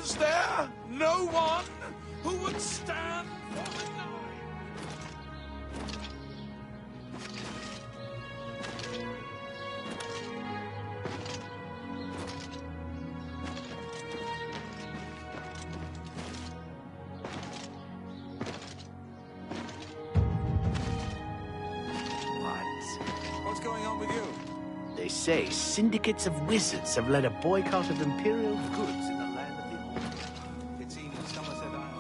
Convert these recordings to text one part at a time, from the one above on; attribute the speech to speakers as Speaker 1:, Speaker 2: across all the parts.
Speaker 1: Is there no one who would stand for the nine?
Speaker 2: What's going on with you?
Speaker 3: They say syndicates of wizards have led a boycott of imperial goods in the land of the Oblivion.
Speaker 2: It's in Somerset Island.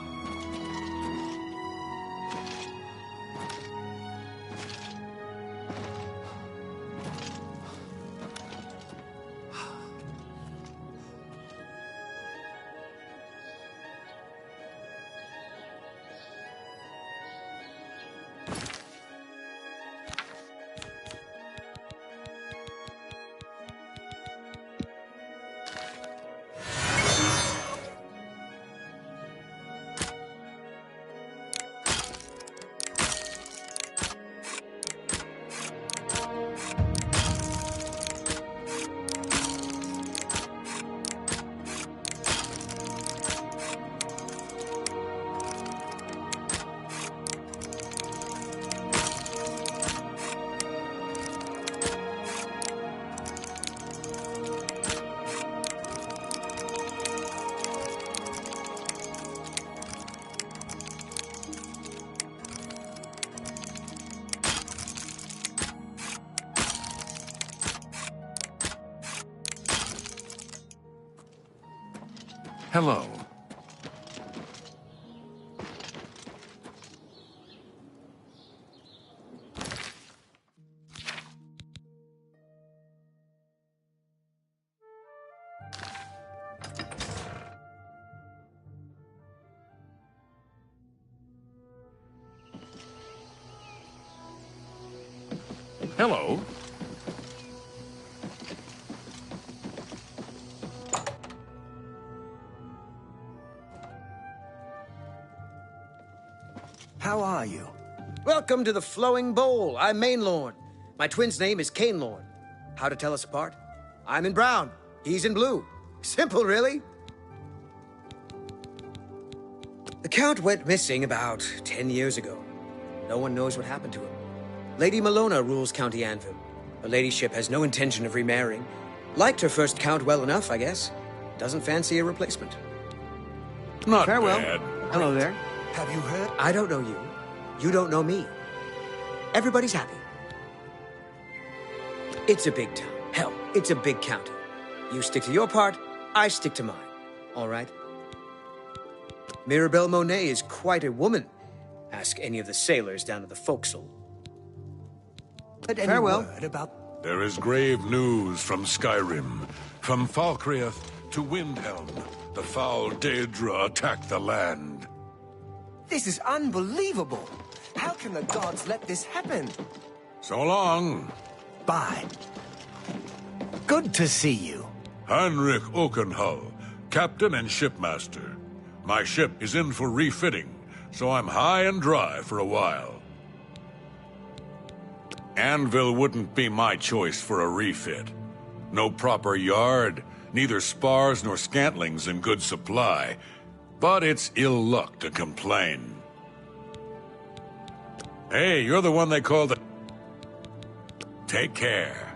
Speaker 1: Hello. Hello.
Speaker 4: How are you?
Speaker 5: Welcome to the Flowing Bowl. I'm Mainlorn. My twin's name is Cainlorn. How to tell us apart? I'm in brown. He's in blue. Simple, really. The Count went missing about 10 years ago. No one knows what happened to him. Lady Malona rules County Anvil. Her ladyship has no intention of remarrying. Liked her first Count well enough, I guess. Doesn't fancy a replacement.
Speaker 1: Not
Speaker 4: Farewell.
Speaker 1: bad.
Speaker 4: Hello there. Have you heard?
Speaker 5: I don't know you. You don't know me. Everybody's happy. It's a big town. Hell, it's a big county. You stick to your part, I stick to mine. All right? Mirabelle Monet is quite a woman. Ask any of the sailors down at the forecastle.
Speaker 4: But any
Speaker 5: Farewell.
Speaker 4: word about...
Speaker 1: There is grave news from Skyrim. From Falkreath to Windhelm, the foul Daedra attack the land.
Speaker 4: This is unbelievable. How can the gods let this happen?
Speaker 1: So long.
Speaker 4: Bye. Good to see you.
Speaker 1: Heinrich Oakenhull, captain and shipmaster. My ship is in for refitting, so I'm high and dry for a while. Anvil wouldn't be my choice for a refit. No proper yard, neither spars nor scantlings in good supply. But it's ill luck to complain. Hey, you're the one they call the... Take care.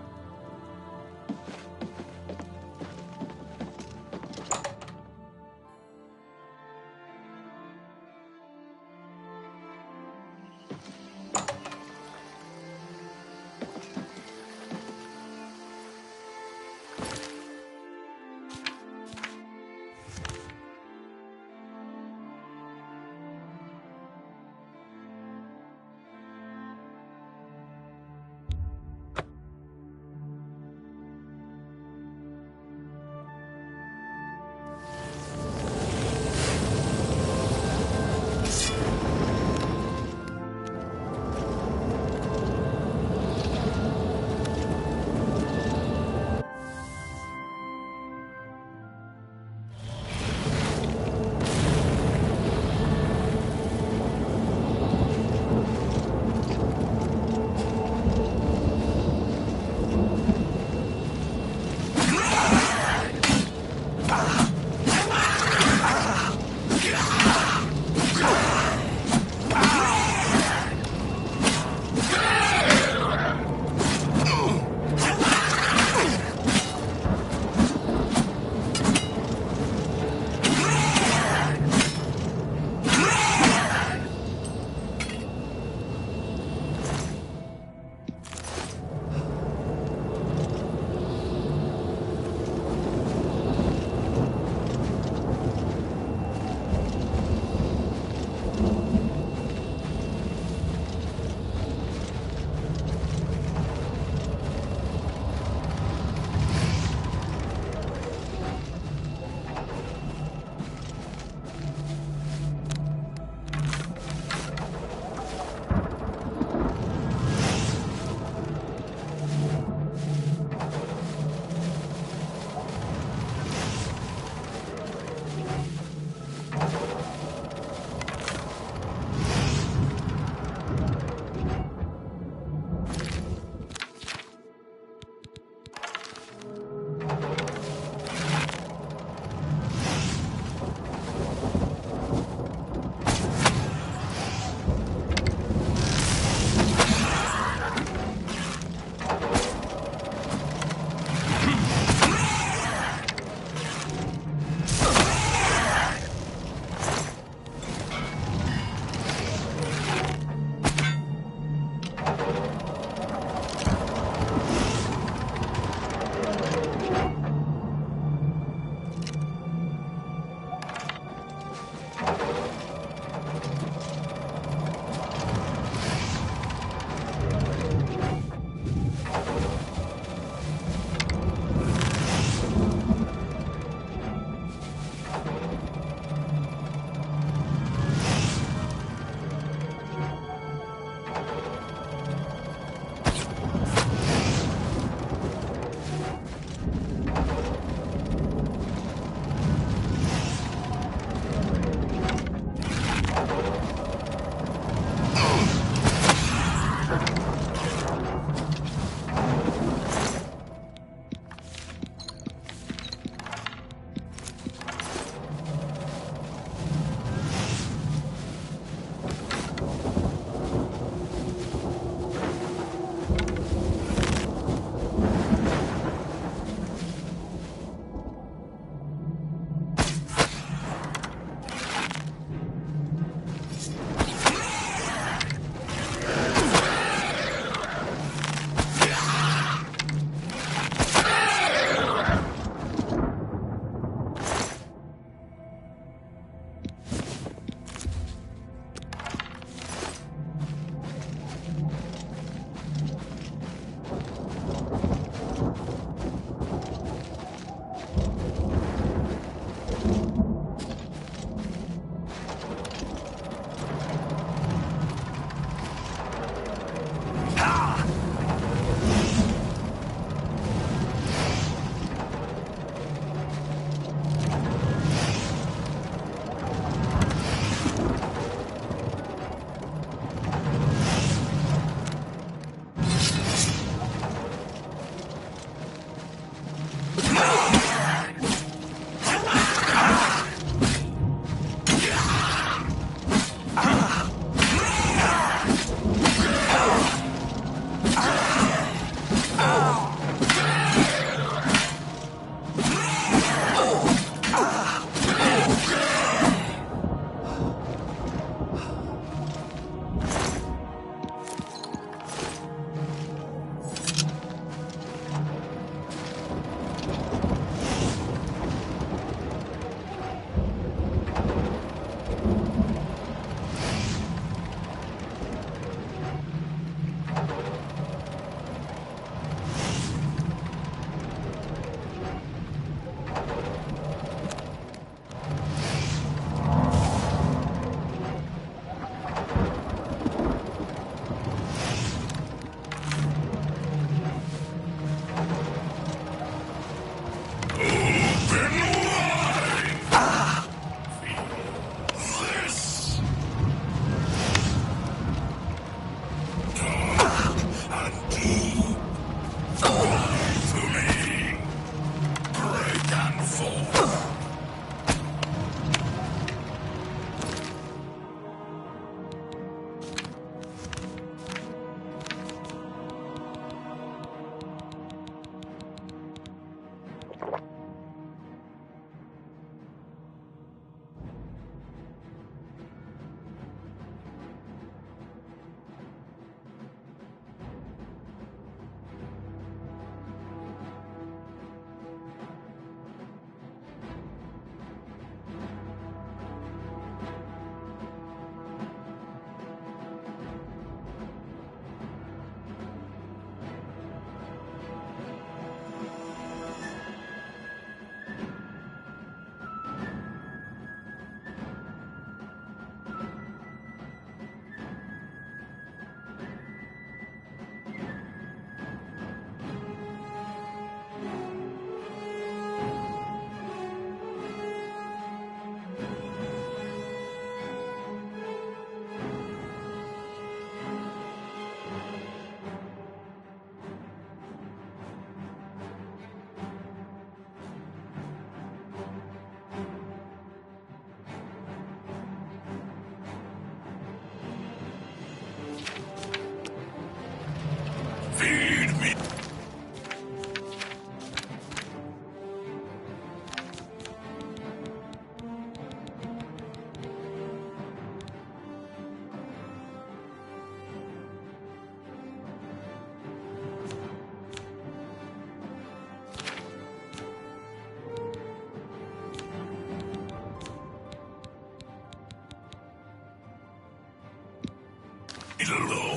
Speaker 1: Lord.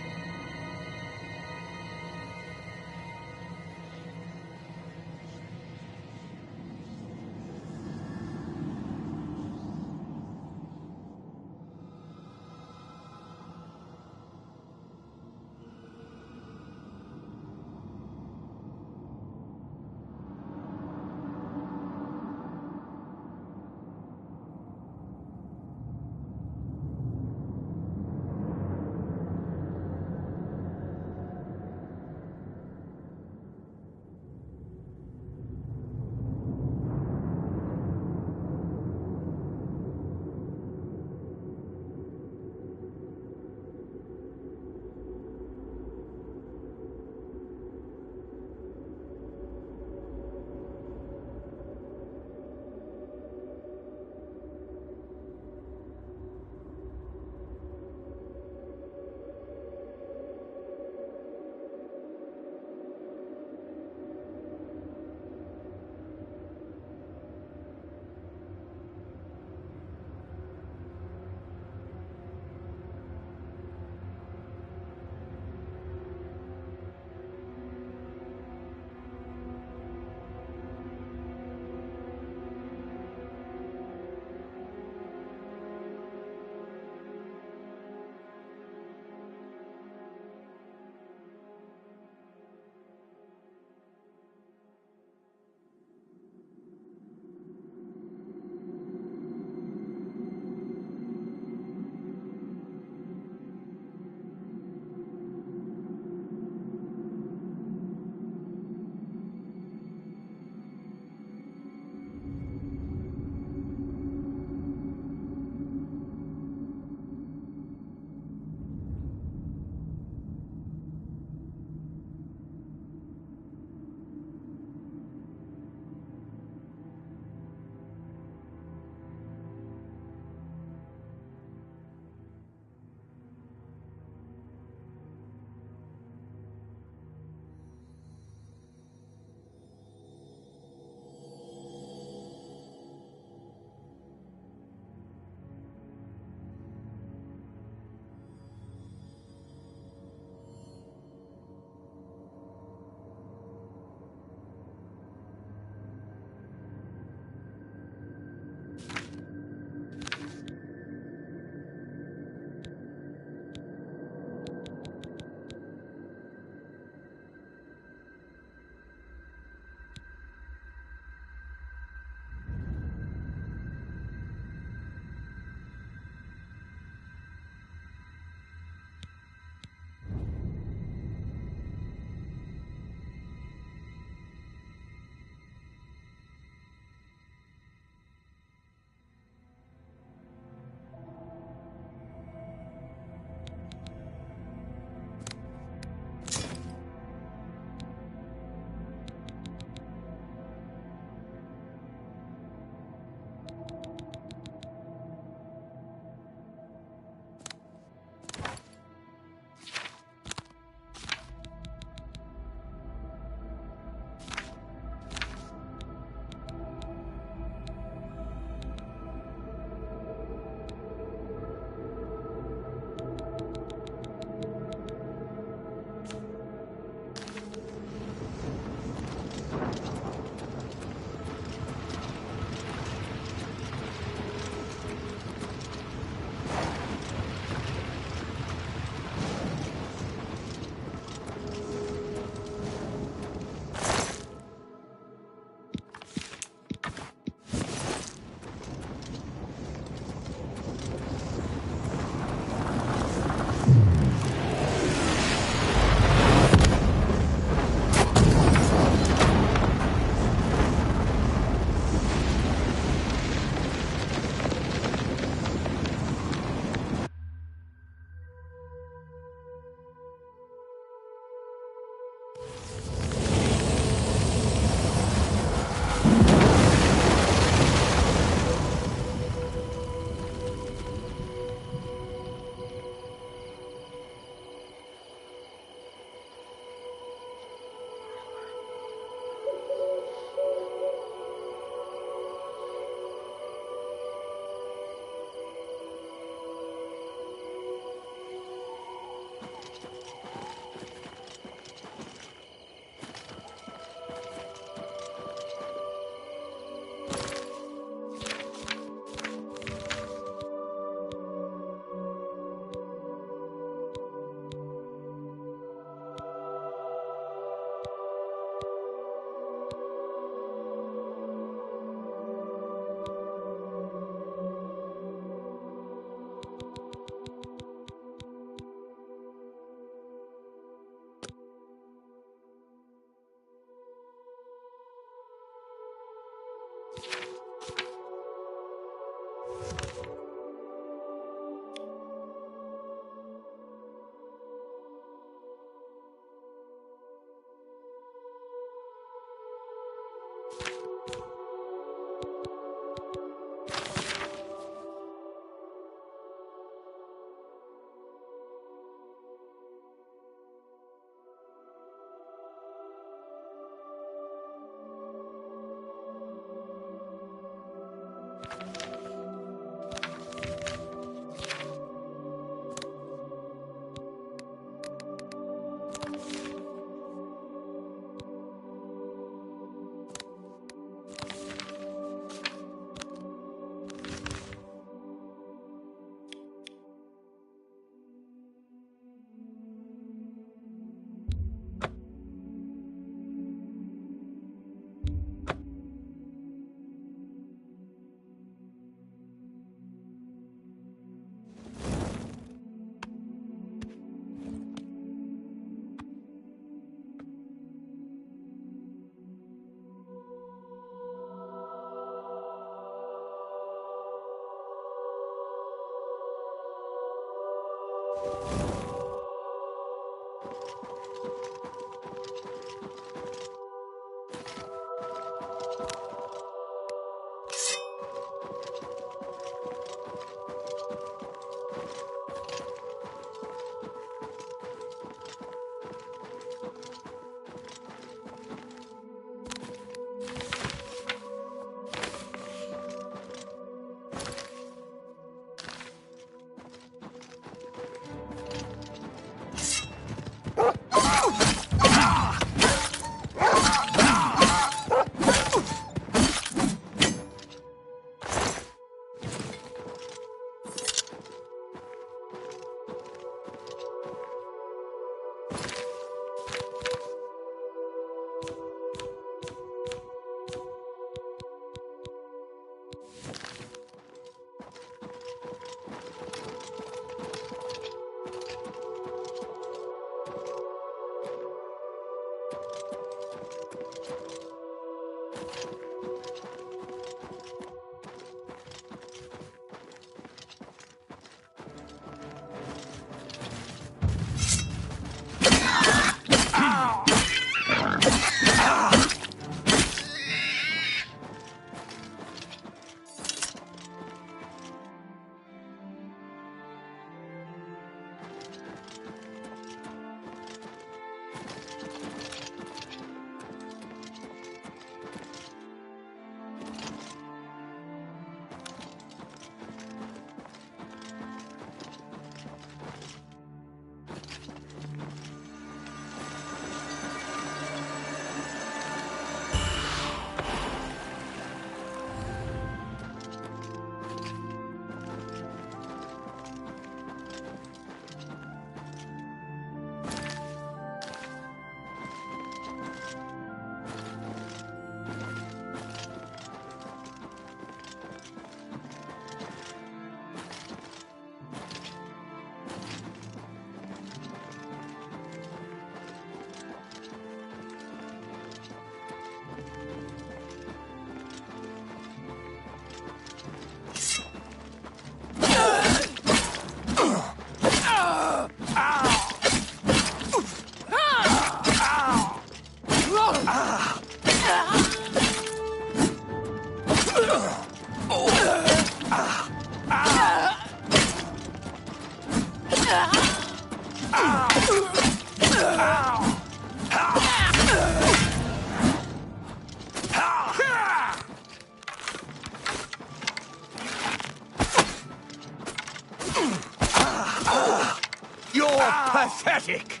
Speaker 3: Pathetic!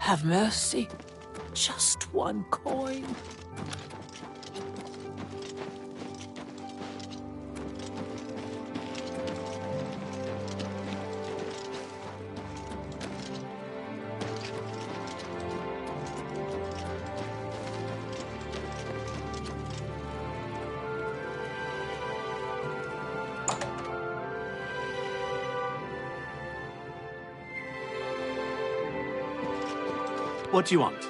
Speaker 6: Have mercy. Just one coin.
Speaker 3: What do you want?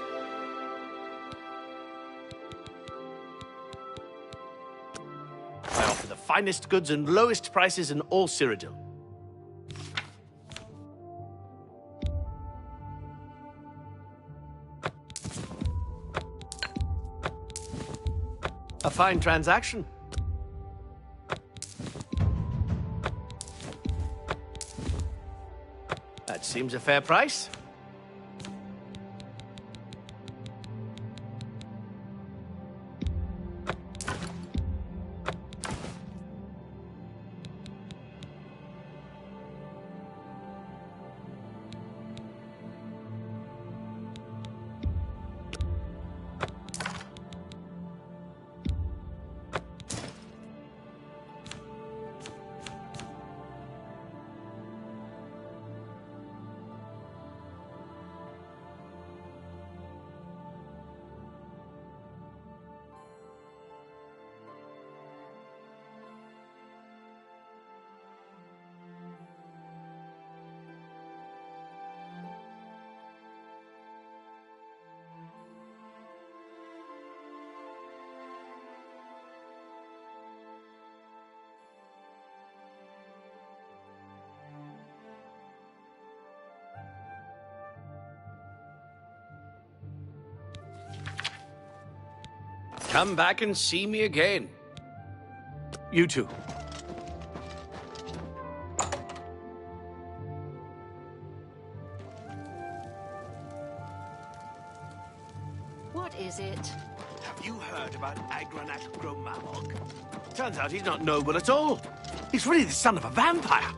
Speaker 3: I offer the finest goods and lowest prices in all Cyrodiil. A fine transaction. That seems a fair price. Come back and see me again. You too.
Speaker 6: What is it?
Speaker 3: Have you heard about Agranat Gromamog? Turns out he's not noble at all. He's really the son of a vampire.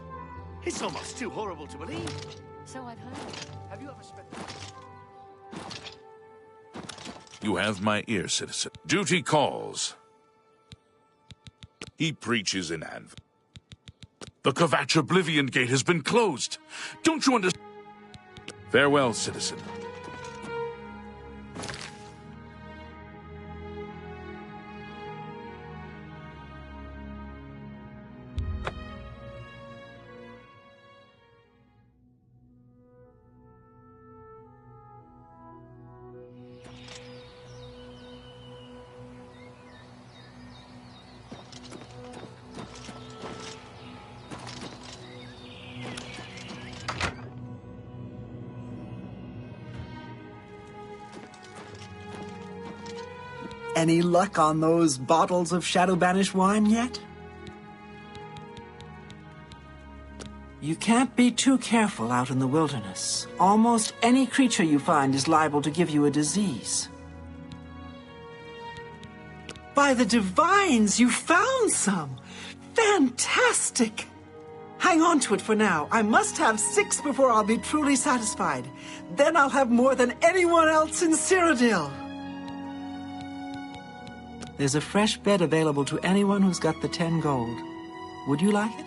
Speaker 3: It's almost too horrible to believe.
Speaker 6: So I've heard.
Speaker 3: Have you ever spent...
Speaker 7: You have my ear, citizen. Duty calls. He preaches in Anvil. The Kvatch Oblivion Gate has been closed. Don't you understand? Farewell, citizen.
Speaker 8: Any luck on those bottles of Shadow Banished wine yet? You can't be too careful out in the wilderness. Almost any creature you find is liable to give you a disease. By the divines, you found some! Fantastic! Hang on to it for now. I must have 6 before I'll be truly satisfied. Then I'll have more than anyone else in Cyrodiil. There's a fresh bed available to anyone who's got the 10 gold. Would you like it?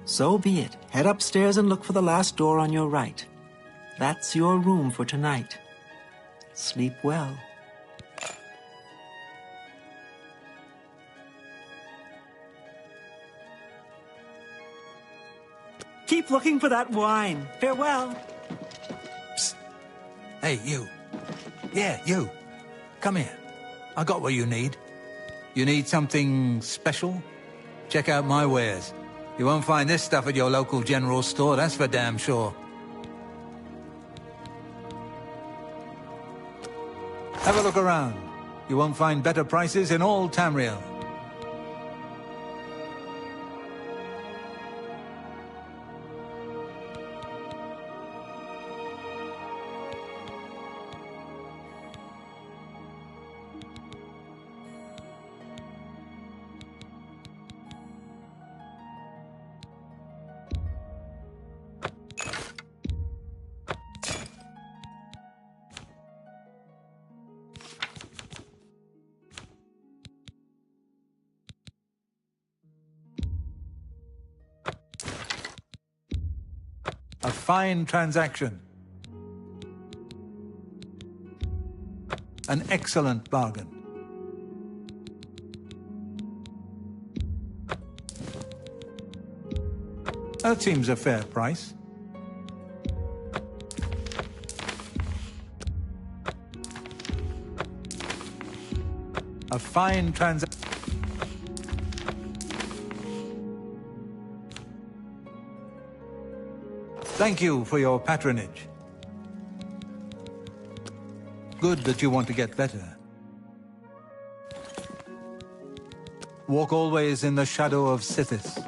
Speaker 8: So be it. Head upstairs and look for the last door on your right. That's your room for tonight. Sleep well. Keep looking for that wine. Farewell.
Speaker 9: Hey, you. Yeah, you. Come here. I got what you need. You need something special? Check out my wares. You won't find this stuff at your local general store, that's for damn sure. Have a look around. You won't find better prices in all Tamriel. A fine transaction. An excellent bargain. That seems a fair price. A fine transaction. Thank you for your patronage. Good that you want to get better. Walk always in the shadow of Sithis.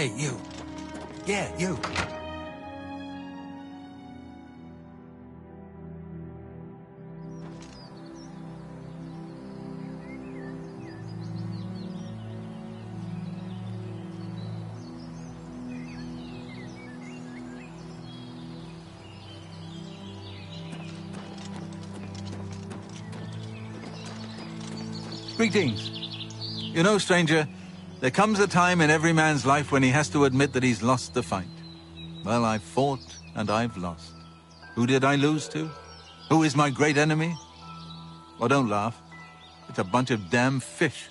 Speaker 9: Hey, you. Yeah, you. Greetings. You know, stranger, there comes a time in every man's life when he has to admit that he's lost the fight. Well, I've fought and I've lost. Who did I lose to? Who is my great enemy? Oh, don't laugh. It's a bunch of damn fish.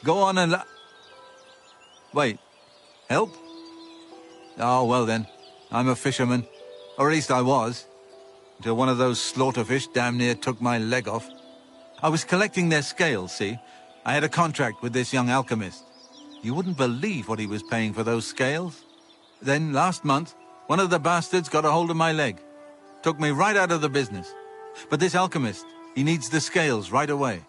Speaker 9: Go on and wait. Help? Oh, well then. I'm a fisherman. Or at least I was. Until one of those slaughterfish damn near took my leg off. I was collecting their scales, see? I had a contract with this young alchemist. You wouldn't believe what he was paying for those scales. Then, last month, one of the bastards got a hold of my leg. Took me right out of the business. But this alchemist, he needs the scales right away.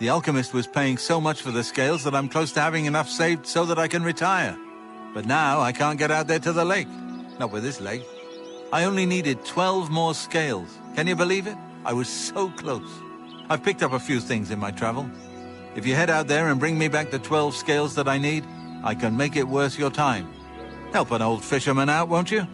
Speaker 9: The alchemist was paying so much for the scales that I'm close to having enough saved so that I can retire. But now I can't get out there to the lake. Not with this leg. I only needed 12 more scales. Can you believe it? I was so close. I've picked up a few things in my travel. If you head out there and bring me back the 12 scales that I need, I can make it worth your time. Help an old fisherman out, won't you?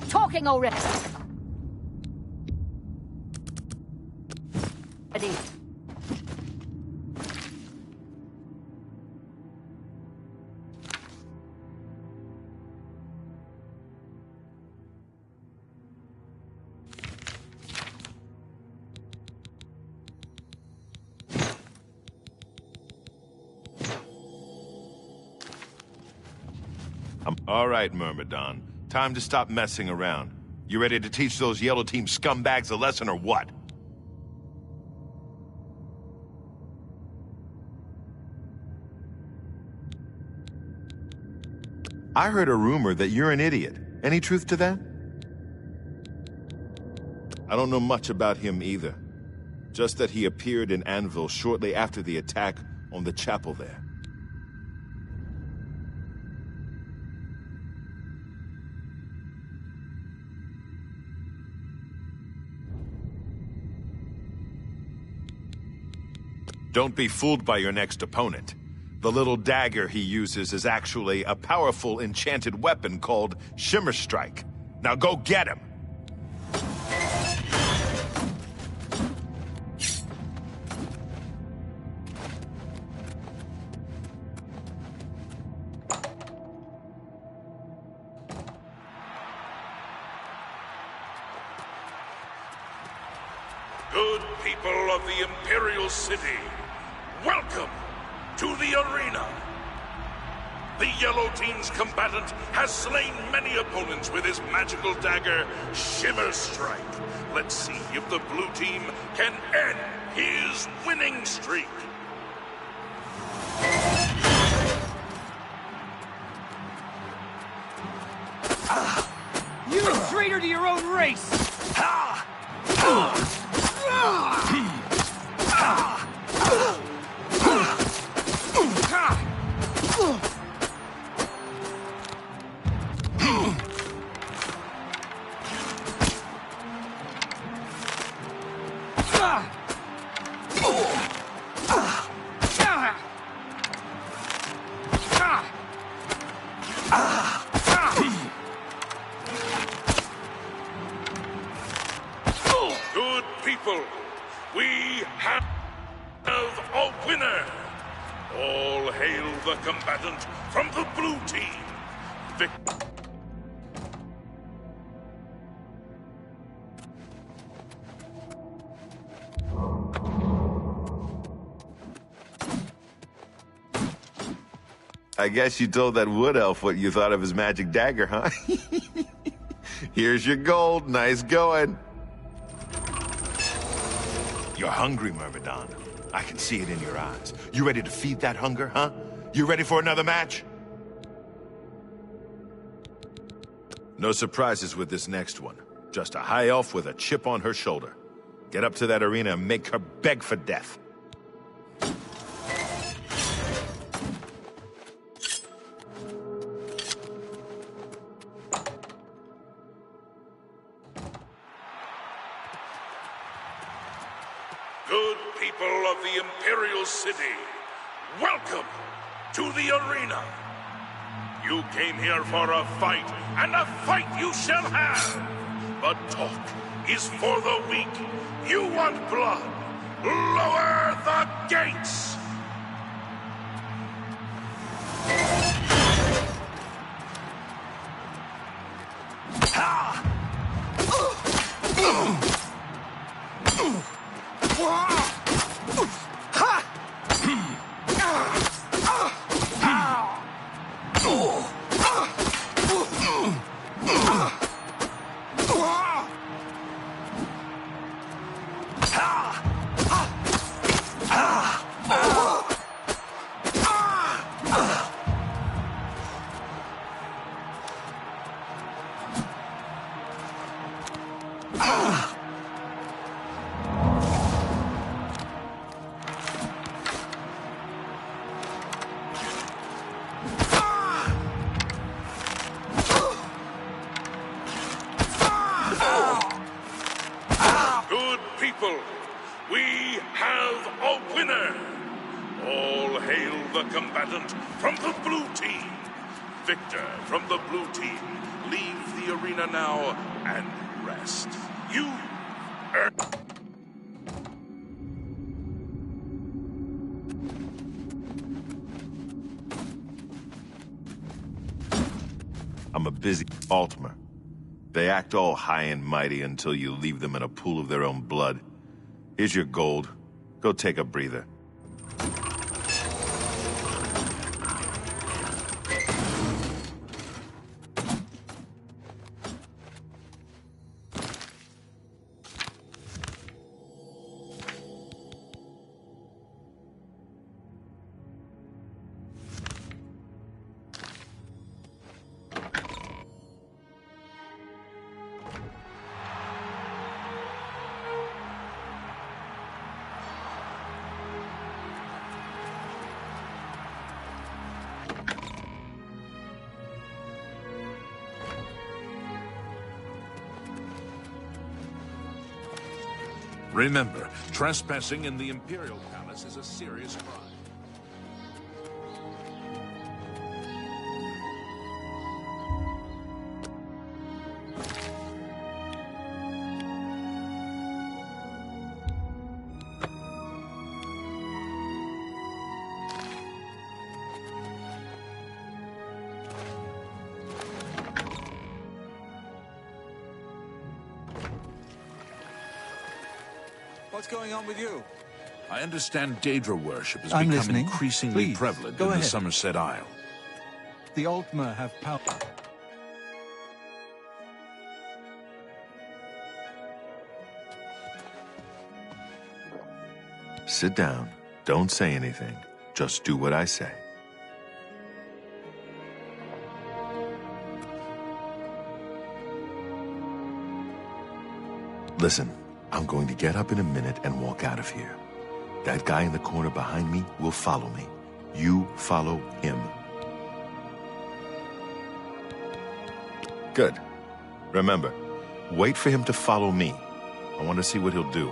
Speaker 6: Talking already. Ready.
Speaker 10: All right, Myrmidon. Time to stop messing around. You ready to teach those Yellow Team scumbags a lesson or what? I heard a rumor that you're an idiot. Any truth to that? I don't know much about him either. Just that he appeared in Anvil shortly after the attack on the chapel there. Don't be fooled by your next opponent. The little dagger he uses is actually a powerful enchanted weapon called Shimmer Strike. Now go get him!
Speaker 7: Good people of the Imperial City, welcome to the arena. The Yellow Team's combatant has slain many opponents with his magical dagger, Shimmer Strike. Let's see if the Blue Team can end his winning streak.
Speaker 11: You're a traitor to your own race!
Speaker 7: Good people, we have a winner. All hail the combatant from the Blue Team.
Speaker 10: I guess you told that wood elf what you thought of his magic dagger, huh? Here's your gold. Nice going. You're hungry, Myrmidon. I can see it in your eyes. You ready to feed that hunger, huh? You ready for another match? No surprises with this next one. Just a high elf with a chip on her shoulder. Get up to that arena and make her beg for death.
Speaker 7: Good people of the Imperial City, welcome to the arena. You came here for a fight, and a fight you shall have. But talk is for the weak. You want blood? Lower the gates! another combatant from the blue team. Victor from the blue team, leave the arena now and rest. You earn...
Speaker 10: I'm a busy Altimer. They act all high and mighty until you leave them in a pool of their own blood. Here's your gold. Go take a breather.
Speaker 7: Remember, trespassing in the Imperial Palace is a serious crime.
Speaker 2: What's going on with you?
Speaker 7: I understand Daedra worship is
Speaker 9: I'm
Speaker 7: becoming
Speaker 9: listening.
Speaker 7: increasingly
Speaker 9: Please,
Speaker 7: prevalent
Speaker 9: go
Speaker 7: in the
Speaker 9: ahead.
Speaker 7: Somerset Isle.
Speaker 9: The Altmer have power.
Speaker 10: Sit down. Don't say anything. Just do what I say. Listen, I'm going to get up in a minute and walk out of here. That guy in the corner behind me will follow me. You follow him. Good. Remember, wait for him to follow me. I want to see what he'll do.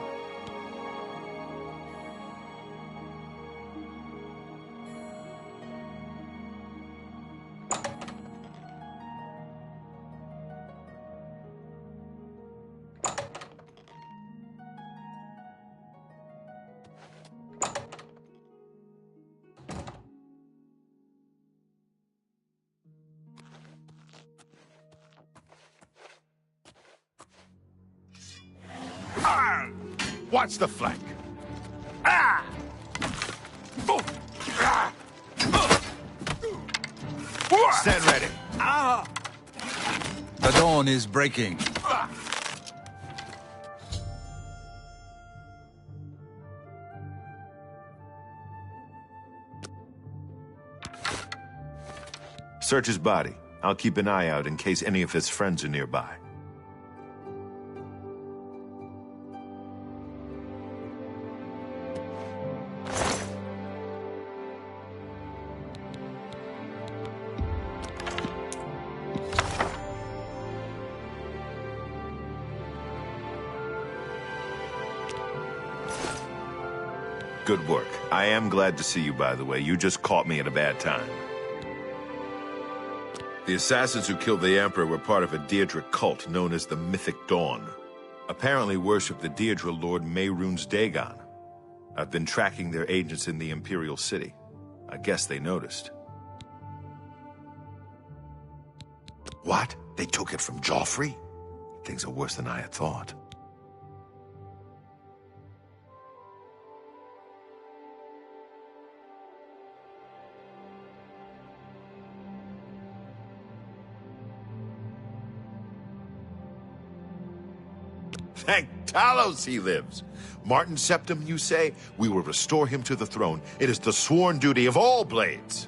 Speaker 10: Watch the flank. Ah! Oh! Ah! Stand ready.
Speaker 3: Ah!
Speaker 9: The dawn is breaking.
Speaker 10: Search his body. I'll keep an eye out in case any of his friends are nearby. Good work. I am glad to see you, by the way. You just caught me at a bad time. The assassins who killed the Emperor were part of a Daedra cult known as the Mythic Dawn. Apparently worship the Daedra Lord Mehrunes Dagon. I've been tracking their agents in the Imperial City. I guess they noticed. What? They took it from Joffrey? Things are worse than I had thought. Thank Talos he lives. Martin Septim, you say? We will restore him to the throne. It is the sworn duty of all Blades.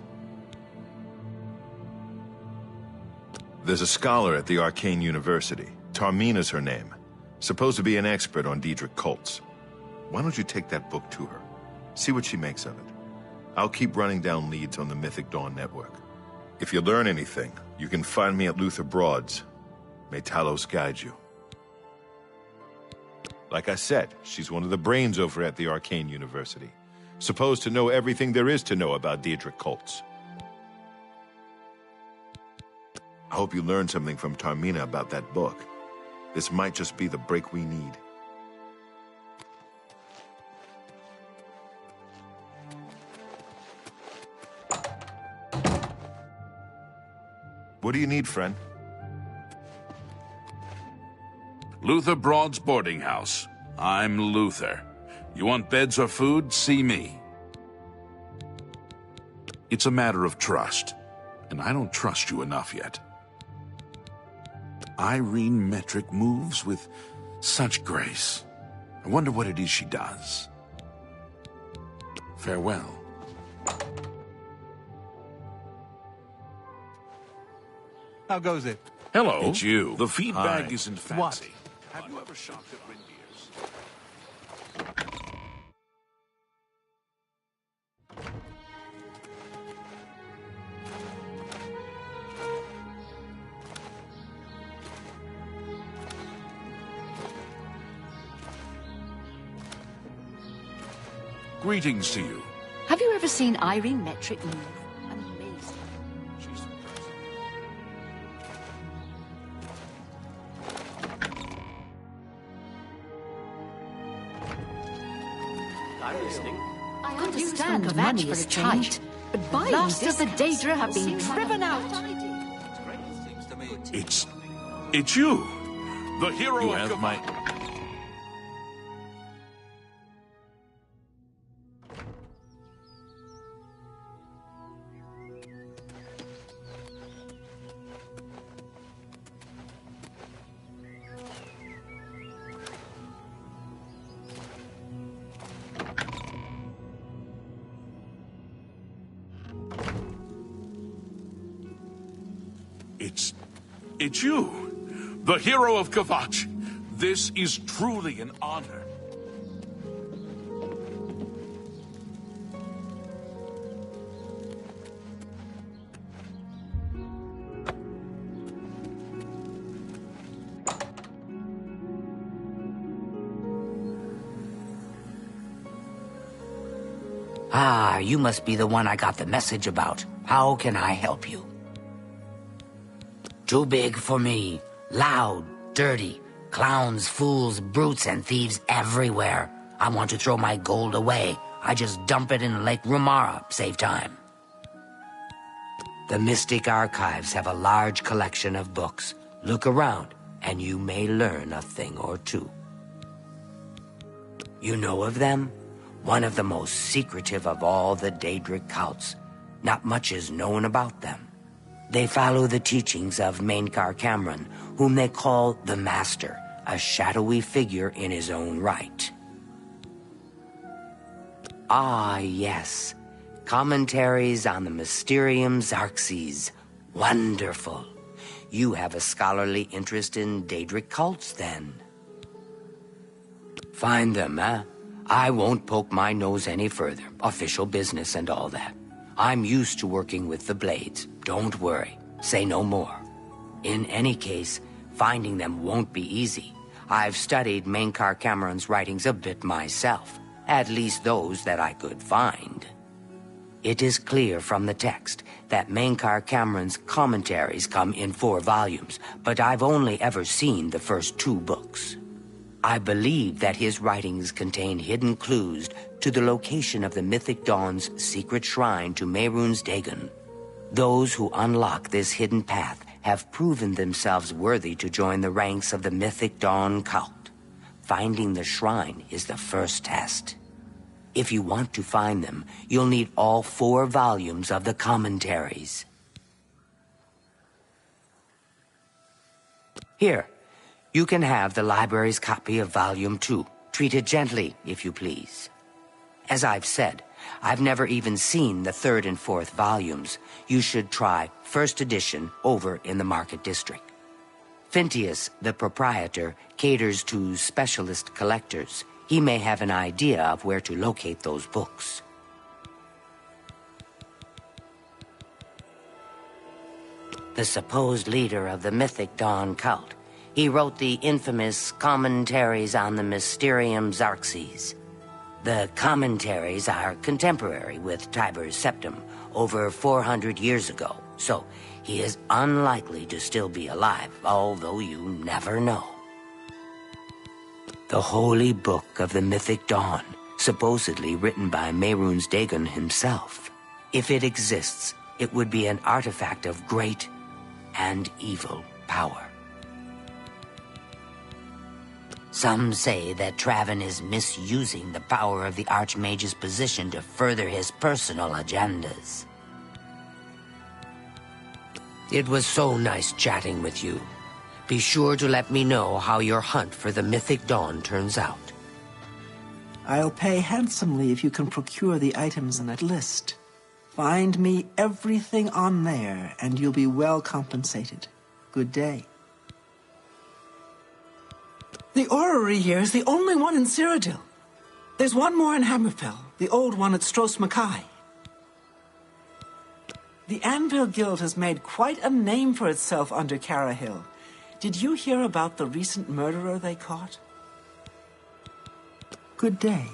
Speaker 10: There's a scholar at the Arcane University. Tarmina's her name. Supposed to be an expert on Daedric cults. Why don't you take that book to her? See what she makes of it. I'll keep running down leads on the Mythic Dawn network. If you learn anything, you can find me at Luther Broad's. May Talos guide you. Like I said, she's one of the brains over at the Arcane University. supposed to know everything there is to know about Diedrich cults. I hope you learned something from Tarmina about that book. This might just be the break we need. What do you need, friend?
Speaker 7: Luther Broad's boarding house. I'm Luther. You want beds or food? See me. It's a matter of trust, and I don't trust you enough yet. Irene Metric moves with such grace. I wonder what it is she does. Farewell.
Speaker 9: How goes it?
Speaker 7: Hello. It's you. The feedback
Speaker 9: Hi.
Speaker 7: isn't fancy.
Speaker 9: What?
Speaker 7: Have you ever shopped at Rindier's? Greetings to you.
Speaker 6: Have you ever seen Irene Metric move? Amazing.
Speaker 7: She's impressive.
Speaker 3: I'm listening.
Speaker 6: I understand money is tight, but last of the Daedra have been driven out.
Speaker 7: It's you, the hero
Speaker 9: You
Speaker 7: of
Speaker 9: have my...
Speaker 7: It's you, the hero of Kvatch. This is truly an honor.
Speaker 12: Ah, you must be the one I got the message about. How can I help you? Too big for me. Loud, dirty. Clowns, fools, brutes, and thieves everywhere. I want to throw my gold away. I just dump it in Lake Rumara, save time. The Mystic Archives have a large collection of books. Look around, and you may learn a thing or two. You know of them? One of the most secretive of all the Daedric cults. Not much is known about them. They follow the teachings of Mainkar Cameron, whom they call the Master, a shadowy figure in his own right. Ah, yes. Commentaries on the Mysterium Xarxes. Wonderful. You have a scholarly interest in Daedric cults, then. Find them, eh? I won't poke my nose any further. Official business and all that. I'm used to working with the Blades. Don't worry. Say no more. In any case, finding them won't be easy. I've studied Mainkar Cameron's writings a bit myself. At least those that I could find. It is clear from the text that Mainkar Cameron's commentaries come in 4 volumes, but I've only ever seen the first 2 books. I believe that his writings contain hidden clues to the location of the Mythic Dawn's secret shrine to Mehrunes Dagon. Those who unlock this hidden path have proven themselves worthy to join the ranks of the Mythic Dawn cult. Finding the shrine is the first test. If you want to find them, you'll need all 4 volumes of the commentaries. Here. You can have the library's copy of Volume 2. Treat it gently, if you please. As I've said, I've never even seen the 3rd and 4th volumes. You should try first edition over in the Market District. Phintius, the proprietor, caters to specialist collectors. He may have an idea of where to locate those books. The supposed leader of the Mythic Dawn cult. He wrote the infamous Commentaries on the Mysterium Xarxes. The commentaries are contemporary with Tiber's septum, over 400 years ago, so he is unlikely to still be alive, although you never know. The Holy Book of the Mythic Dawn, supposedly written by Mehrunes Dagon himself. If it exists, it would be an artifact of great and evil power. Some say that Traven is misusing the power of the Archmage's position to further his personal agendas. It was so nice chatting with you. Be sure to let me know how your hunt for the Mythic Dawn turns out.
Speaker 8: I'll pay handsomely if you can procure the items in that list. Find me everything on there, and you'll be well compensated. Good day. The orrery here is the only one in Cyrodiil. There's one more in Hammerfell, the old one at Stros Mackay. The Anvil Guild has made quite a name for itself under Carahill. Did you hear about the recent murderer they caught? Good day.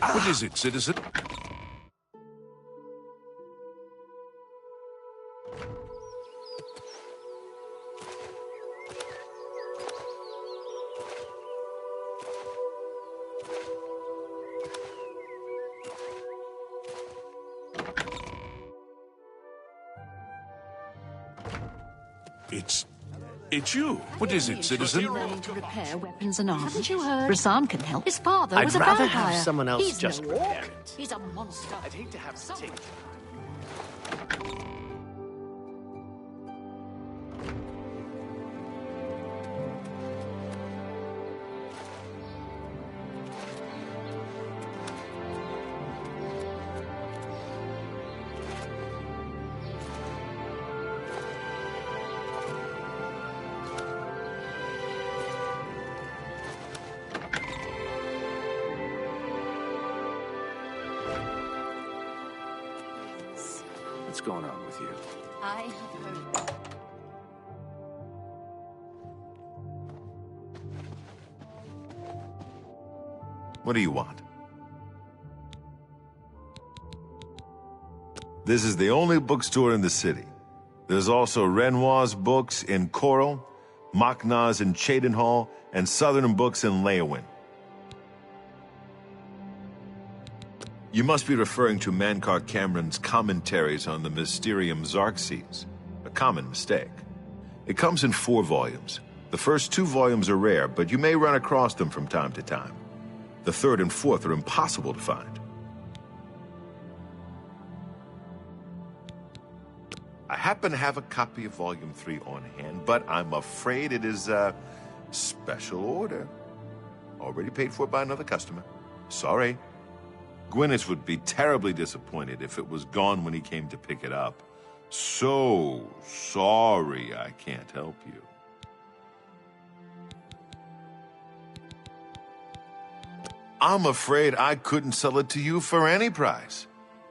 Speaker 7: What is it, citizen? It's you. What is it, citizen?
Speaker 6: Learning to repair weapons and armor. Haven't you heard? Rasan can help. His father
Speaker 3: I'd
Speaker 6: was a
Speaker 3: rather
Speaker 6: vampire.
Speaker 3: have someone else
Speaker 6: He's
Speaker 3: just
Speaker 6: no
Speaker 3: repair
Speaker 6: orc.
Speaker 3: it.
Speaker 6: He's a monster.
Speaker 3: I'd hate to have to take...
Speaker 2: What's going on with you?
Speaker 6: I have heard.
Speaker 10: What do you want? This is the only bookstore in the city. There's also Renoir's books in Coral, Machna's in Cheydinhall, and Southern Books in Leyawiin. You must be referring to Mankar Cameron's commentaries on the Mysterium Xarxes, a common mistake. It comes in 4 volumes. The first 2 volumes are rare, but you may run across them from time to time. The 3rd and 4th are impossible to find. I happen to have a copy of Volume 3 on hand, but I'm afraid it is a special order. Already paid for by another customer. Sorry. Gwyneth would be terribly disappointed if it was gone when he came to pick it up. So sorry I can't help you. I'm afraid I couldn't sell it to you for any price.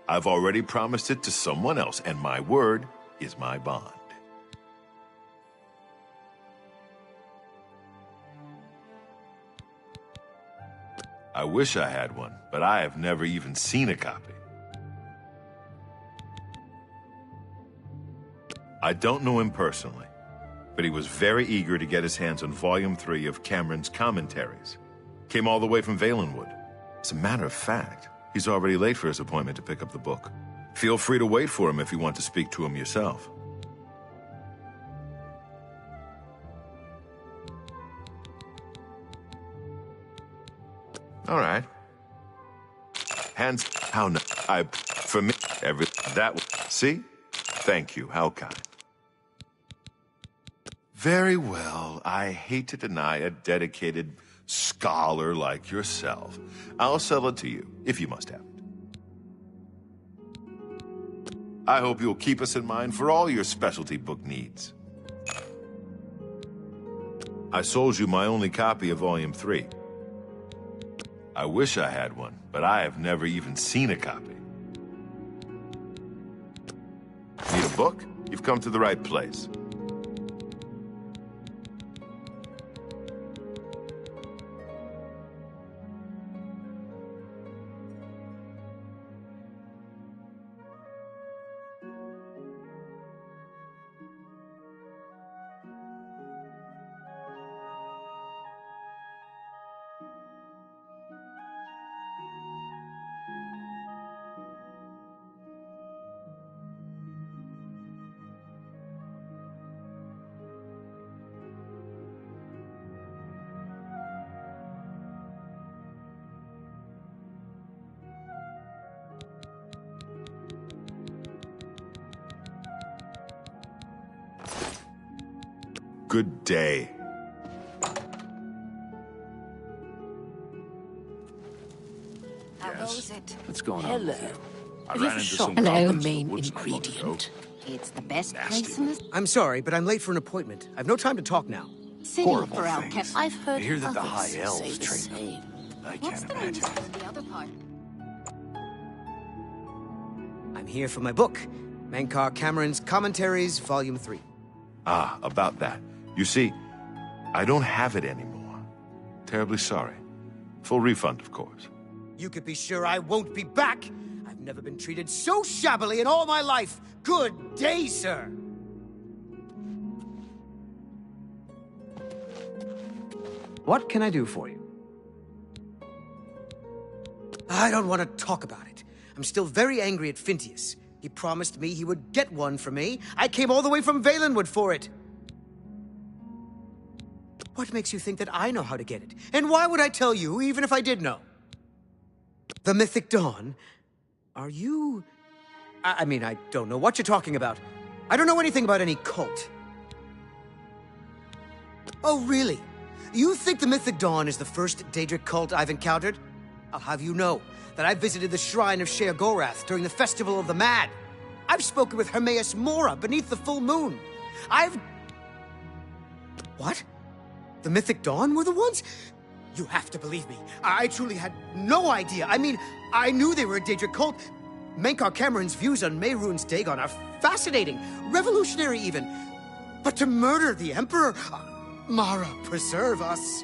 Speaker 10: I've already promised it to someone else, and my word is my bond. I wish I had one, but I have never even seen a copy. I don't know him personally, but he was very eager to get his hands on Volume 3 of Cameron's commentaries. Came all the way from Valenwood. As a matter of fact, he's already late for his appointment to pick up the book. Feel free to wait for him if you want to speak to him yourself. All right. Hands, how no, for me, see? Thank you, how kind. Very well, I hate to deny a dedicated scholar like yourself. I'll sell it to you, if you must have it. I hope you'll keep us in mind for all your specialty book needs. I sold you my only copy of Volume 3. I wish I had one, but I have never even seen a copy. Need a book? You've come to the right place. Good day.
Speaker 6: How goes it?
Speaker 2: What's going on with you? I
Speaker 6: Have you
Speaker 2: ran
Speaker 6: ever
Speaker 2: into
Speaker 6: shot
Speaker 2: some
Speaker 6: the
Speaker 2: goblins in
Speaker 6: main
Speaker 2: the woods not long ago.
Speaker 6: ingredient? It's the best place in the
Speaker 5: I'm sorry, but I'm late for an appointment. I've no time to talk now.
Speaker 6: city
Speaker 2: Horrible
Speaker 6: for our
Speaker 2: things.
Speaker 6: I've heard
Speaker 2: I hear that the
Speaker 6: others
Speaker 2: High
Speaker 6: say
Speaker 2: Elves
Speaker 6: the
Speaker 2: train
Speaker 6: same.
Speaker 2: I
Speaker 6: What's
Speaker 2: can't
Speaker 6: the
Speaker 2: imagine.
Speaker 6: reason for the other part?
Speaker 5: I'm here for my book, Mankar Cameron's Commentaries, Volume 3.
Speaker 10: Ah, about that. You see, I don't have it anymore. Terribly sorry. Full refund, of course.
Speaker 5: You could be sure I won't be back. I've never been treated so shabbily in all my life. Good day, sir. What can I do for you? I don't want to talk about it. I'm still very angry at Phintius. He promised me he would get one for me. I came all the way from Valenwood for it. What makes you think that I know how to get it? And why would I tell you, even if I did know? The Mythic Dawn? Are you... I mean, I don't know what you're talking about. I don't know anything about any cult. Oh, really? You think the Mythic Dawn is the first Daedric cult I've encountered? I'll have you know that I visited the shrine of Sheogorath during the Festival of the Mad. I've spoken with Hermaeus Mora beneath the full moon. What? The Mythic Dawn were the ones? You have to believe me. I truly had no idea. I mean, I knew they were a Daedric cult. Mankar Cameron's views on Mehrunes Dagon are fascinating, revolutionary even. But to murder the Emperor... Mara, preserve us.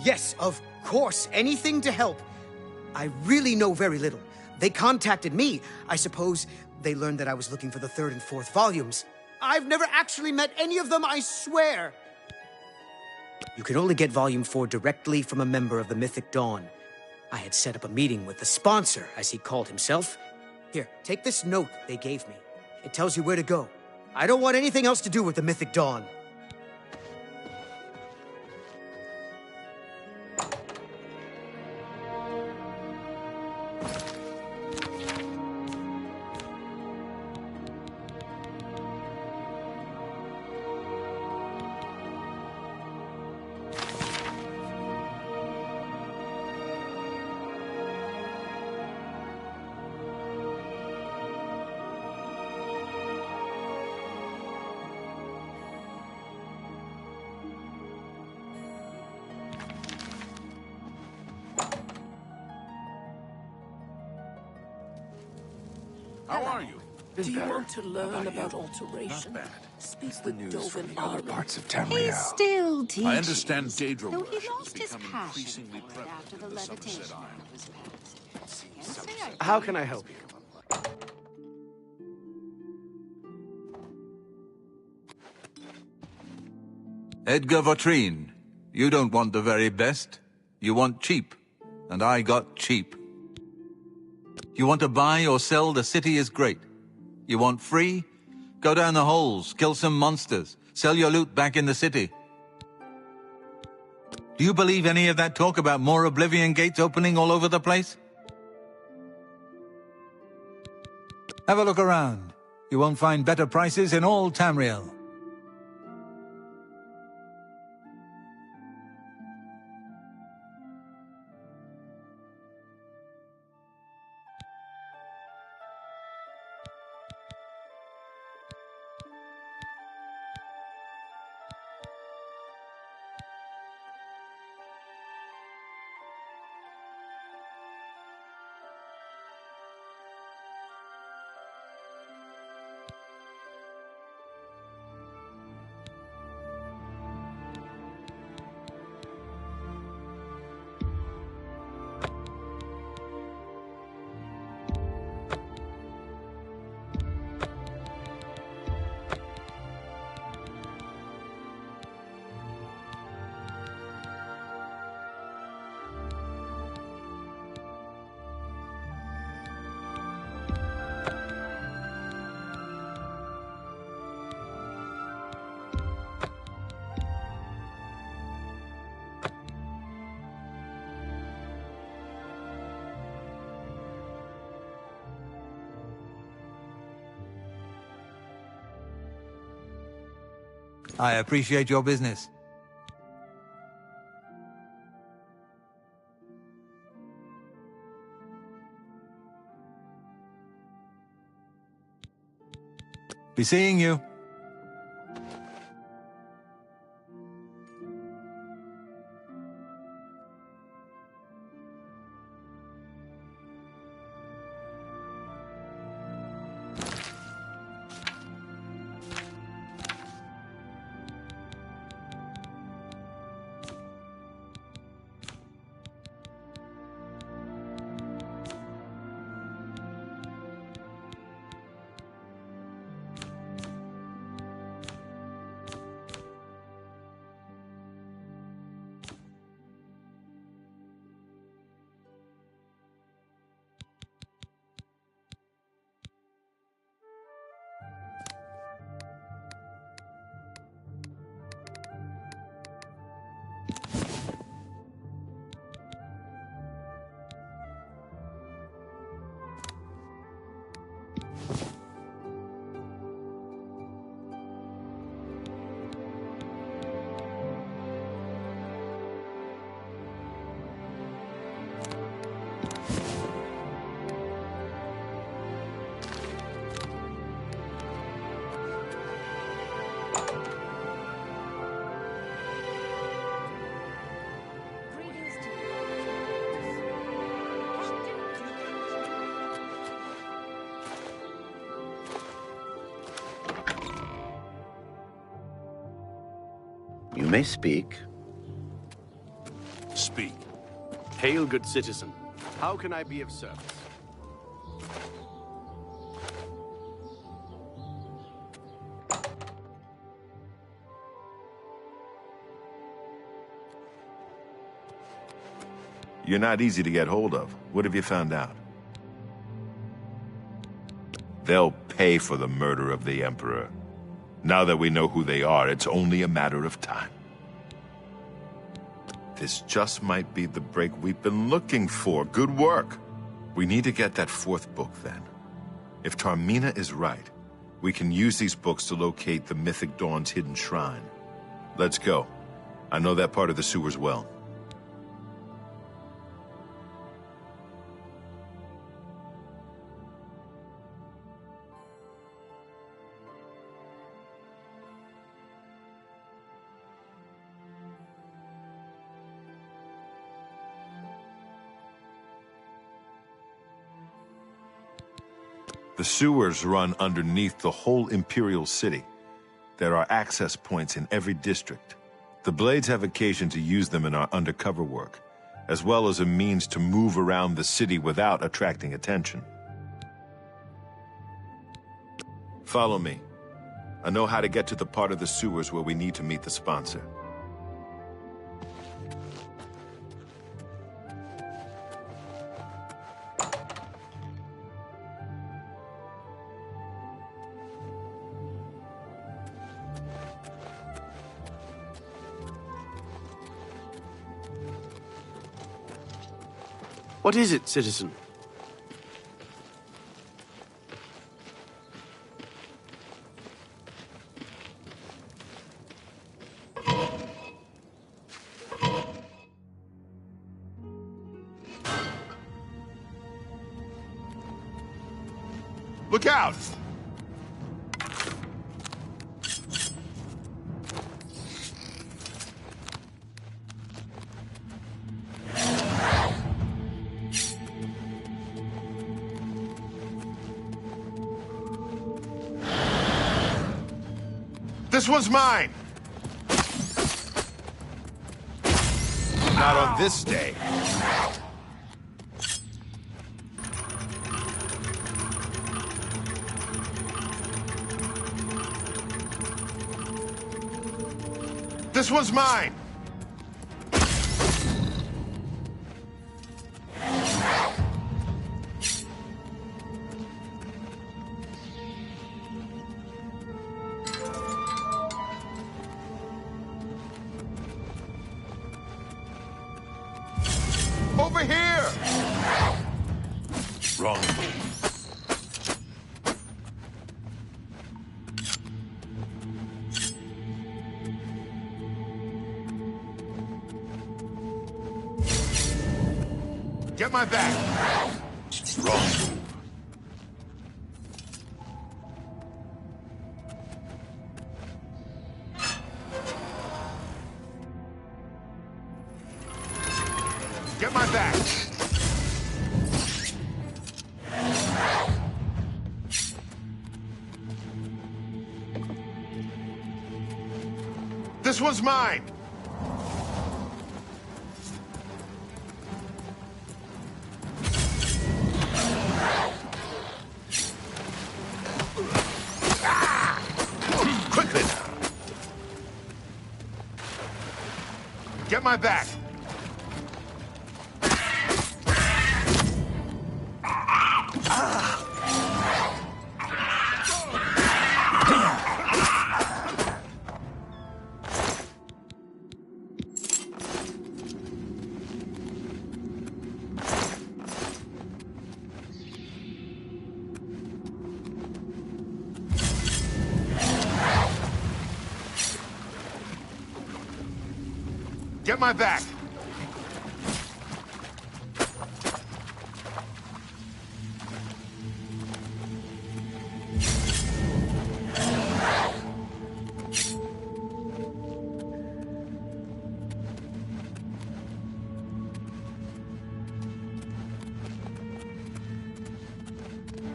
Speaker 5: Yes, of course, anything to help. I really know very little. They contacted me. I suppose they learned that I was looking for the 3rd and 4th volumes. I've never actually met any of them, I swear. You can only get Volume 4 directly from a member of the Mythic Dawn. I had set up a meeting with the sponsor, as he called himself. Here, take this note they gave me. It tells you where to go. I don't want anything else to do with the Mythic Dawn.
Speaker 2: How are you?
Speaker 11: Do you want to learn about alteration?
Speaker 2: Not bad.
Speaker 11: Speak
Speaker 2: What's the
Speaker 11: with
Speaker 2: news from
Speaker 11: Dovin
Speaker 2: the other
Speaker 11: Arlen.
Speaker 2: parts of
Speaker 6: He's
Speaker 2: Tamriel?
Speaker 6: still teaching.
Speaker 2: I understand Daedra
Speaker 6: Though he
Speaker 2: worship
Speaker 6: lost
Speaker 2: is
Speaker 6: his
Speaker 2: becoming
Speaker 6: passion
Speaker 2: increasingly
Speaker 6: for it
Speaker 2: prevalent
Speaker 6: after the
Speaker 2: in the Somerset
Speaker 6: levitation
Speaker 2: Isles.
Speaker 6: was passed. Can't say I
Speaker 3: How can I help you?
Speaker 9: Edgar Vautrin, you don't want the very best. You want cheap. And I got cheap. You want to buy or sell, the city is great. You want free? Go down the holes, kill some monsters, sell your loot back in the city. Do you believe any of that talk about more Oblivion gates opening all over the place? Have a look around. You won't find better prices in all Tamriel. I appreciate your business. Be seeing you.
Speaker 3: You may speak.
Speaker 2: Speak.
Speaker 3: Hail, good citizen. How can I be of service?
Speaker 10: You're not easy to get hold of. What have you found out? They'll pay for the murder of the Emperor. Now that we know who they are, it's only a matter of time. This just might be the break we've been looking for. Good work. We need to get that fourth book, then. If Tarmina is right, we can use these books to locate the Mythic Dawn's hidden shrine. Let's go. I know that part of the sewers well. The sewers run underneath the whole Imperial City. There are access points in every district. The Blades have occasion to use them in our undercover work, as well as a means to move around the city without attracting attention. Follow me. I know how to get to the part of the sewers where we need to meet the sponsor.
Speaker 3: What is it, citizen?
Speaker 10: Look out! This one's mine! Not on this day. This one's mine! Over here!
Speaker 1: Wrong.
Speaker 10: Get my back! Wrong move. Get my back! This one's mine! Quickly now! Get my back! Get my back!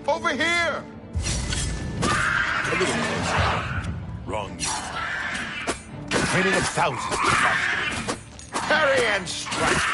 Speaker 10: Over here! A little closer. Wrong move. Training of thousands of monsters. Parry and strike!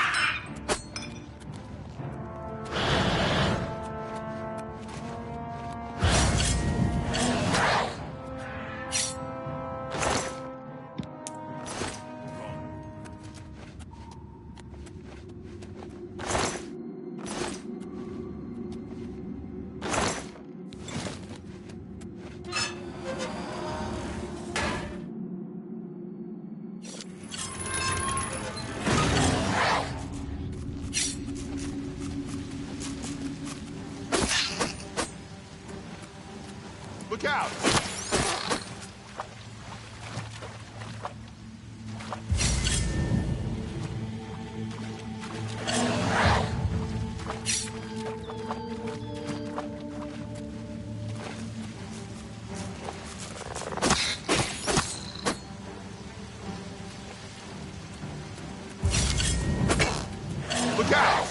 Speaker 10: Look out! Look out!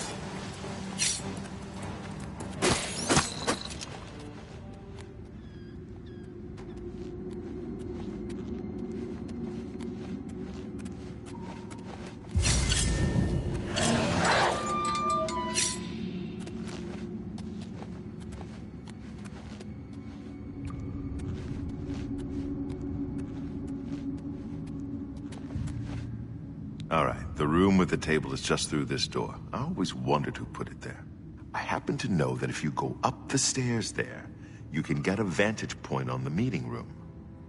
Speaker 10: All right, the room with the table is just through this door. I always wondered who put it there. I happen to know that if you go up the stairs there, you can get a vantage point on the meeting room.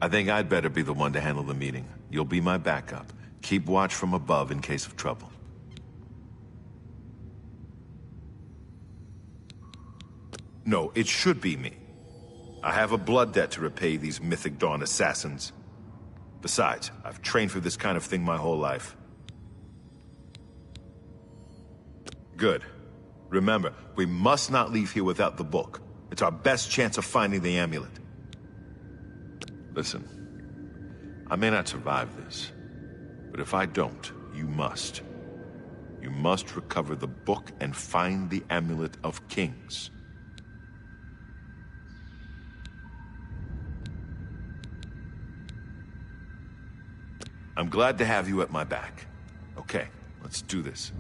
Speaker 10: I think I'd better be the one to handle the meeting. You'll be my backup. Keep watch from above in case of trouble. No, it should be me. I have a blood debt to repay these Mythic Dawn assassins. Besides, I've trained for this kind of thing my whole life. Good. Remember, we must not leave here without the book. It's our best chance of finding the amulet. Listen, I may not survive this, but if I don't, you must. You must recover the book and find the Amulet of Kings. I'm glad to have you at my back. Okay, let's do this.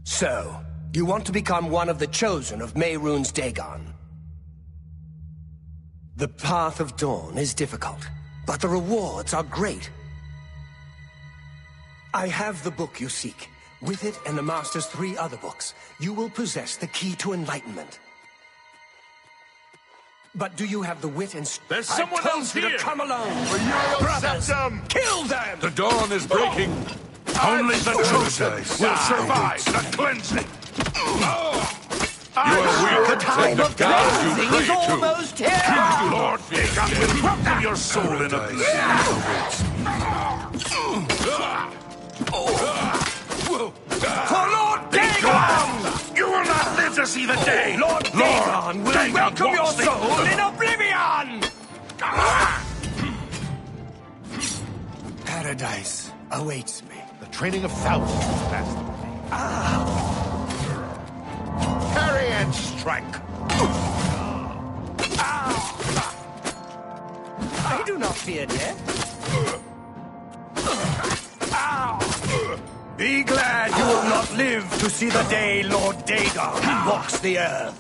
Speaker 4: So, you want to become one of the chosen of Mehrunes Dagon. The path of dawn is difficult, but the rewards are great. I have the book you seek. With it and the Master's 3 other books, you will possess the key to enlightenment. But do you have the wit and
Speaker 7: There's someone else
Speaker 4: you
Speaker 7: here!
Speaker 4: to come alone!
Speaker 10: Brothers,
Speaker 4: Kill them!
Speaker 1: The dawn is breaking.
Speaker 7: Only the chosen will survive the cleansing!
Speaker 1: You are weak.
Speaker 4: The time
Speaker 1: The
Speaker 4: of
Speaker 1: gods you
Speaker 4: cleansing is
Speaker 1: pray to.
Speaker 4: almost here!
Speaker 7: Lord Dagon will welcome your soul in oblivion!
Speaker 4: For Lord Dagon!
Speaker 7: You will not live to see the day!
Speaker 4: Lord Dagon will
Speaker 7: Dagon
Speaker 4: welcome your
Speaker 7: walks the
Speaker 4: soul
Speaker 7: earth.
Speaker 4: in oblivion! Paradise awaits me.
Speaker 10: the training of thousands is past the Parry and strike.
Speaker 4: I do not fear death. Be glad you will not live to see the day Lord Dagon walks the earth.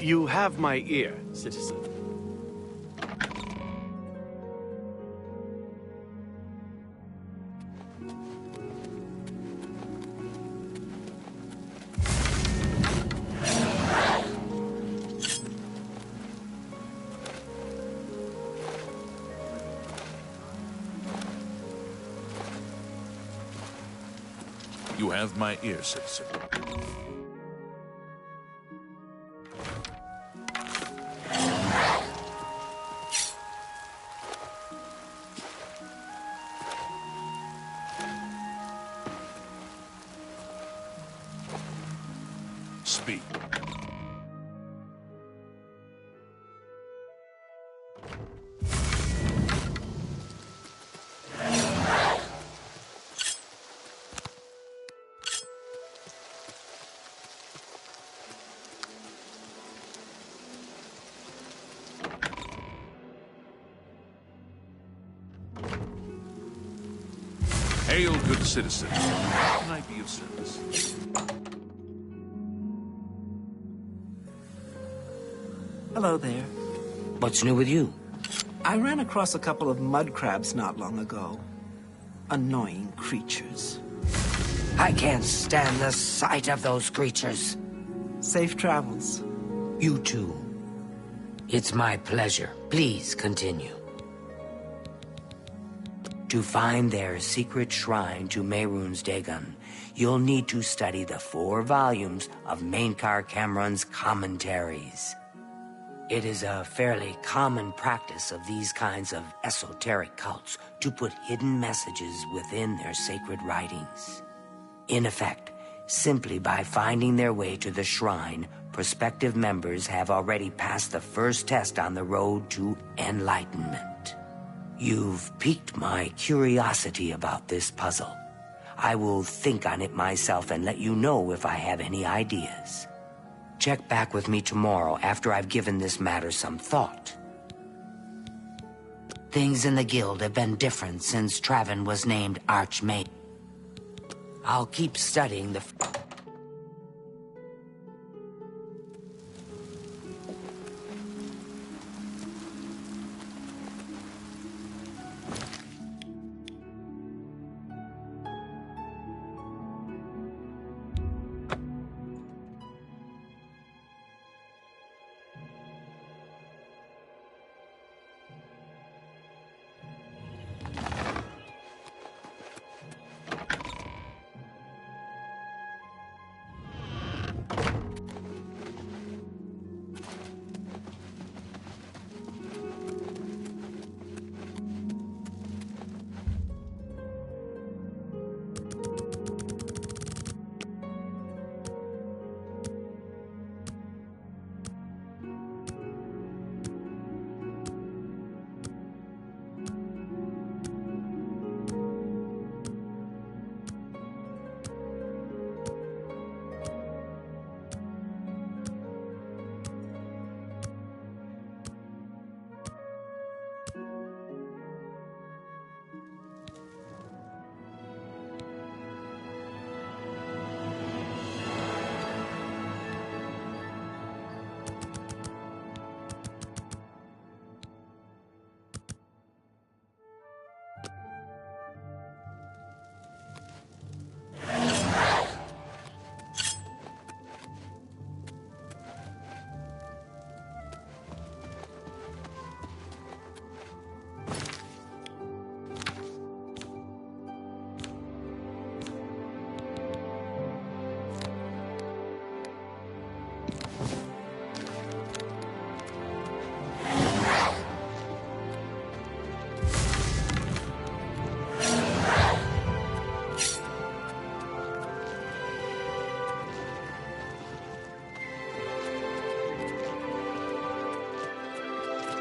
Speaker 3: You have my ear, citizen.
Speaker 2: You have my ear, citizen. Speak. Hail, good citizen. How can I be of service?
Speaker 8: Hello there.
Speaker 12: What's new with you?
Speaker 8: I ran across a couple of mud crabs not long ago. Annoying creatures.
Speaker 12: I can't stand the sight of those creatures.
Speaker 8: Safe travels.
Speaker 12: You too. It's my pleasure. Please continue. To find their secret shrine to Mehrunes Dagon, you'll need to study the 4 volumes of Mainkar Cameron's commentaries. It is a fairly common practice of these kinds of esoteric cults to put hidden messages within their sacred writings. In effect, simply by finding their way to the shrine, prospective members have already passed the first test on the road to enlightenment. You've piqued my curiosity about this puzzle. I will think on it myself and let you know if I have any ideas. Check back with me tomorrow after I've given this matter some thought. Things in the guild have been different since Traven was named Archmage. I'll keep studying the...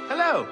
Speaker 3: Hello.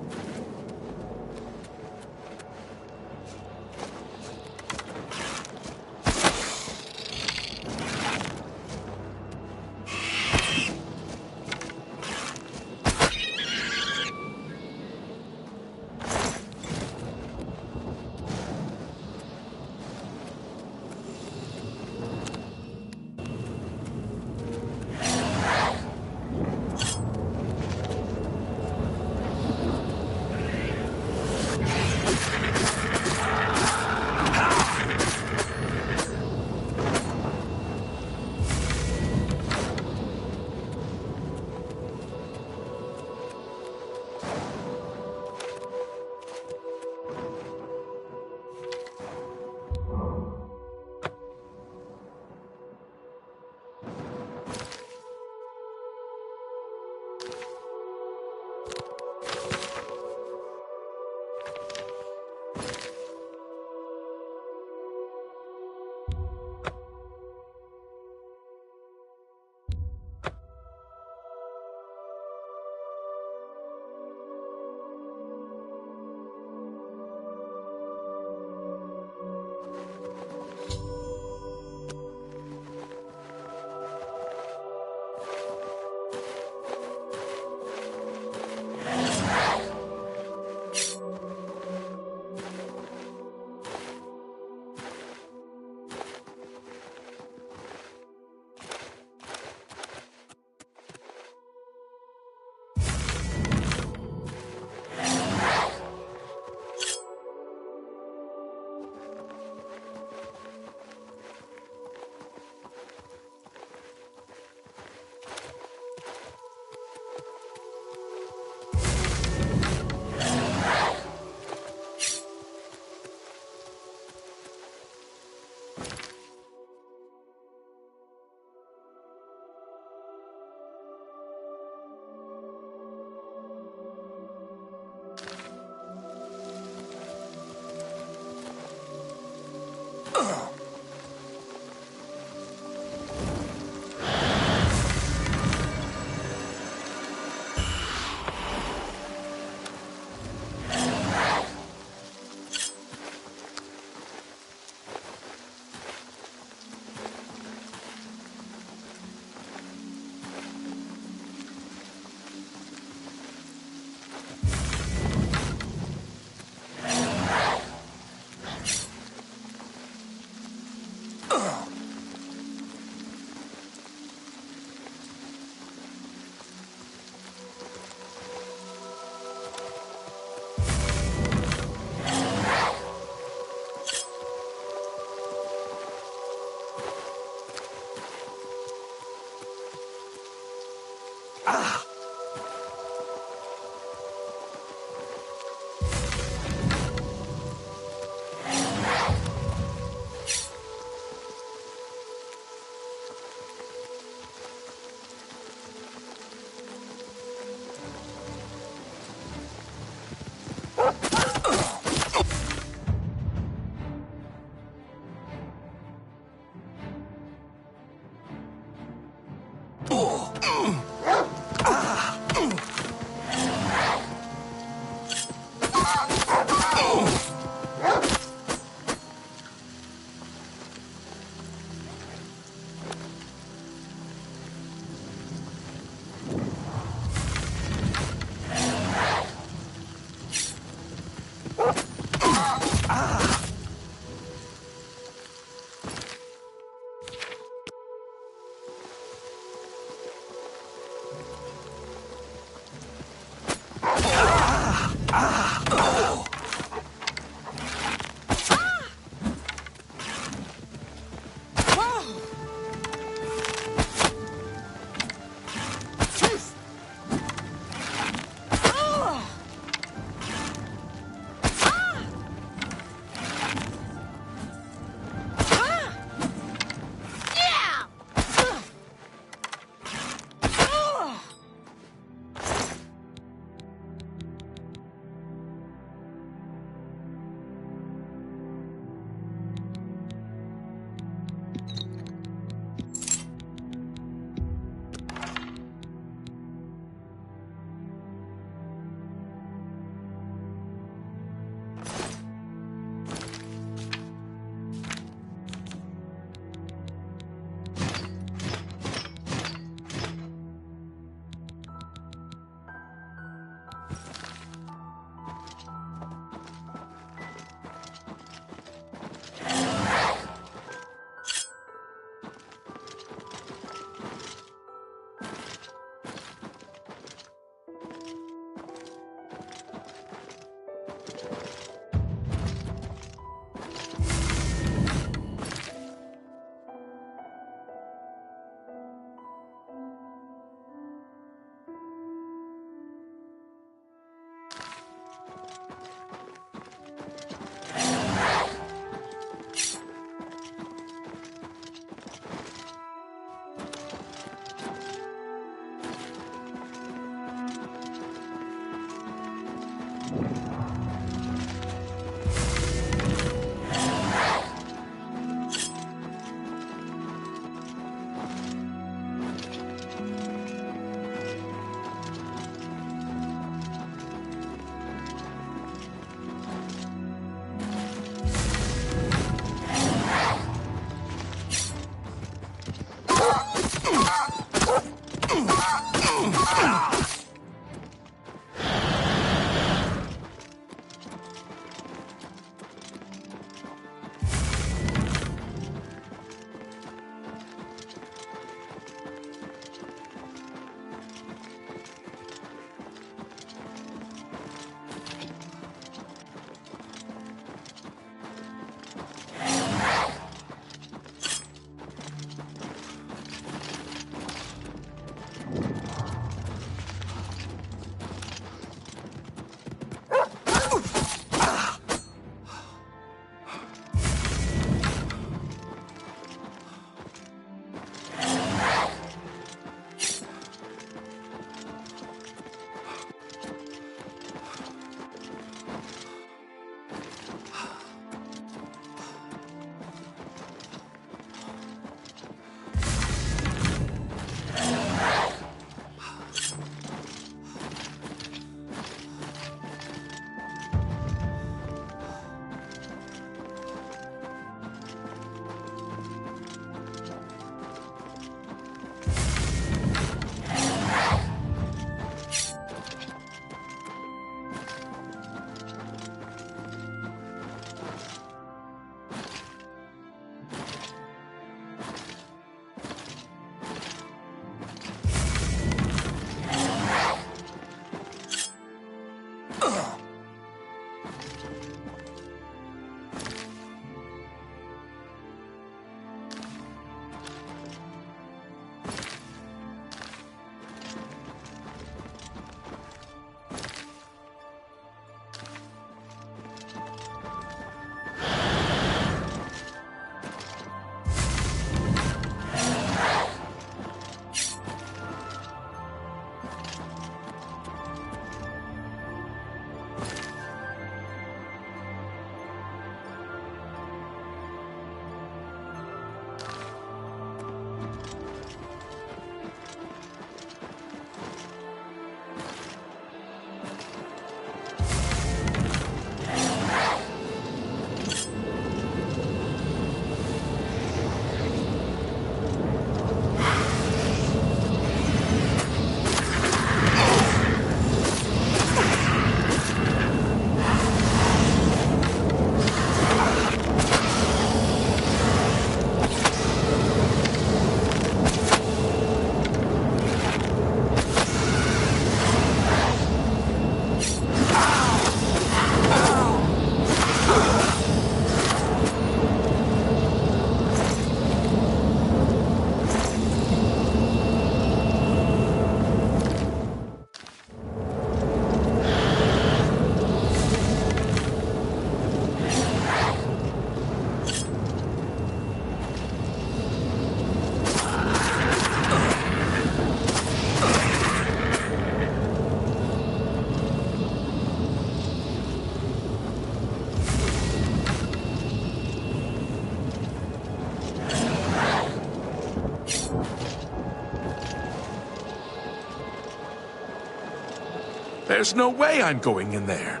Speaker 2: There's no way I'm going in there.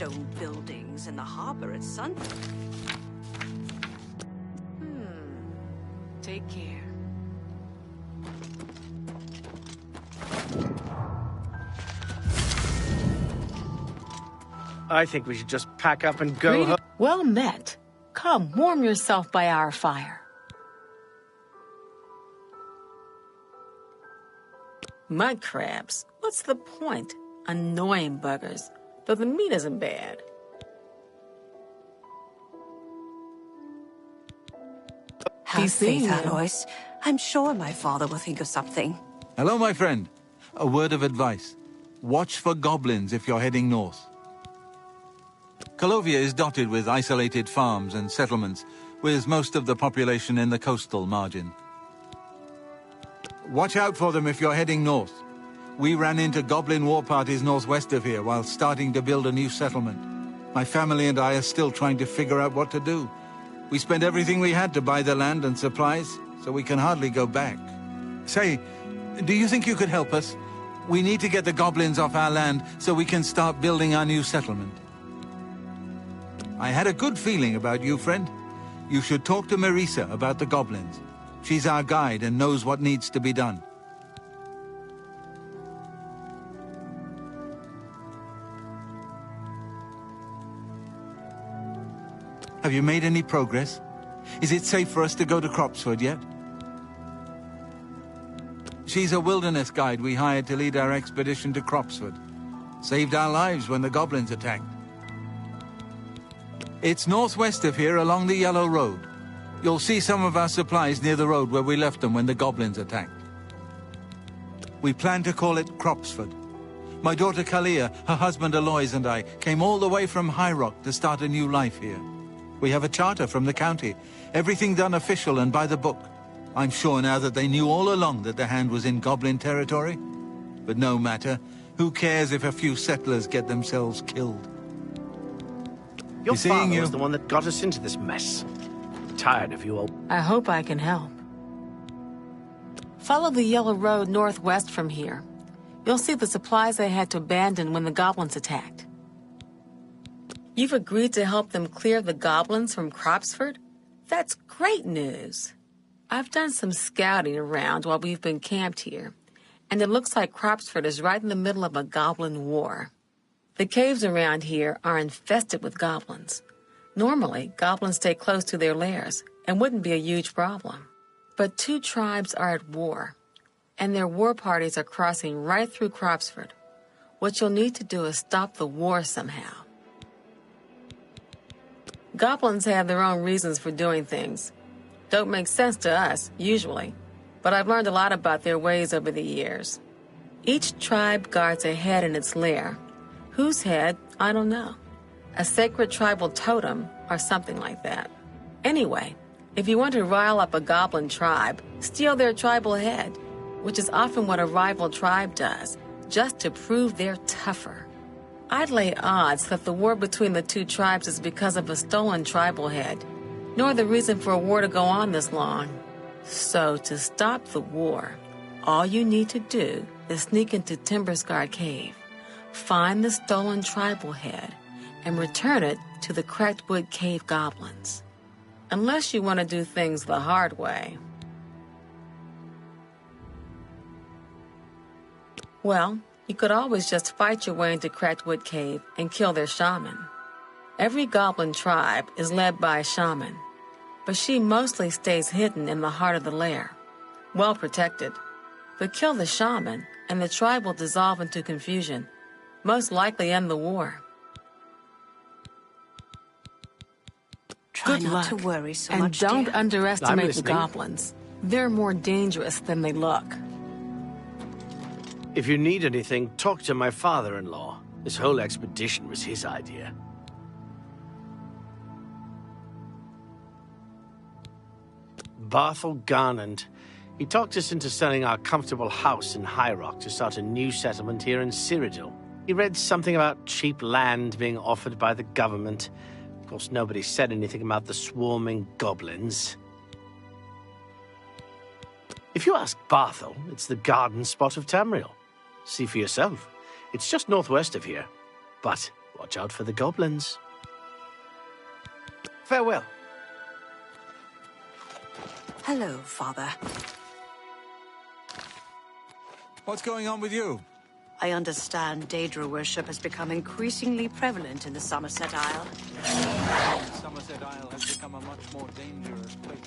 Speaker 13: stone buildings in the harbor at sundown.
Speaker 6: Take care.
Speaker 3: I think we should just pack up and go home.
Speaker 6: Well met. Come, warm yourself by our fire. Mud crabs. What's the point? Annoying buggers. Though the meat isn't bad.
Speaker 13: Have faith, Alois. I'm sure my father will think of something.
Speaker 9: Hello, my friend. A word of advice. Watch for goblins if you're heading north. Calovia is dotted with isolated farms and settlements, with most of the population in the coastal margin. Watch out for them if you're heading north. We ran into goblin war parties northwest of here while starting to build a new settlement. My family and I are still trying to figure out what to do. We spent everything we had to buy the land and supplies, so we can hardly go back. Say, do you think you could help us? We need to get the goblins off our land so we can start building our new settlement. I had a good feeling about you, friend. You should talk to Marisa about the goblins. She's our guide and knows what needs to be done. Have you made any progress? Is it safe for us to go to Cropsford yet? She's a wilderness guide we hired to lead our expedition to Cropsford. Saved our lives when the goblins attacked. It's northwest of here along the Yellow Road. You'll see some of our supplies near the road where we left them when the goblins attacked. We plan to call it Cropsford. My daughter Kalia, her husband Alois and I came all the way from High Rock to start a new life here. We have a charter from the county, everything done official and by the book. I'm sure now that they knew all along that the hand was in goblin territory. But no matter, who cares if a few settlers get themselves killed?
Speaker 3: Your father was the one that got us into this mess. Tired of you all.
Speaker 6: I hope I can help. Follow the Yellow Road northwest from here. You'll see the supplies they had to abandon when the goblins attacked. You've agreed to help them clear the goblins from Cropsford? That's great news. I've done some scouting around while we've been camped here, and it looks like Cropsford is right in the middle of a goblin war. The caves around here are infested with goblins. Normally, goblins stay close to their lairs and wouldn't be a huge problem. But two tribes are at war, and their war parties are crossing right through Cropsford. What you'll need to do is stop the war somehow. Goblins have their own reasons for doing things. Don't make sense to us, usually, but I've learned a lot about their ways over the years. Each tribe guards a head in its lair. Whose head? I don't know. A sacred tribal totem or something like that. Anyway, if you want to rile up a goblin tribe, steal their tribal head, which is often what a rival tribe does, just to prove they're tougher. I'd lay odds that the war between the two tribes is because of a stolen tribal head, nor the reason for a war to go on this long. So, to stop the war, all you need to do is sneak into Timberscar Cave, find the stolen tribal head, and return it to the Cracked Wood Cave goblins. Unless you want to do things the hard way. Well, you could always just fight your way into Cracked Wood Cave and kill their shaman. Every goblin tribe is led by a shaman, but she mostly stays hidden in the heart of the lair, well protected. But kill the shaman, and the tribe will dissolve into confusion, most likely end the war.
Speaker 13: Try
Speaker 6: Good
Speaker 13: not
Speaker 6: luck,
Speaker 13: to worry so
Speaker 6: and
Speaker 13: much,
Speaker 6: don't
Speaker 13: dear.
Speaker 6: underestimate the goblins. They're more dangerous than they look.
Speaker 3: If you need anything, talk to my father-in-law. This whole expedition was his idea. Barthel Garnand. He talked us into selling our comfortable house in High Rock to start a new settlement here in Cyrodiil. He read something about cheap land being offered by the government. Of course, nobody said anything about the swarming goblins. If you ask Barthel, it's the garden spot of Tamriel. See for yourself. It's just northwest of here. But Watch out for the goblins. Farewell.
Speaker 13: Hello, Father.
Speaker 9: What's going on with you?
Speaker 13: I understand Daedra worship has become increasingly prevalent in the Somerset Isle.
Speaker 9: Somerset Isle has become a much more dangerous place.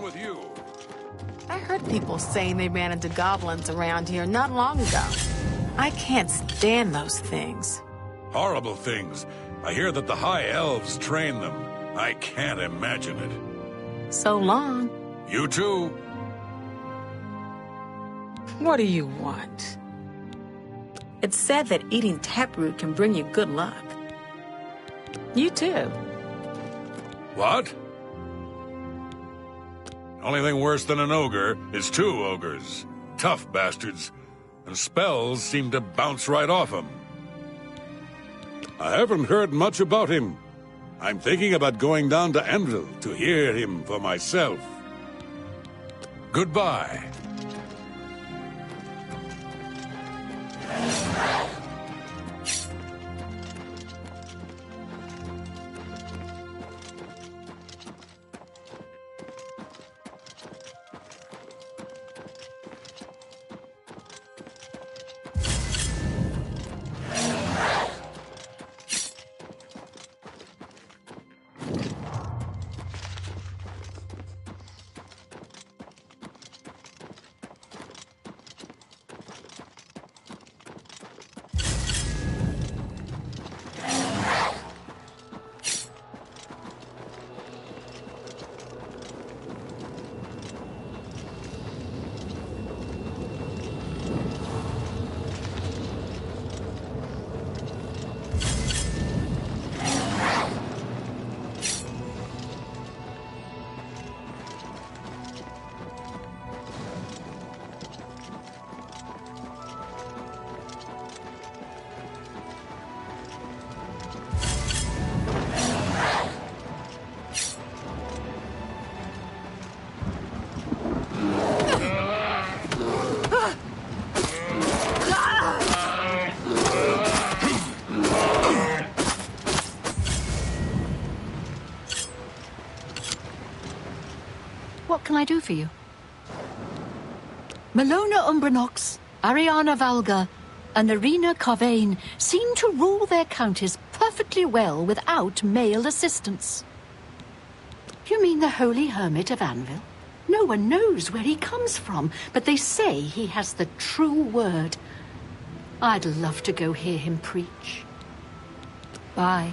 Speaker 1: with you?
Speaker 6: I heard people saying they ran into goblins around here not long ago. I can't stand those things.
Speaker 1: Horrible things. I hear that the High Elves train them. I can't imagine it.
Speaker 6: So long.
Speaker 1: You too.
Speaker 6: What do you want? It's said that eating taproot can bring you good luck. You too.
Speaker 1: What? Only thing worse than an ogre is two ogres. Tough bastards. And spells seem to bounce right off them. I haven't heard much about him. I'm thinking about going down to Anvil to hear him for myself. Goodbye.
Speaker 14: What can I do for you? Melona Umbranox, Ariana Valga, and Irina Carvain seem to rule their counties perfectly well without male assistance. You mean the Holy Hermit of Anvil? No one knows where he comes from, but they say he has the true word. I'd love to go hear him preach. Bye.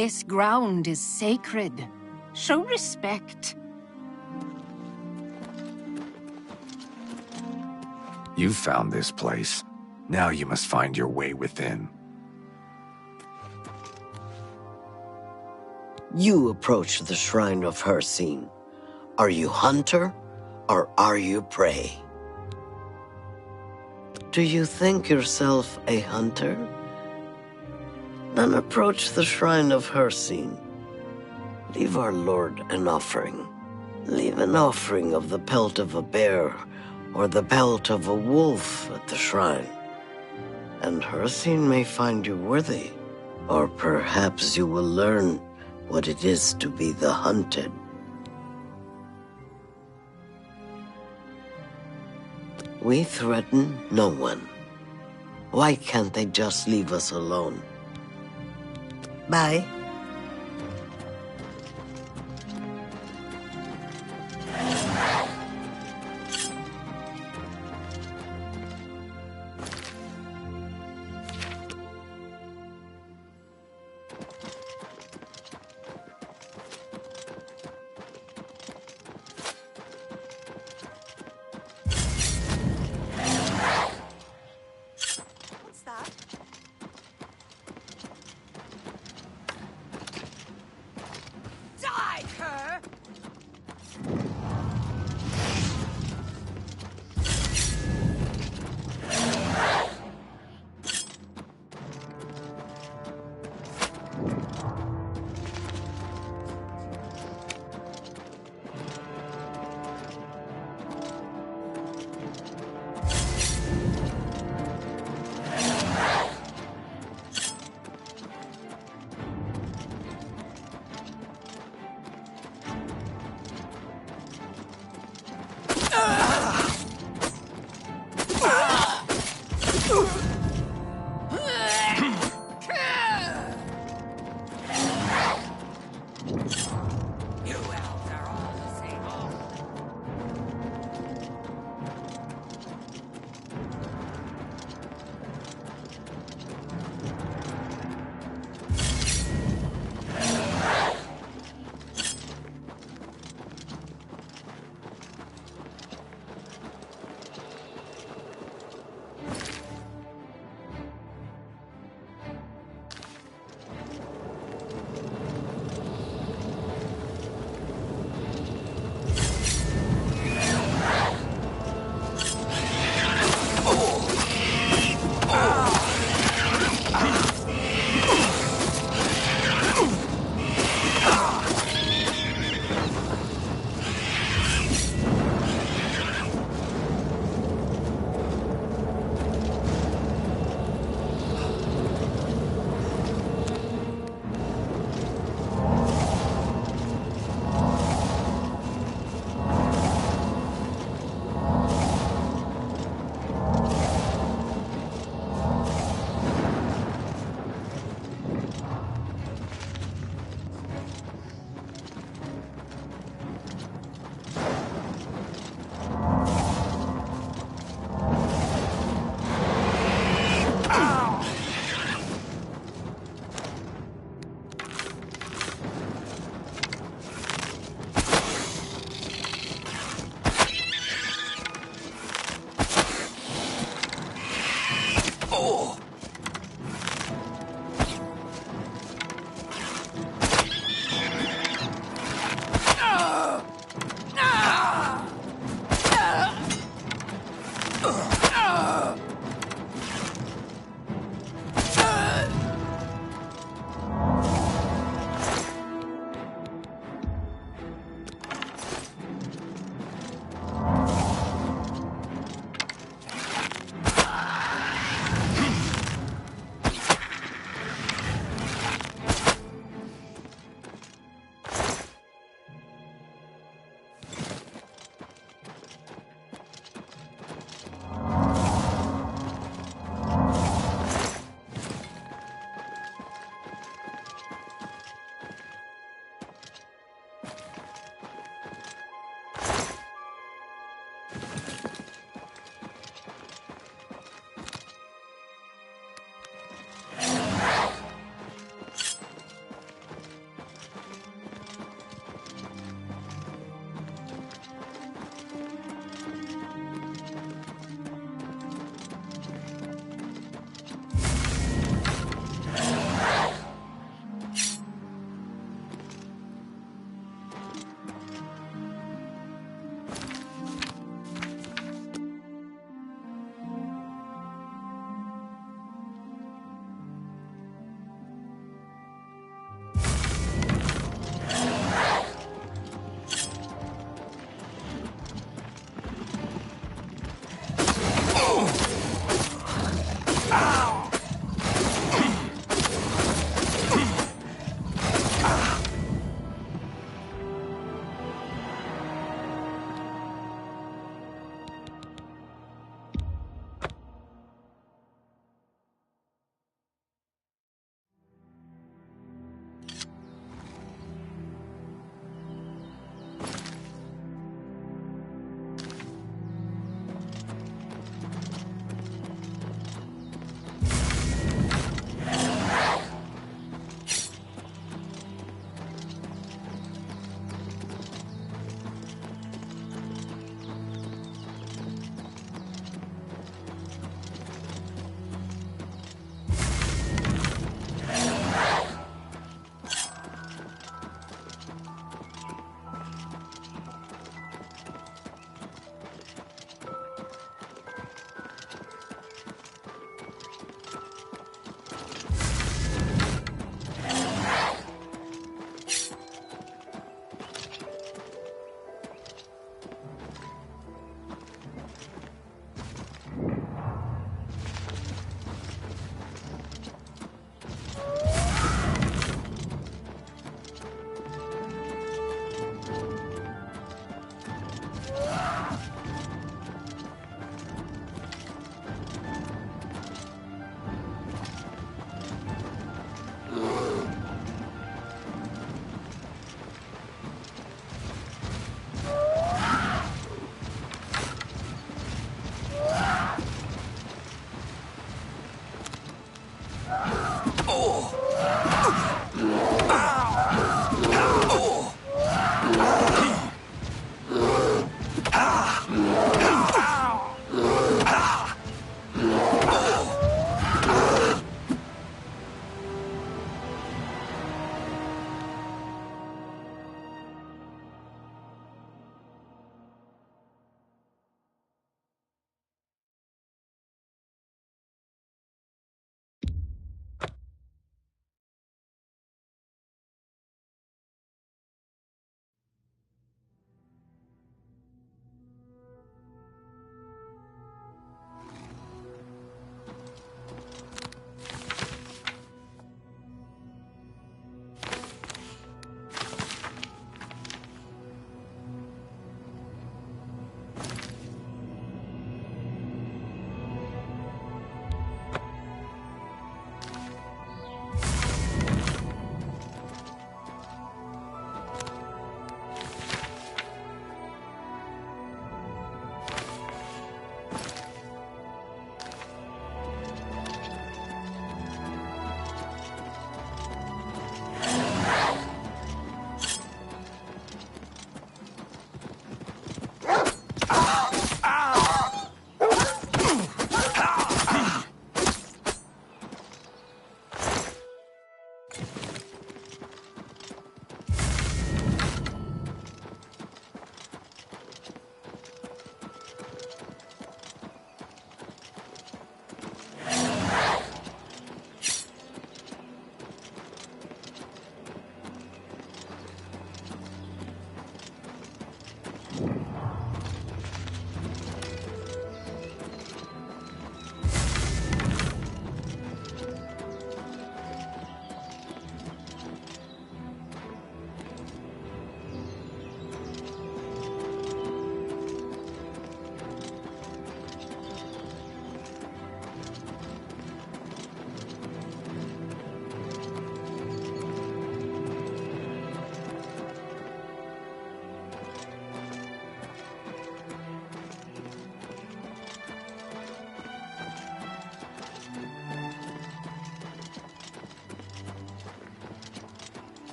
Speaker 15: This ground is sacred. Show respect.
Speaker 16: You found this place. Now you must find your way within.
Speaker 17: You approach the shrine of Hircine. Are you hunter, or are you prey? Do you think yourself a hunter? Then approach the shrine of Hircine. Leave our Lord an offering. Leave an offering of the pelt of a bear, or the pelt of a wolf at the shrine. And Hircine may find you worthy, or perhaps you will learn what it is to be the hunted. We threaten no one. Why can't they just leave us alone? Bye.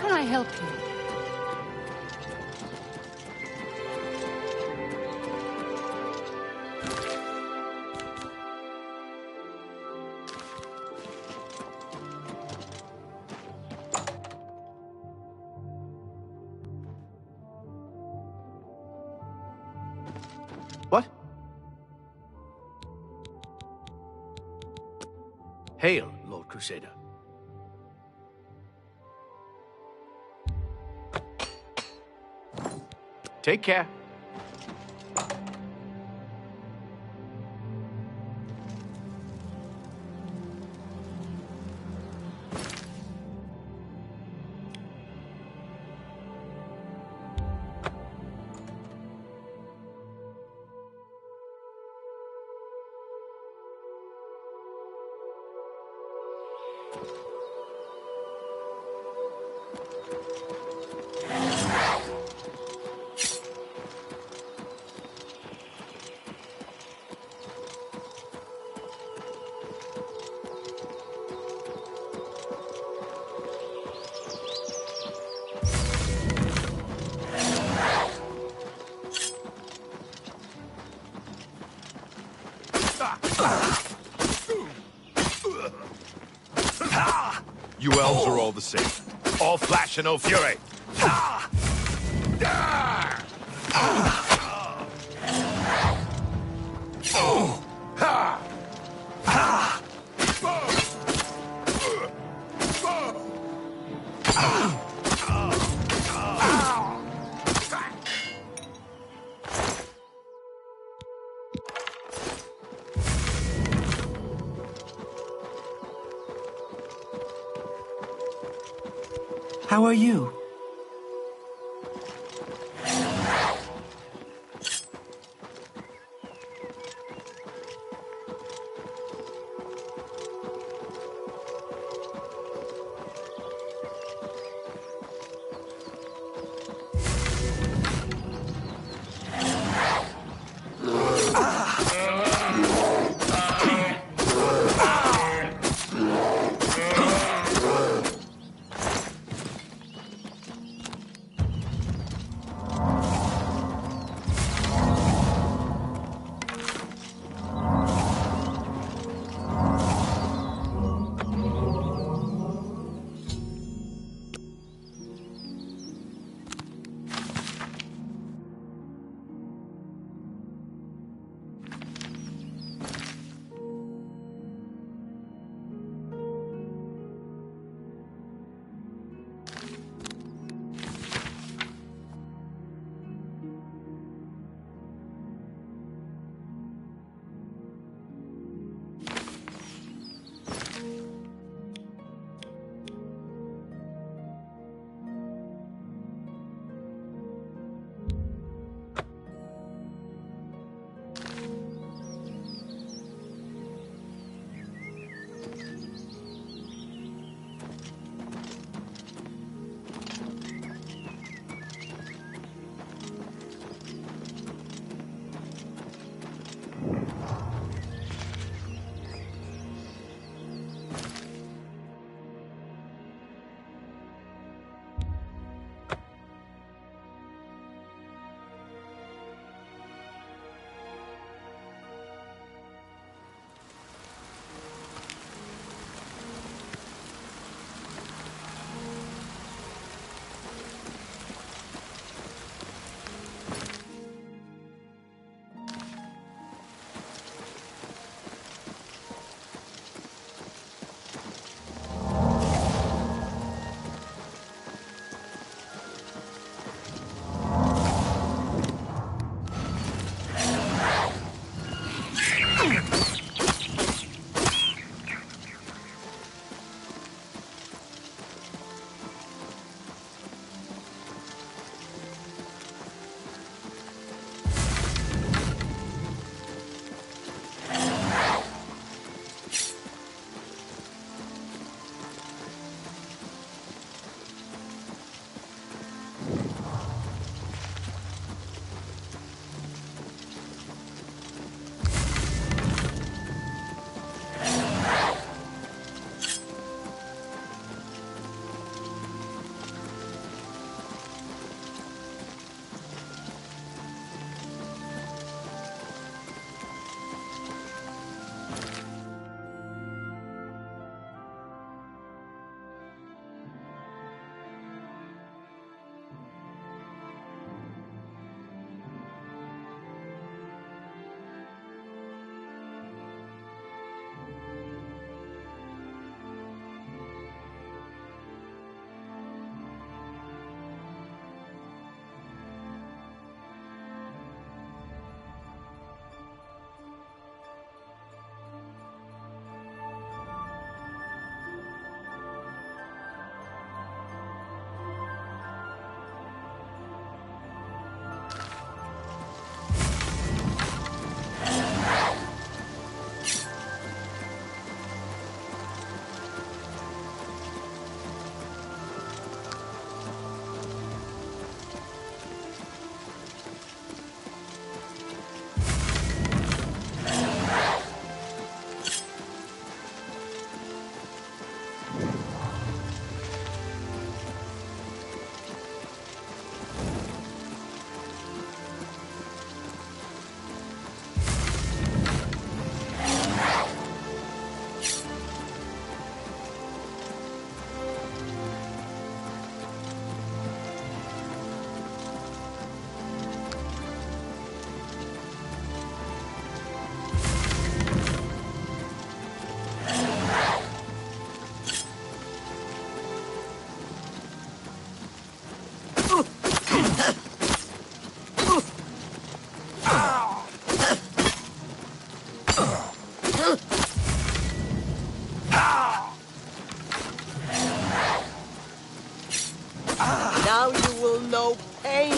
Speaker 14: can I help you?
Speaker 3: What? Hail, Lord Crusader. Take care.
Speaker 10: You elves are all the same. All flash and no fury.
Speaker 8: How are you?
Speaker 11: no pain.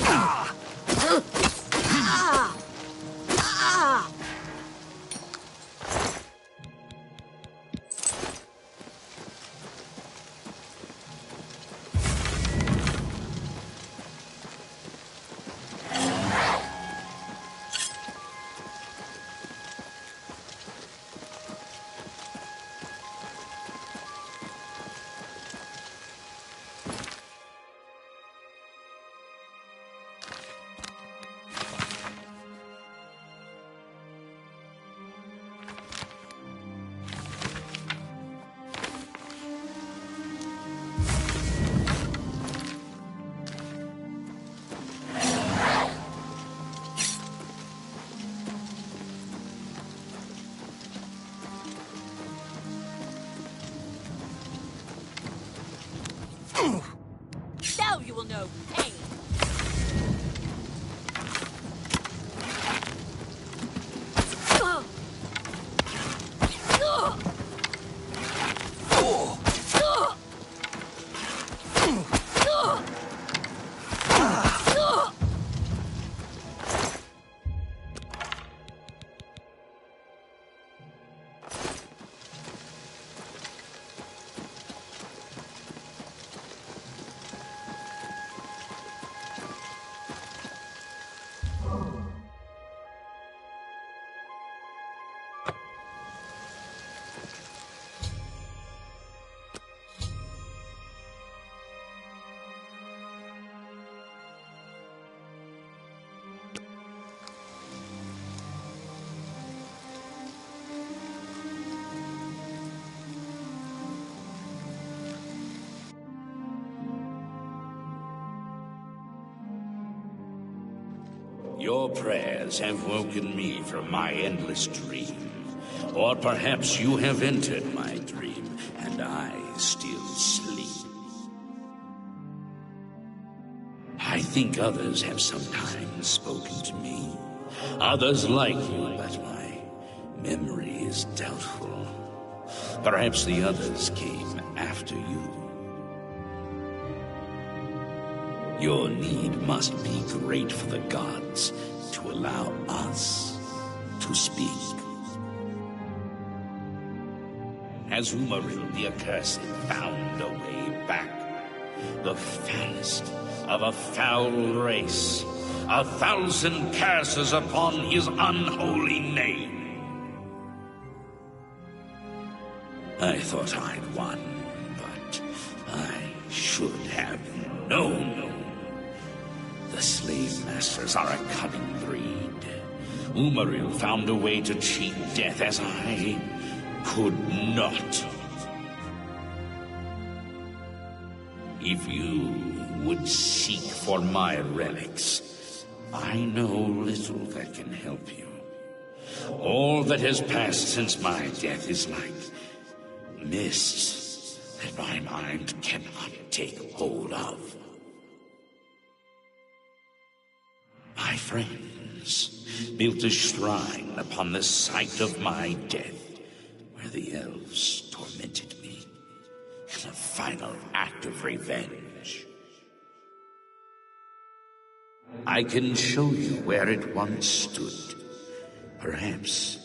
Speaker 18: Now you will know pain.
Speaker 7: Your prayers have woken me from my endless dream. Or perhaps you have entered my dream, and I still sleep. I think others have sometimes spoken to me. Others like you, but my memory is doubtful. Perhaps the others came after you. Your need must be great for the gods to allow us to speak. Has Umaril the Accursed found a way back? The foulest of a foul race. 1,000 curses upon his unholy name. I thought I'd won, but I should have known. The slave masters are a cunning breed. Umaril found a way to cheat death as I could not. If you would seek for my relics, I know little that can help you. All that has passed since my death is like mist that my mind cannot take hold of. My friends built a shrine upon the site of my death, where the elves tormented me in a final act of revenge. I can show you where it once stood. Perhaps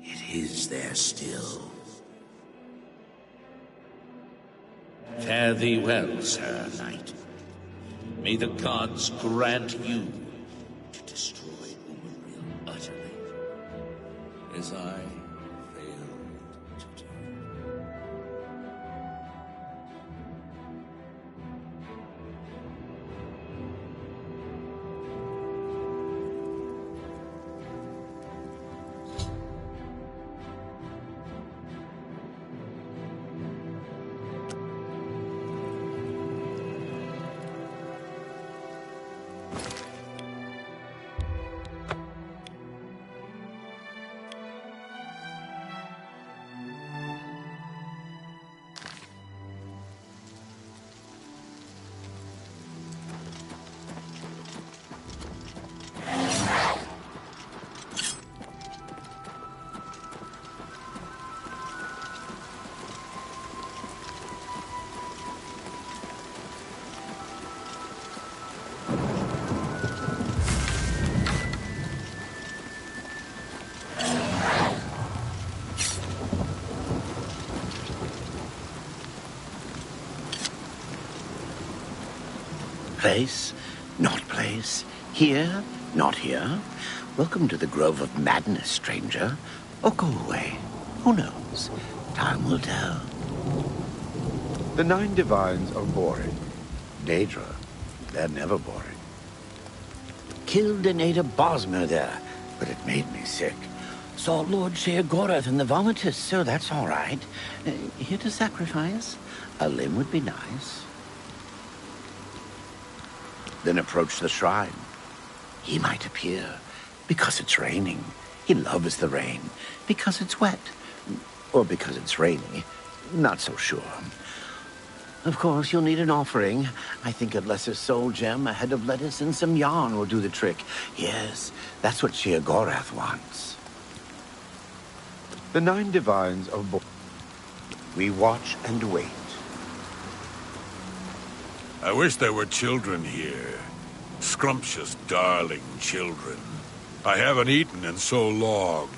Speaker 7: it is there still. Fare thee well, Sir Knight. May the gods grant you to destroy Umaril utterly, as I failed to do.
Speaker 19: Place, not place. Here, not here. Welcome to the Grove of Madness, stranger. Or go away. Who knows? Time will tell.
Speaker 16: The 9 divines are boring. Daedra, they're never boring.
Speaker 19: Killed and ate a Bosmer there, but it made me sick. Saw Lord Sheogorath and the Vomitous, so that's all right. Here to sacrifice? A limb would be nice. Then approach the shrine. He might appear because it's raining. He loves the rain because it's wet. Or because it's rainy. Not so sure. Of course, you'll need an offering. I think a lesser soul gem, a head of lettuce, and some yarn will do the trick. Yes, that's what Sheogorath wants.
Speaker 16: The 9 divines are boring.
Speaker 19: We watch and wait.
Speaker 1: I wish there were children here. Scrumptious, darling children. I haven't eaten in so long.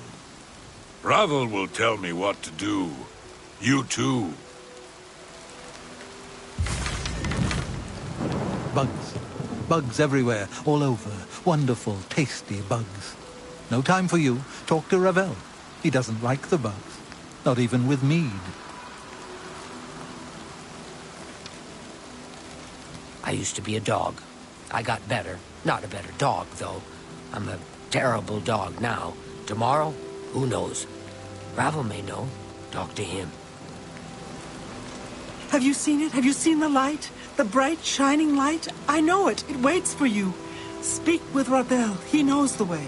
Speaker 1: Ravel will tell me what to do. You too.
Speaker 9: Bugs. Bugs everywhere, all over. Wonderful, tasty bugs. No time for you. Talk to Ravel. He doesn't like the bugs. Not even with mead.
Speaker 12: I used to be a dog. I got better. Not a better dog, though. I'm a terrible dog now. Tomorrow? Who knows? Ravel may know. Talk to him.
Speaker 8: Have you seen it? Have you seen the light? The bright, shining light? I know it. It waits for you. Speak with Ravel. He knows the way.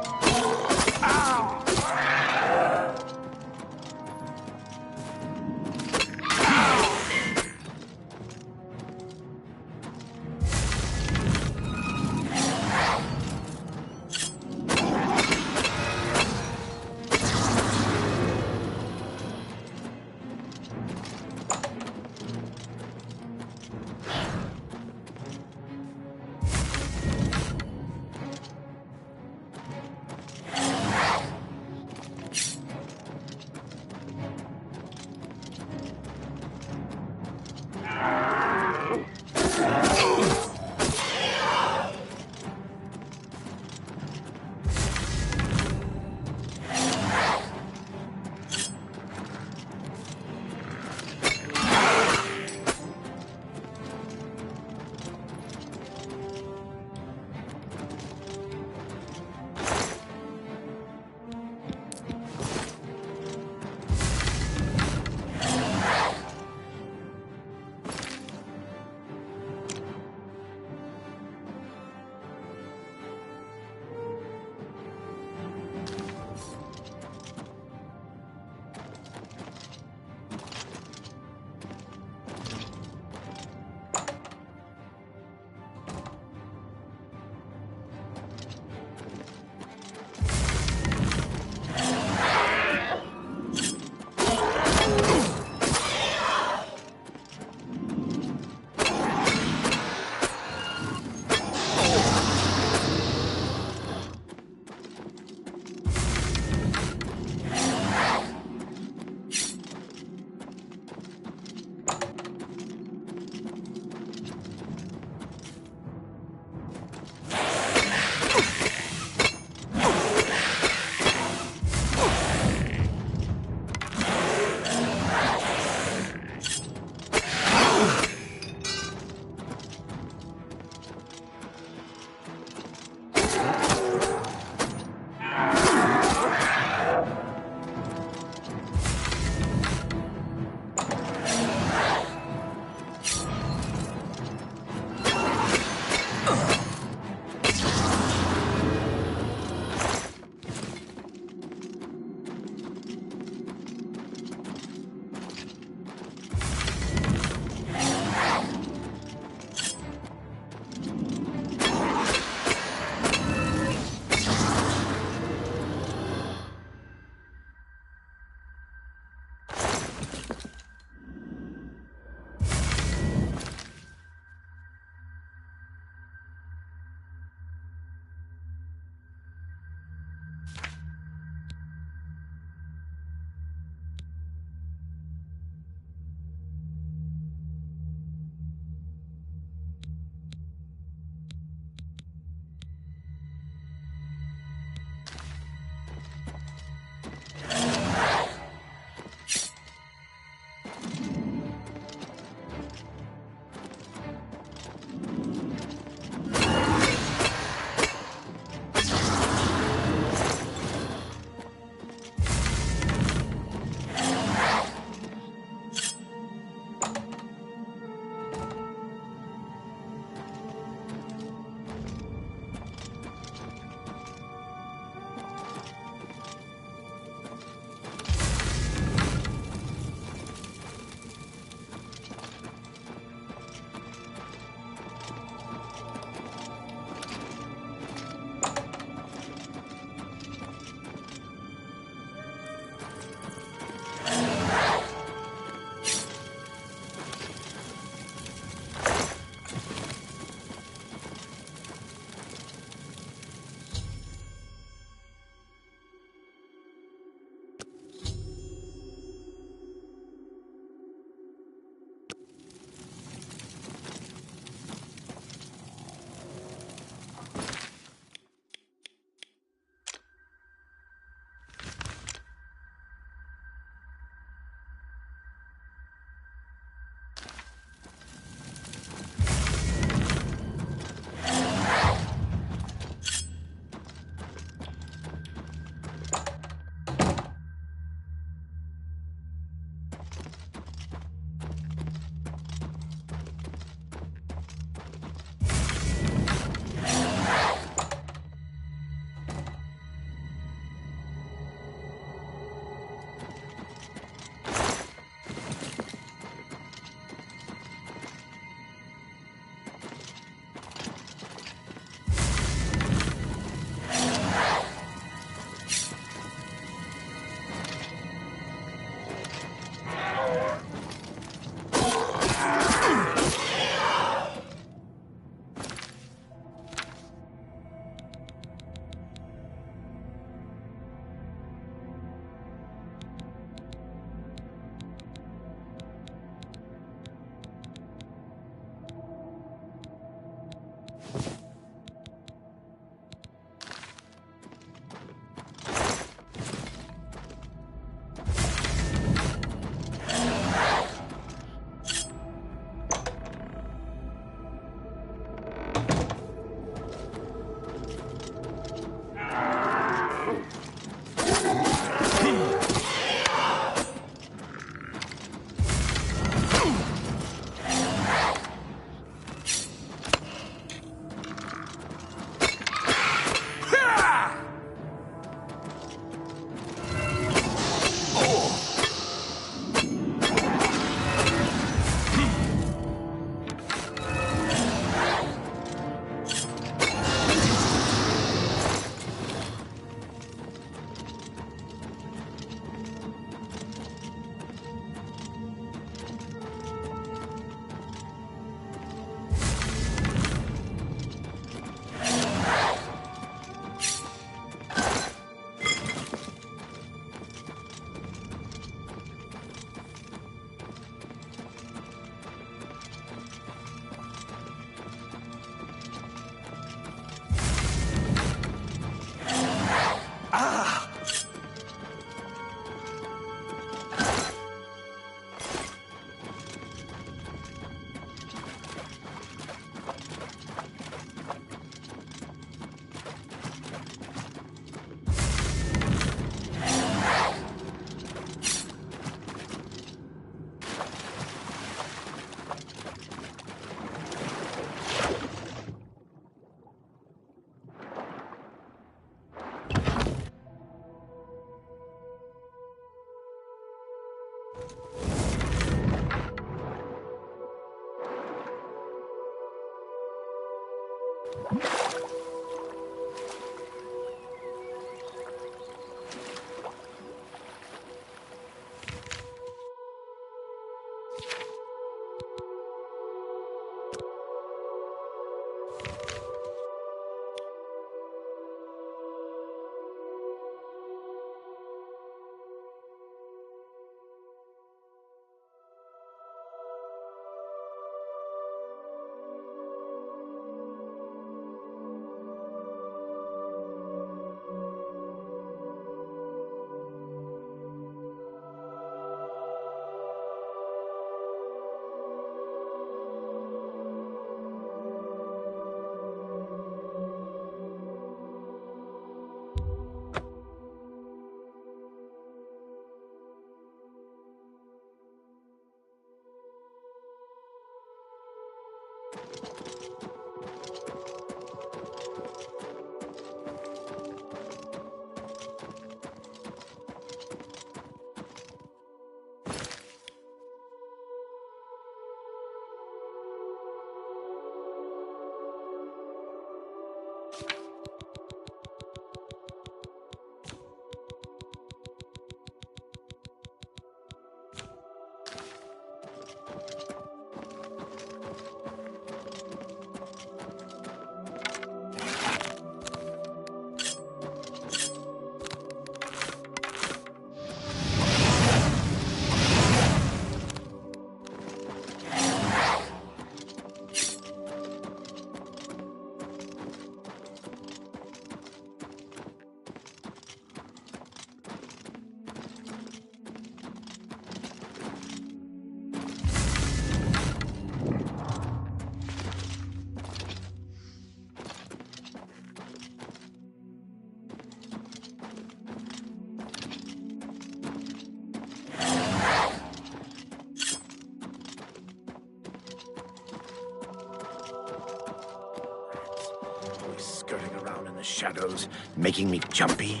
Speaker 19: Skirting around in the shadows, making me jumpy.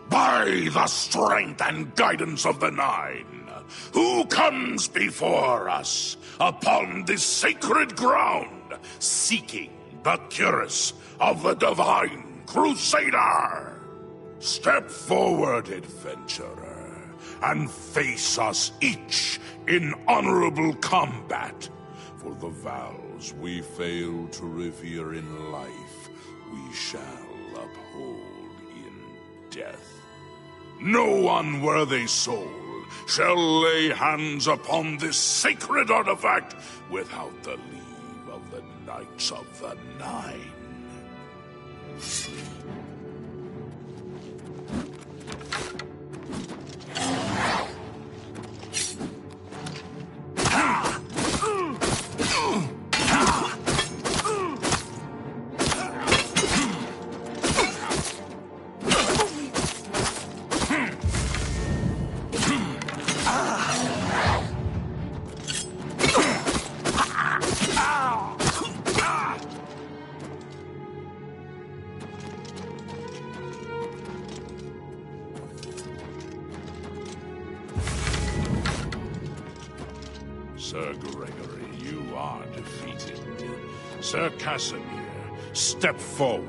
Speaker 7: By the strength and guidance of the Nine, who comes before us upon this sacred ground, seeking the cuirass of the Divine Crusader? Step forward, adventurer, and face us each in honorable combat. For the vows we fail to revere in life, we shall uphold in death. No unworthy soul shall lay hands upon this sacred artifact without the leave of the Knights of the Nine. Sir Gregory, you are defeated. Sir Casimir, step forward.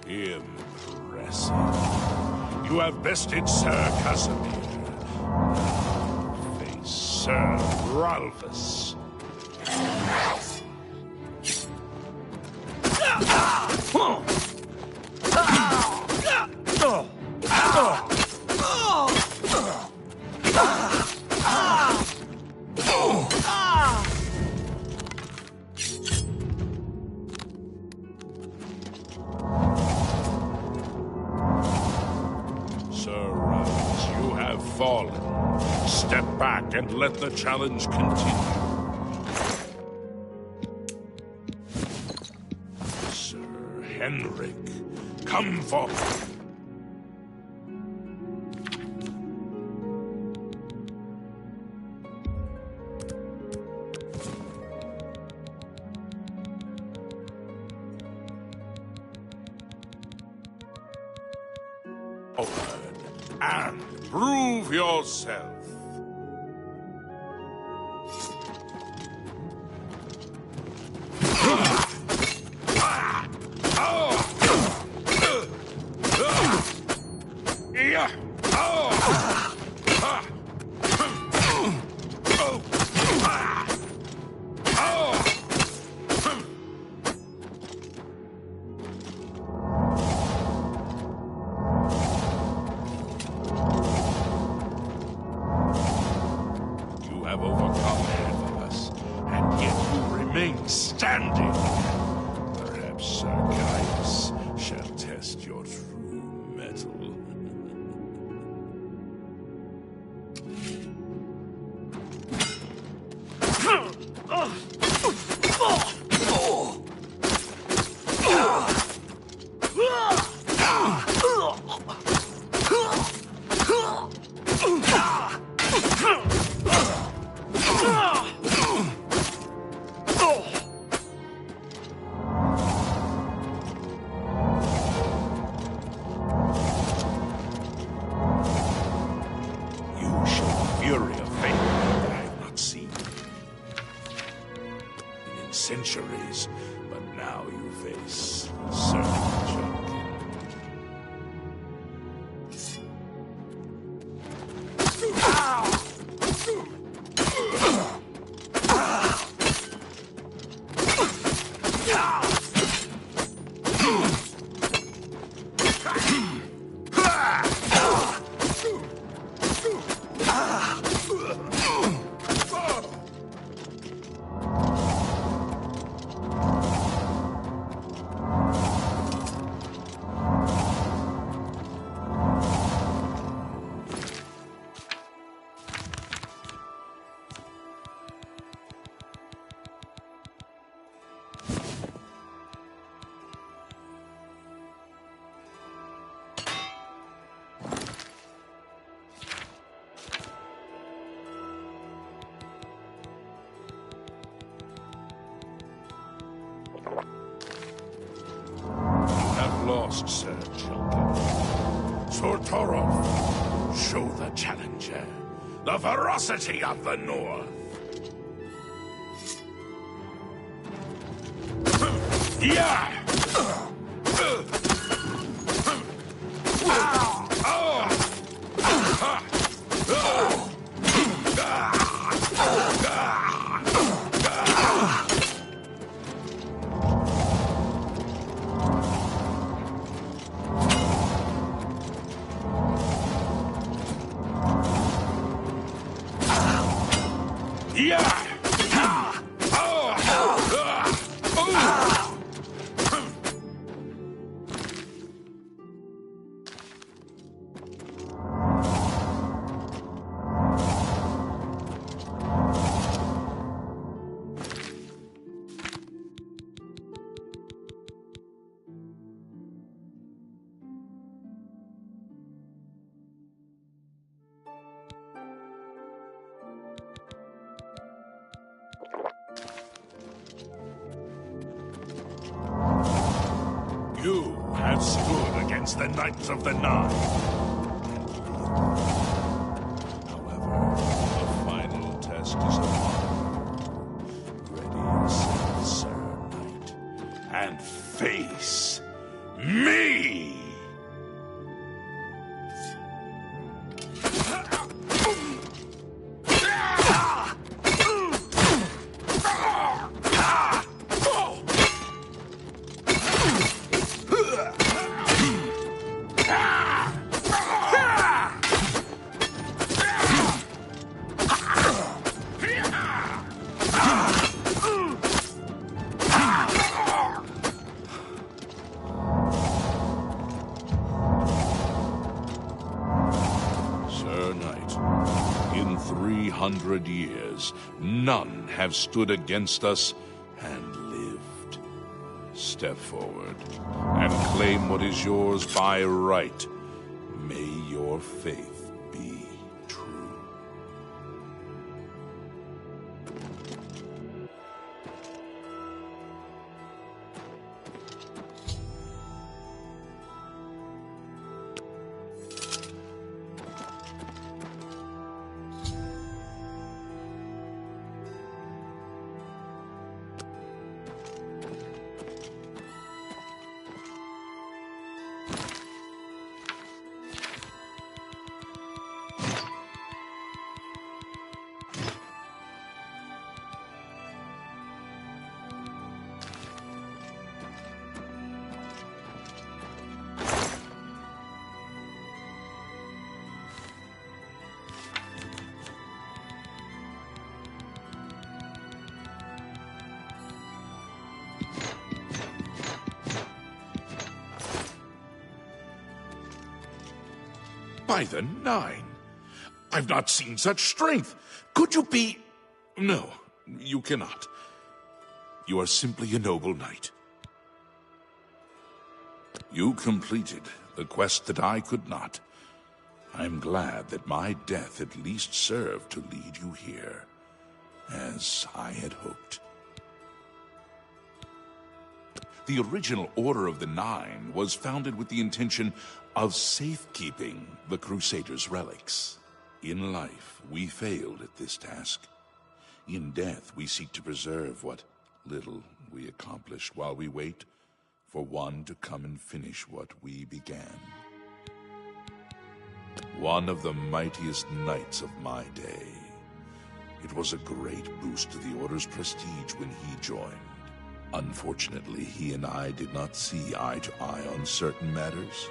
Speaker 7: Impressive. You have bested Sir Casimir. Face Sir Ralphus. Fallen. Step back and let the challenge continue. Sir Henrik, come forward. And prove yourself. Standing. Perhaps Sir Gaius shall test your true mettle. Centuries, but now you face certain junk. Lost, Sir Chilton. Sir Torolf, show the challenger the ferocity of the North. Yeah! You have stood against the Knights of the Nine. However, the final test is upon you. Ready yourself, Sir Knight, and face me! In 300 years, none have stood against us and lived. Step forward and claim what is yours by right. May your faith be true. By the Nine! I've not seen such strength! Could you be... No, you cannot. You are simply a noble knight. You completed the quest that I could not. I'm glad that my death at least served to lead you here, as I had hoped. The original Order of the Nine was founded with the intention of safekeeping the Crusaders' relics. In life, we failed at this task. In death, we seek to preserve what little we accomplished while we wait for one to come and finish what we began. One of the mightiest knights of my day. It was a great boost to the Order's prestige when he joined. Unfortunately, he and I did not see eye to eye on certain matters.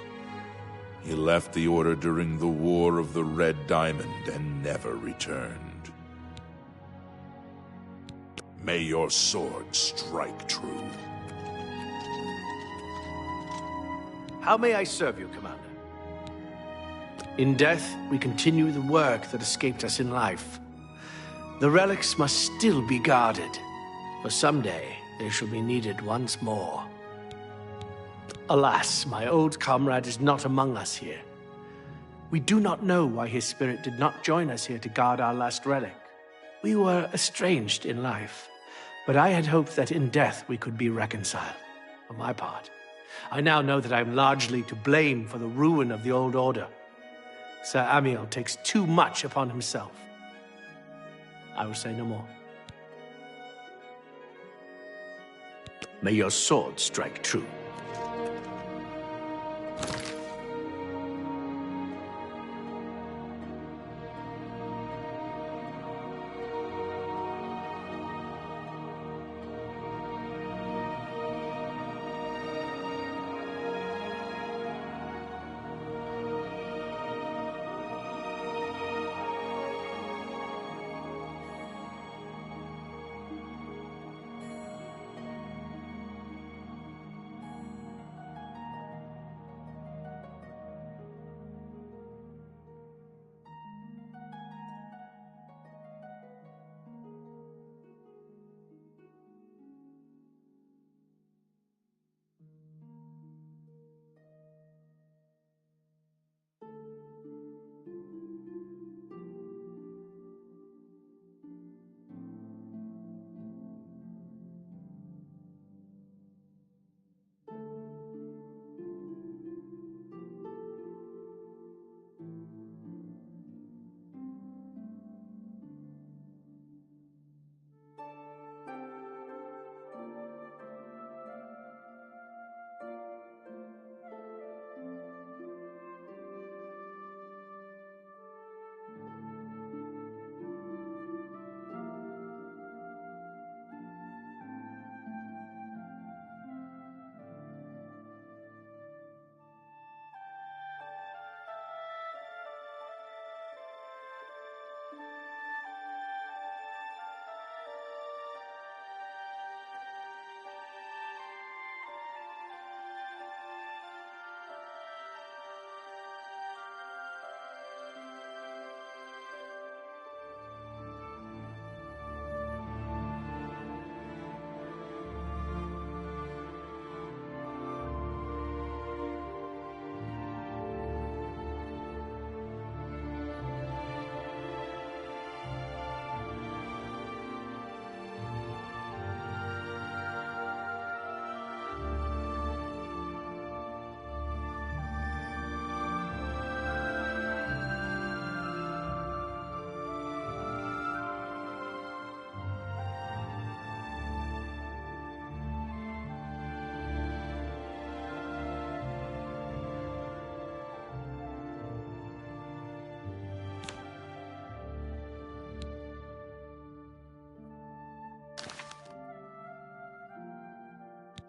Speaker 7: He left the Order during the War of the Red Diamond and never returned. May your sword strike true.
Speaker 3: How may I serve you, Commander? In death, we continue the work that escaped us in life. The relics must still be guarded, for someday they shall be needed once more. Alas, my old comrade is not among us here. We do not know why his spirit did not join us here to guard our last relic. We were estranged in life, but I had hoped that in death we could be reconciled. For my part, I now know that I am largely to blame for the ruin of the old order. Sir Amiel takes too much upon himself. I will say no more. May your sword strike true.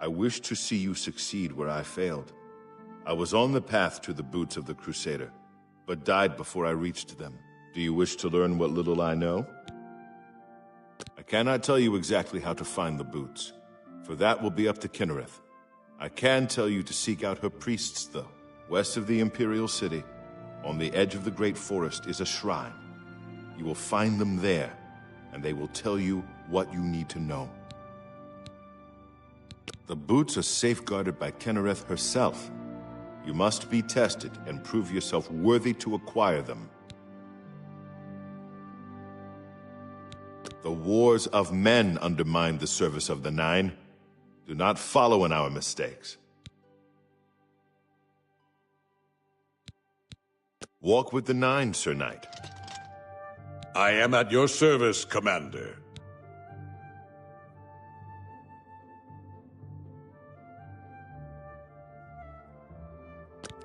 Speaker 10: I wish to see you succeed where I failed. I was on the path to the boots of the Crusader, but died before I reached them. Do you wish to learn what little I know? I cannot tell you exactly how to find the boots, for that will be up to Kinnereth. I can tell you to seek out her priests, though. West of the Imperial City, on the edge of the Great Forest, is a shrine. You will find them there, and they will tell you what you need to know. The boots are safeguarded by Kinnereth herself. You must be tested and prove yourself worthy to acquire them. The wars of men undermine the service of the Nine. Do not follow in our mistakes. Walk with the Nine, Sir Knight.
Speaker 1: I am at your service, Commander.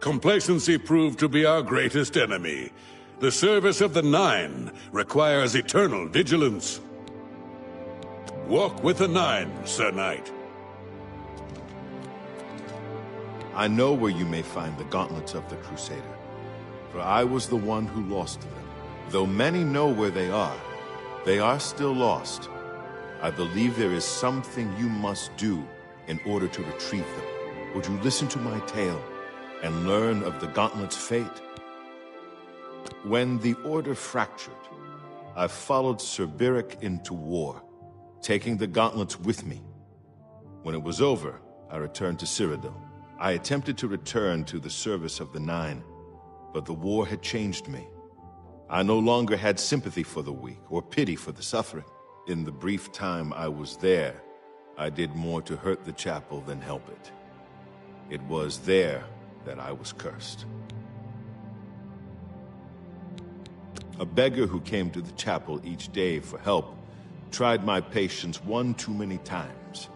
Speaker 1: Complacency proved to be our greatest enemy. The service of the Nine requires eternal vigilance. Walk with the Nine, Sir Knight.
Speaker 10: I know where you may find the gauntlets of the Crusader, for I was the one who lost them. Though many know where they are still lost. I believe there is something you must do in order to retrieve them. Would you listen to my tale and learn of the gauntlet's fate? When the Order fractured, I followed Sir Beric into war, taking the gauntlets with me. When it was over, I returned to Cyrodiil. I attempted to return to the service of the Nine, but the war had changed me. I no longer had sympathy for the weak or pity for the suffering. In the brief time I was there, I did more to hurt the chapel than help it. It was there that I was cursed. A beggar who came to the chapel each day for help tried my patience one too many times.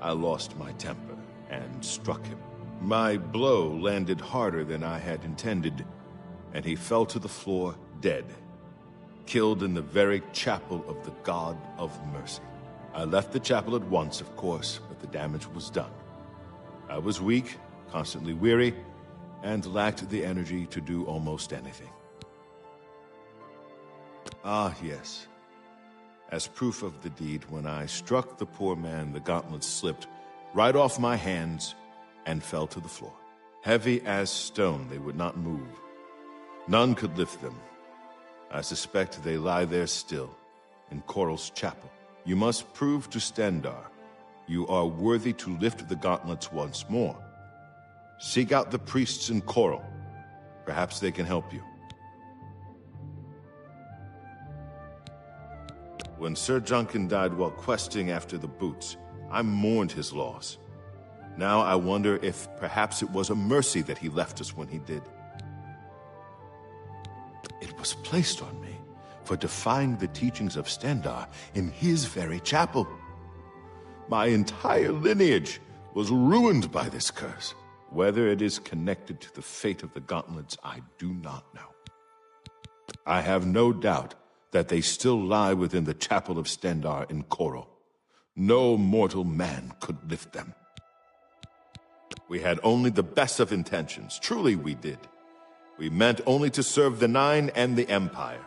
Speaker 10: I lost my temper and struck him. My blow landed harder than I had intended, and he fell to the floor dead, killed in the very chapel of the God of Mercy. I left the chapel at once, of course, but the damage was done. I was weak, constantly weary, and lacked the energy to do almost anything. Ah, yes. As proof of the deed, when I struck the poor man, the gauntlet slipped right off my hands and fell to the floor. Heavy as stone, they would not move. None could lift them. I suspect they lie there still, in Coral's chapel. You must prove to Stendarr you are worthy to lift the gauntlets once more. Seek out the priests in Coral. Perhaps they can help you. When Sir Juncan died while questing after the boots, I mourned his loss. Now I wonder if perhaps it was a mercy that he left us when he did. It was placed on me for defying the teachings of Stendarr in his very chapel. My entire lineage was ruined by this curse. Whether it is connected to the fate of the gauntlets, I do not know. I have no doubt that they still lie within the chapel of Stendarr in Coral. No mortal man could lift them. We had only the best of intentions. Truly we did. We meant only to serve the Nine and the Empire.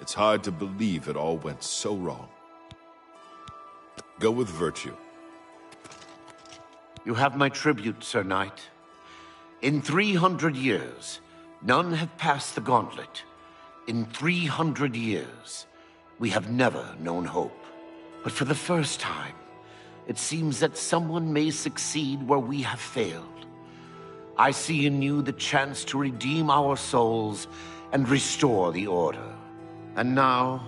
Speaker 10: It's hard to believe it all went so wrong. Go with virtue.
Speaker 19: You have my tribute, Sir Knight. In 300 years, none have passed the gauntlet. In 300 years, we have never known hope. But for the first time, it seems that someone may succeed where we have failed. I see in you the chance to redeem our souls and restore the Order. And now,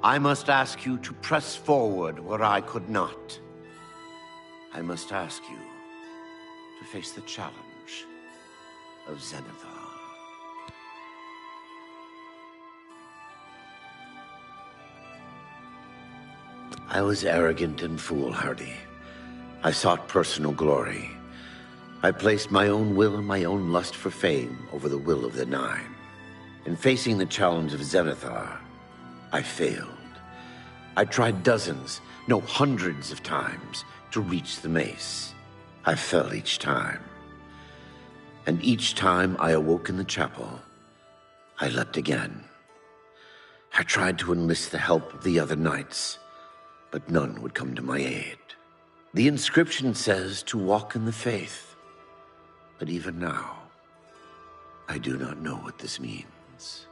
Speaker 19: I must ask you to press forward where I could not. I must ask you to face the challenge of Zenithar. I was arrogant and foolhardy. I sought personal glory. I placed my own will and my own lust for fame over the will of the Nine. In facing the challenge of Zenithar, I failed. I tried dozens, no hundreds of times to reach the mace. I fell each time. And each time I awoke in the chapel, I leapt again. I tried to enlist the help of the other knights, but none would come to my aid. The inscription says to walk in the faith, but even now, I do not know what this means.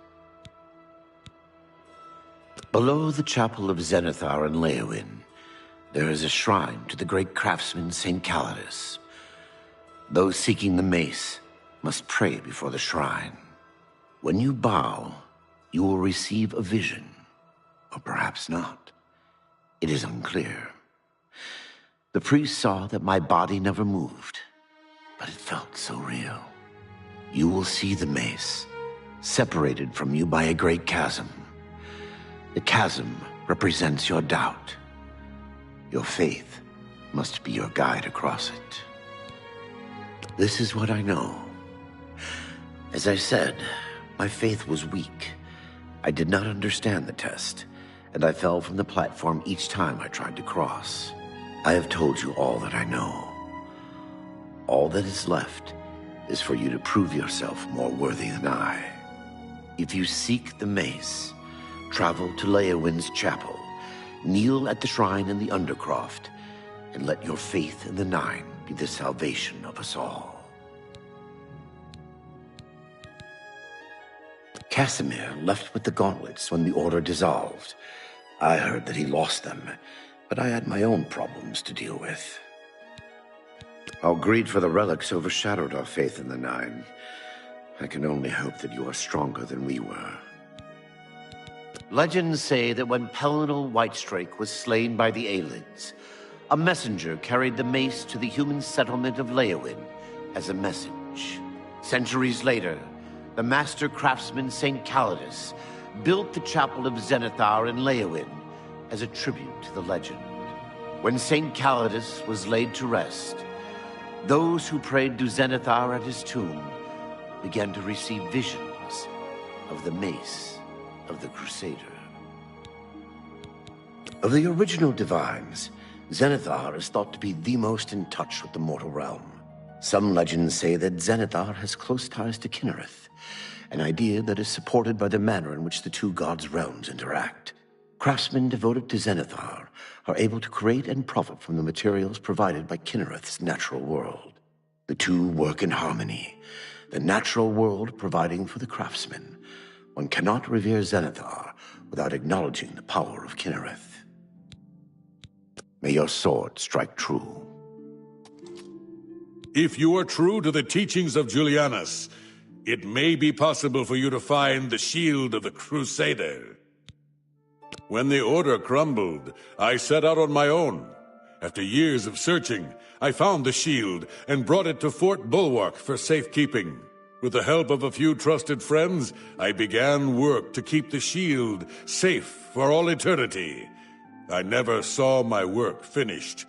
Speaker 19: Below the chapel of Zenithar and Leowyn, there is a shrine to the great craftsman St. Calidus. Those seeking the mace must pray before the shrine. When you bow, you will receive a vision, or perhaps not. It is unclear. The priest saw that my body never moved, but it felt so real. You will see the mace, separated from you by a great chasm. The chasm represents your doubt. Your faith must be your guide across it. This is what I know. As I said, my faith was weak. I did not understand the test, and I fell from the platform each time I tried to cross. I have told you all that I know. All that is left is for you to prove yourself more worthy than I. If you seek the mace, travel to Leowin's chapel, kneel at the shrine in the Undercroft, and let your faith in the Nine be the salvation of us all. Casimir left with the gauntlets when the Order dissolved. I heard that he lost them, but I had my own problems to deal with. Our greed for the relics overshadowed our faith in the Nine. I can only hope that you are stronger than we were. Legends say that when Pelinal Whitestrake was slain by the Aelids, a messenger carried the mace to the human settlement of Leowin as a message. Centuries later, the master craftsman St. Calidus built the Chapel of Zenithar in Leowin as a tribute to the legend. When St. Calidus was laid to rest, those who prayed to Zenithar at his tomb began to receive visions of the mace of the Crusader. Of the original divines, Zenithar is thought to be the most in touch with the mortal realm. Some legends say that Zenithar has close ties to Kinnereth, an idea that is supported by the manner in which the two gods' realms interact. Craftsmen devoted to Zenithar are able to create and profit from the materials provided by Kinnereth's natural world. The two work in harmony, the natural world providing for the craftsmen. One cannot revere Zenithar without acknowledging the power of Kinnereth. May your sword strike true.
Speaker 1: If you are true to the teachings of Julianus, it may be possible for you to find the shield of the Crusader. When the Order crumbled, I set out on my own. After years of searching, I found the shield and brought it to Fort Bulwark for safekeeping. With the help of a few trusted friends, I began work to keep the shield safe for all eternity. I never saw my work finished.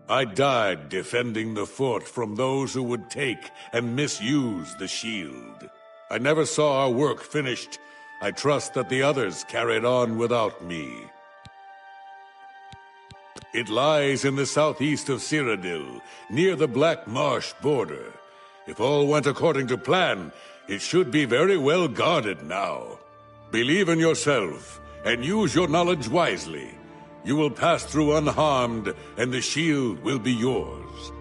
Speaker 1: I died defending the fort from those who would take and misuse the shield. I never saw our work finished. I trust that the others carried on without me. It lies in the southeast of Cyrodiil, near the Black Marsh border. If all went according to plan, it should be very well guarded now. Believe in yourself, and use your knowledge wisely. You will pass through unharmed, and the shield will be yours.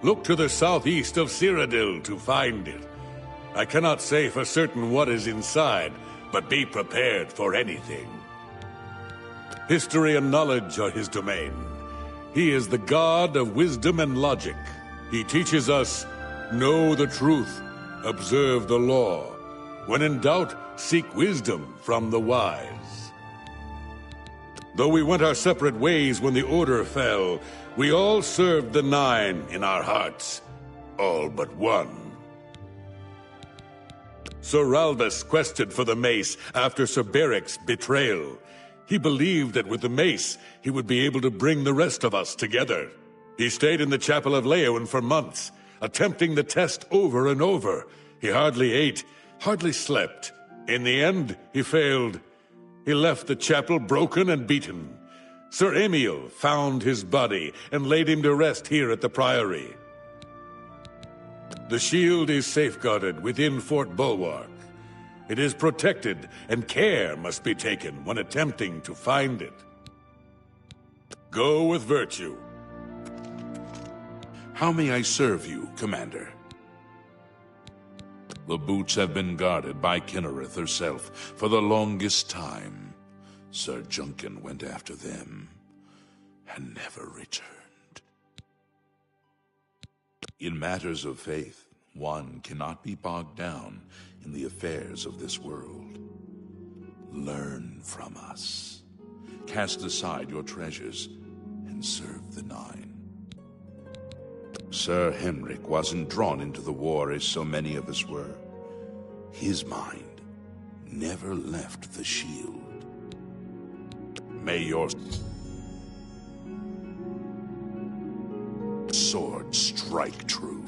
Speaker 1: Look to the southeast of Cyrodiil to find it. I cannot say for certain what is inside, but be prepared for anything. History and knowledge are his domain. He is the god of wisdom and logic. He teaches us, know the truth, observe the law. When in doubt, seek wisdom from the wise. Though we went our separate ways when the Order fell, we all served the Nine in our hearts. All but one. Sir Ralvus quested for the mace after Sir Beric's betrayal. He believed that with the mace, he would be able to bring the rest of us together. He stayed in the Chapel of Leowin for months, attempting the test over and over. He hardly ate, hardly slept. In the end, he failed. He left the chapel broken and beaten. Sir Emil found his body and laid him to rest here at the Priory. The shield is safeguarded within Fort Bulwark. It is protected, and care must be taken when attempting to find it. Go with virtue.
Speaker 2: How may I serve you, Commander? The boots have been guarded by Kinnereth herself for the longest time. Sir Junkin went after them and never returned. In matters of faith, one cannot be bogged down in the affairs of this world. Learn from us. Cast aside your treasures and serve the Nine. Sir Henrik wasn't drawn into the war as so many of us were. His mind never left the shield. May your sword strike true.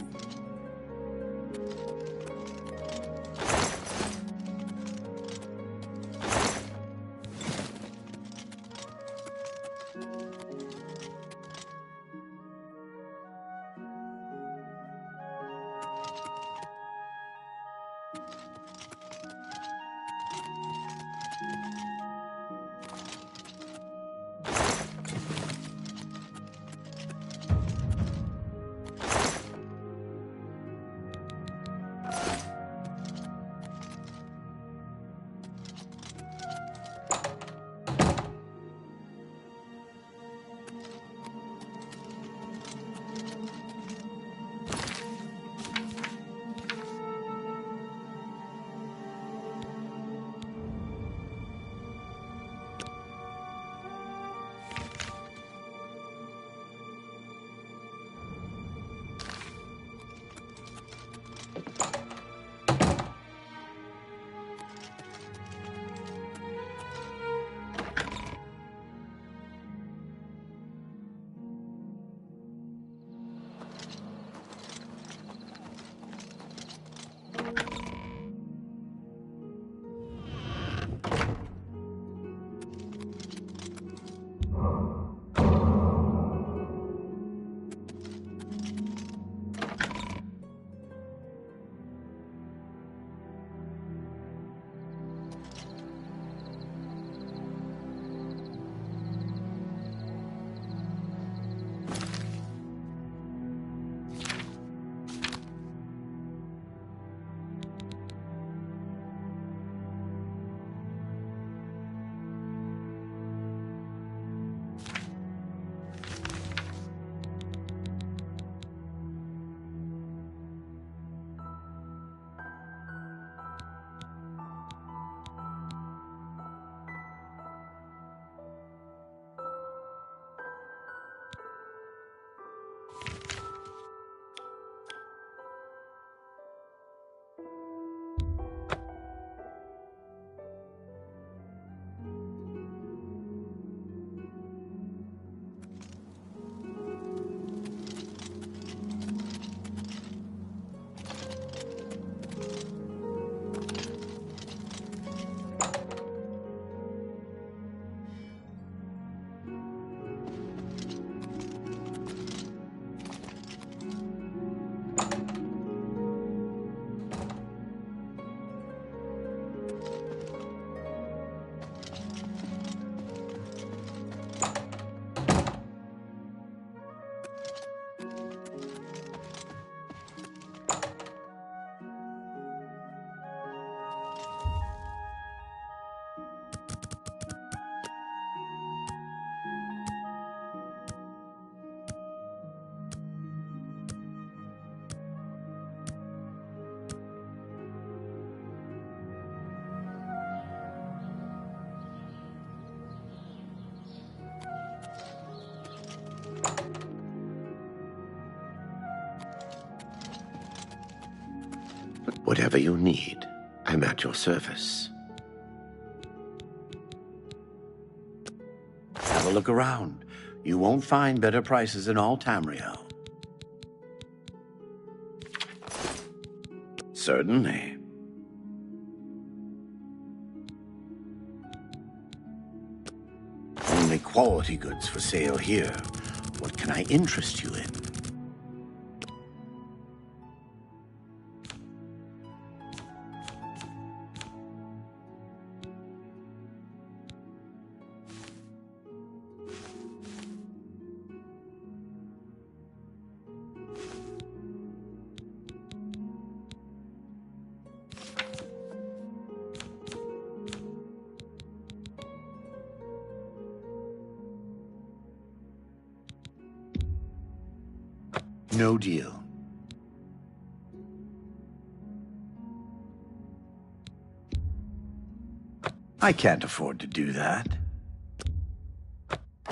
Speaker 16: Whatever you need, I'm at your service. Have a look around. You won't find better prices in all Tamriel. Certainly. Only quality goods for sale here. What can I interest you in? No deal.
Speaker 19: I can't afford to do that.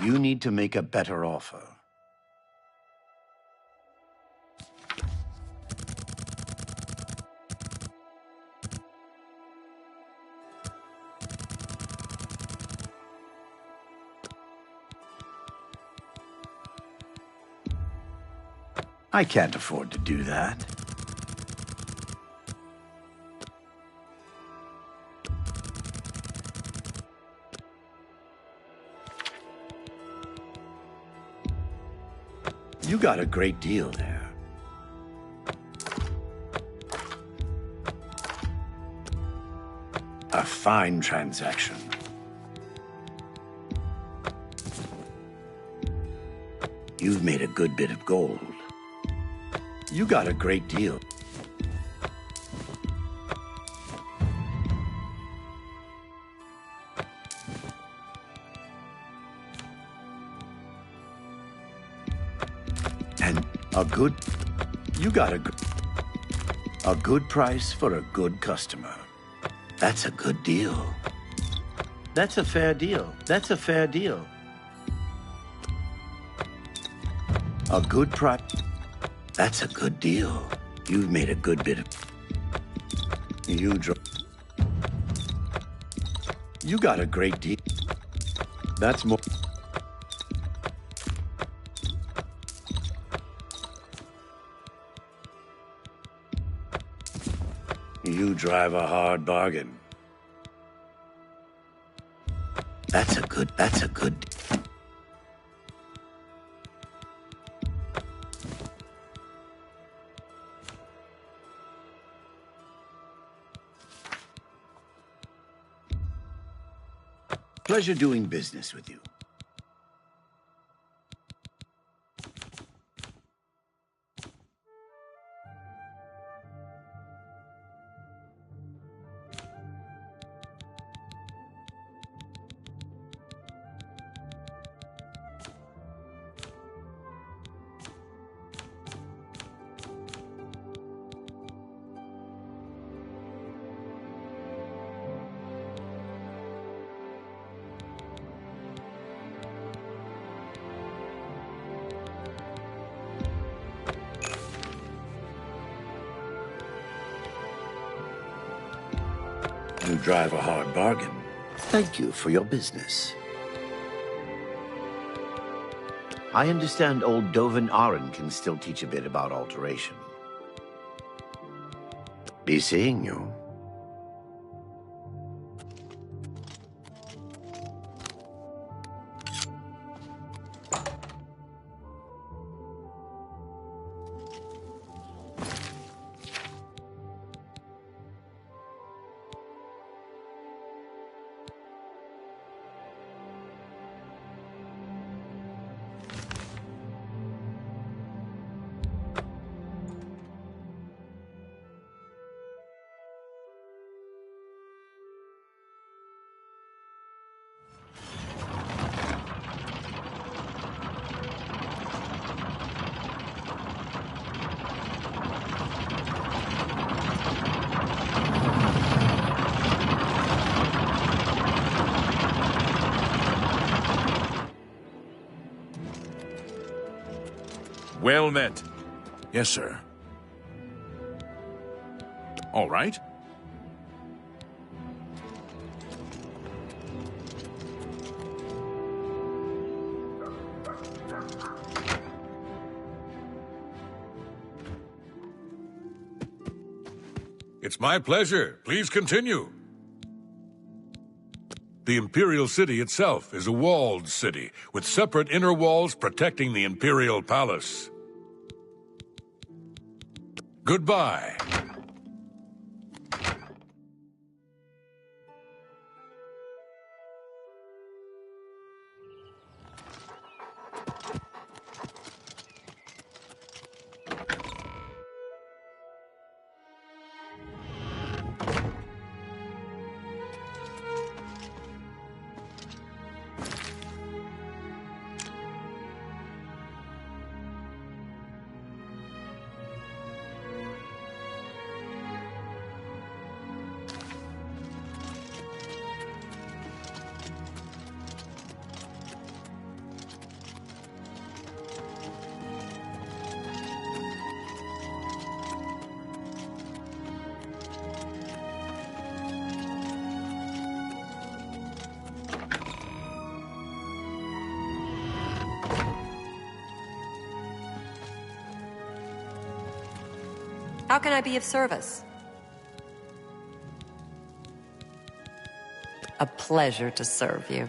Speaker 19: You need to make a better offer. I can't afford to do that. You got a great deal there. A fine transaction. You've made a good bit of gold. You got a great deal. And you got a good price for a good customer. That's a good deal. That's a fair deal. That's a fair deal. A good price. That's a good deal. You've made a good bit of... You got a great deal. That's more... You drive a hard bargain. That's a good... Pleasure doing business with you. You drive a hard bargain. Thank you for your business. I understand old Dovin Aron can still teach a bit about alteration. Be seeing you.
Speaker 7: Well met.
Speaker 2: Yes, sir.
Speaker 7: All right.
Speaker 1: It's my pleasure. Please continue. The Imperial City itself is a walled city, with separate inner walls protecting the Imperial Palace. Goodbye.
Speaker 20: How can I be of service? A pleasure to serve you.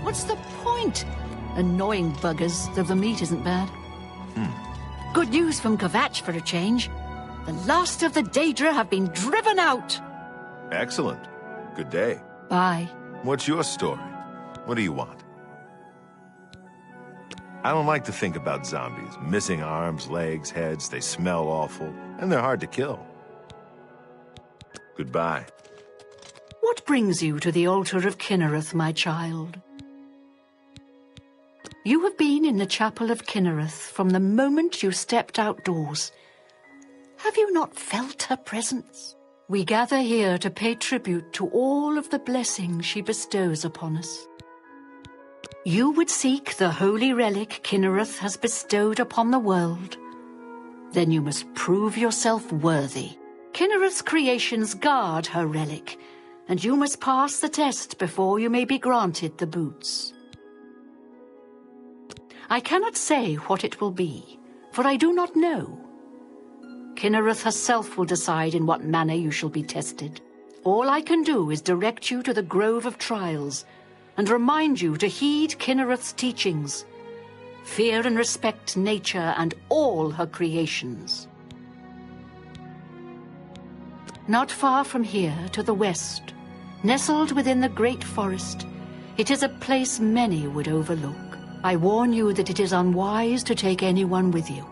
Speaker 14: What's the point? Annoying buggers, though the meat isn't bad. Good news from Kvatch for a change. The last of the Daedra have been driven out.
Speaker 10: Excellent. Good day.
Speaker 14: Bye.
Speaker 10: What's your story? What do you want? I don't like to think about zombies. Missing arms, legs, heads, they smell awful, and they're hard to kill. Goodbye.
Speaker 14: What brings you to the altar of Kinnereth, my child? You have been in the chapel of Kinnereth from the moment you stepped outdoors. Have you not felt her presence? We gather here to pay tribute to all of the blessings she bestows upon us. You would seek the holy relic Kinnereth has bestowed upon the world. Then you must prove yourself worthy. Kinnereth's creations guard her relic, and you must pass the test before you may be granted the boots. I cannot say what it will be, for I do not know. Kinnereth herself will decide in what manner you shall be tested. All I can do is direct you to the Grove of Trials, and remind you to heed Kinnereth's teachings. Fear and respect nature and all her creations. Not far from here, to the west, nestled within the great forest, it is a place many would overlook. I warn you that it is unwise to take anyone with you.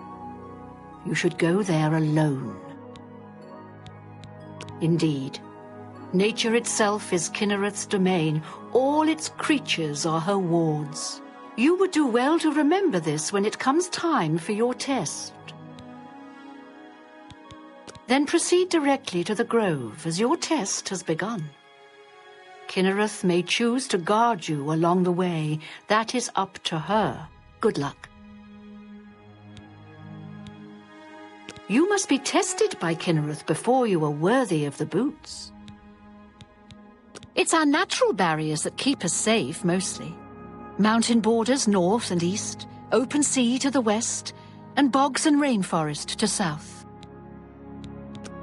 Speaker 14: You should go there alone. Indeed, nature itself is Kinnereth's domain. All its creatures are her wards. You would do well to remember this when it comes time for your test. Then proceed directly to the grove, as your test has begun. Kinnereth may choose to guard you along the way. That is up to her. Good luck. You must be tested by Kinnereth before you are worthy of the boots. It's our natural barriers that keep us safe, mostly. Mountain borders north and east, open sea to the west, and bogs and rainforest to south.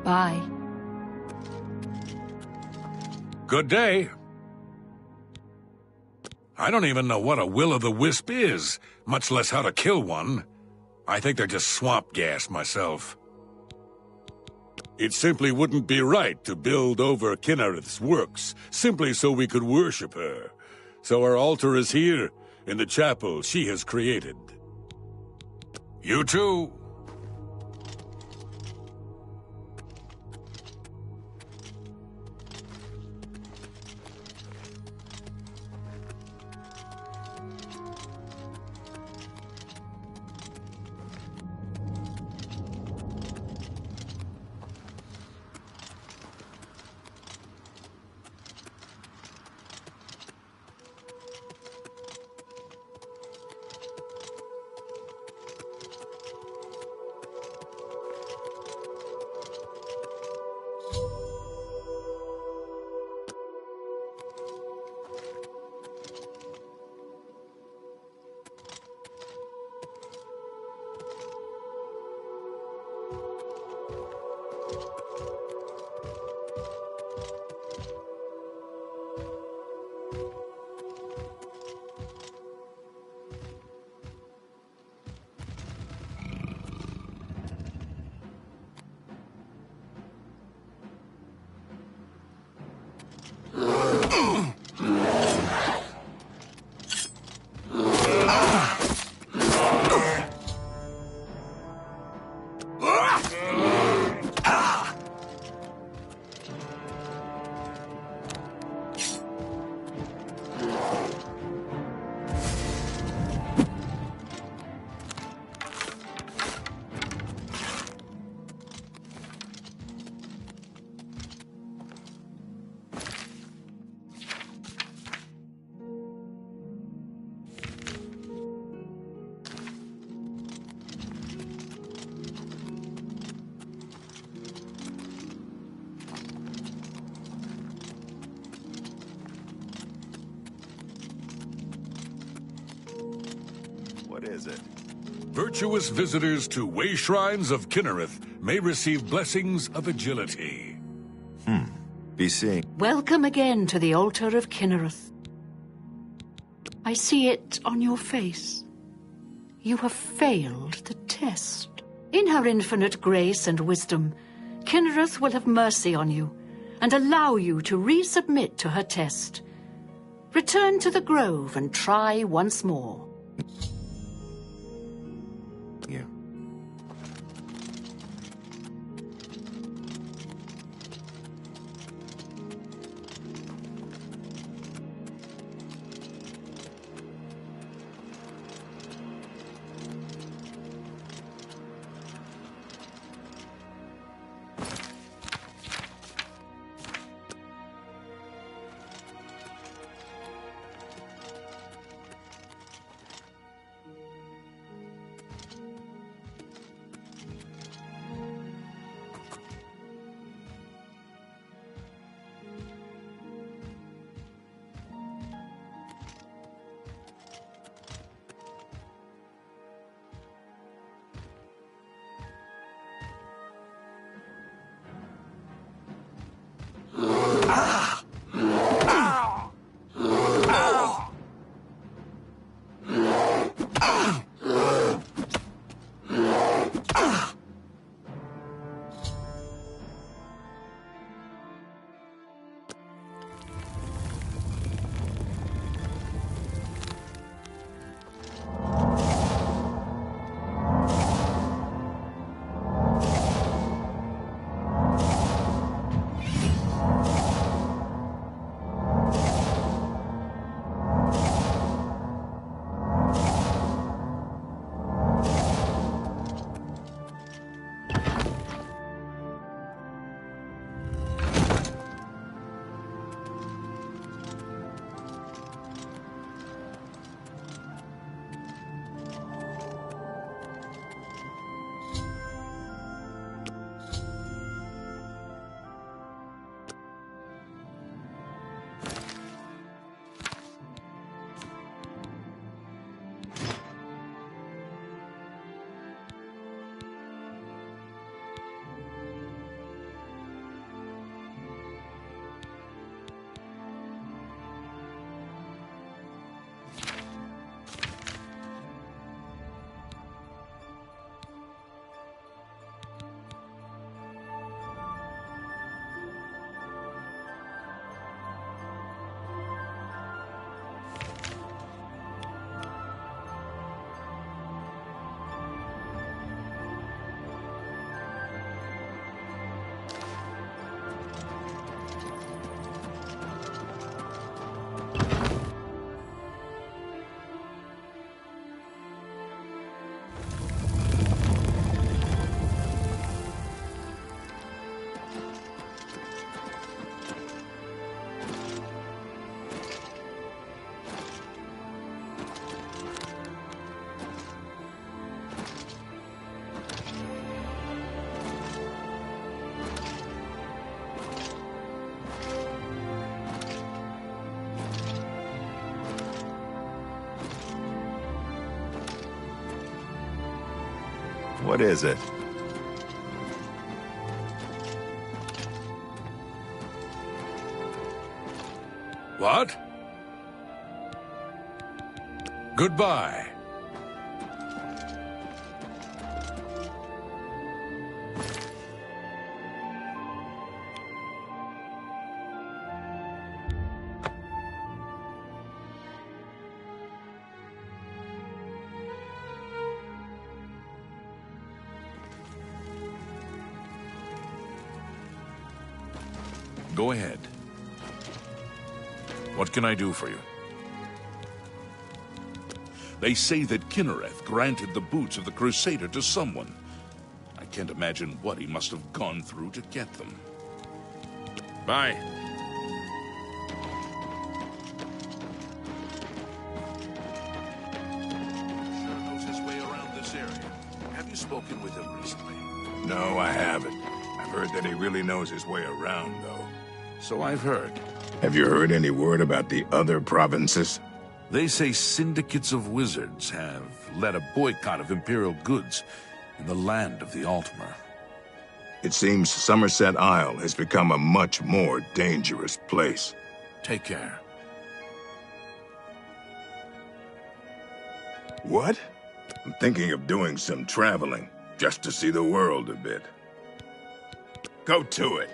Speaker 14: Bye.
Speaker 1: Good day. I don't even know what a will-o'-the-wisp is, much less how to kill one. I think they're just swamp gas myself. It simply wouldn't be right to build over Kinnereth's works, simply so we could worship her. So our altar is here, in the chapel she has created. You too.
Speaker 10: What is it?
Speaker 1: Virtuous visitors to way shrines of Kinnereth may receive blessings of agility.
Speaker 10: Be seeing.
Speaker 14: Welcome again to the altar of Kinnereth. I see it on your face. You have failed the test. In her infinite grace and wisdom, Kinnereth will have mercy on you and allow you to resubmit to her test. Return to the grove and try once more.
Speaker 10: What is it?
Speaker 1: What? Goodbye.
Speaker 2: Go ahead. What can I do for you? They say that Kinnereth granted the boots of the Crusader to someone. I can't imagine what he must have gone through to get them. Bye. Sure knows his way around this area. Have you spoken with him recently?
Speaker 21: No, I haven't. I've heard that he really knows his way around, though.
Speaker 2: So I've heard.
Speaker 21: Have you heard any word about the other provinces?
Speaker 2: They say syndicates of wizards have led a boycott of Imperial goods in the land of the Altmer.
Speaker 21: It seems Somerset Isle has become a much more dangerous place.
Speaker 2: Take care.
Speaker 21: What? I'm thinking of doing some traveling, just to see the world a bit. Go to it.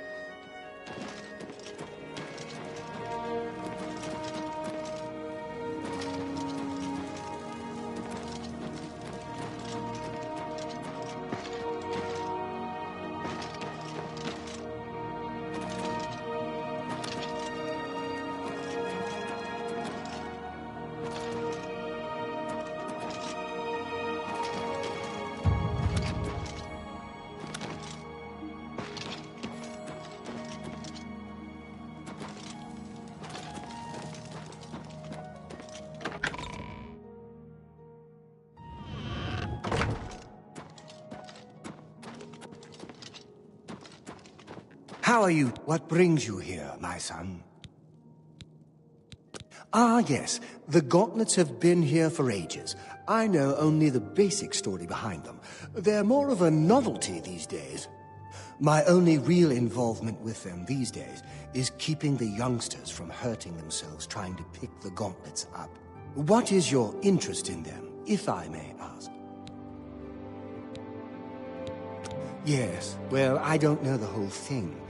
Speaker 4: How are you? What brings you here, my son? Ah, yes. The gauntlets have been here for ages. I know only the basic story behind them. They're more of a novelty these days.
Speaker 5: My only real involvement with them these days is keeping the youngsters from hurting themselves trying to pick the gauntlets up. What is your interest in them, if I may ask? Yes, well, I don't know the whole thing.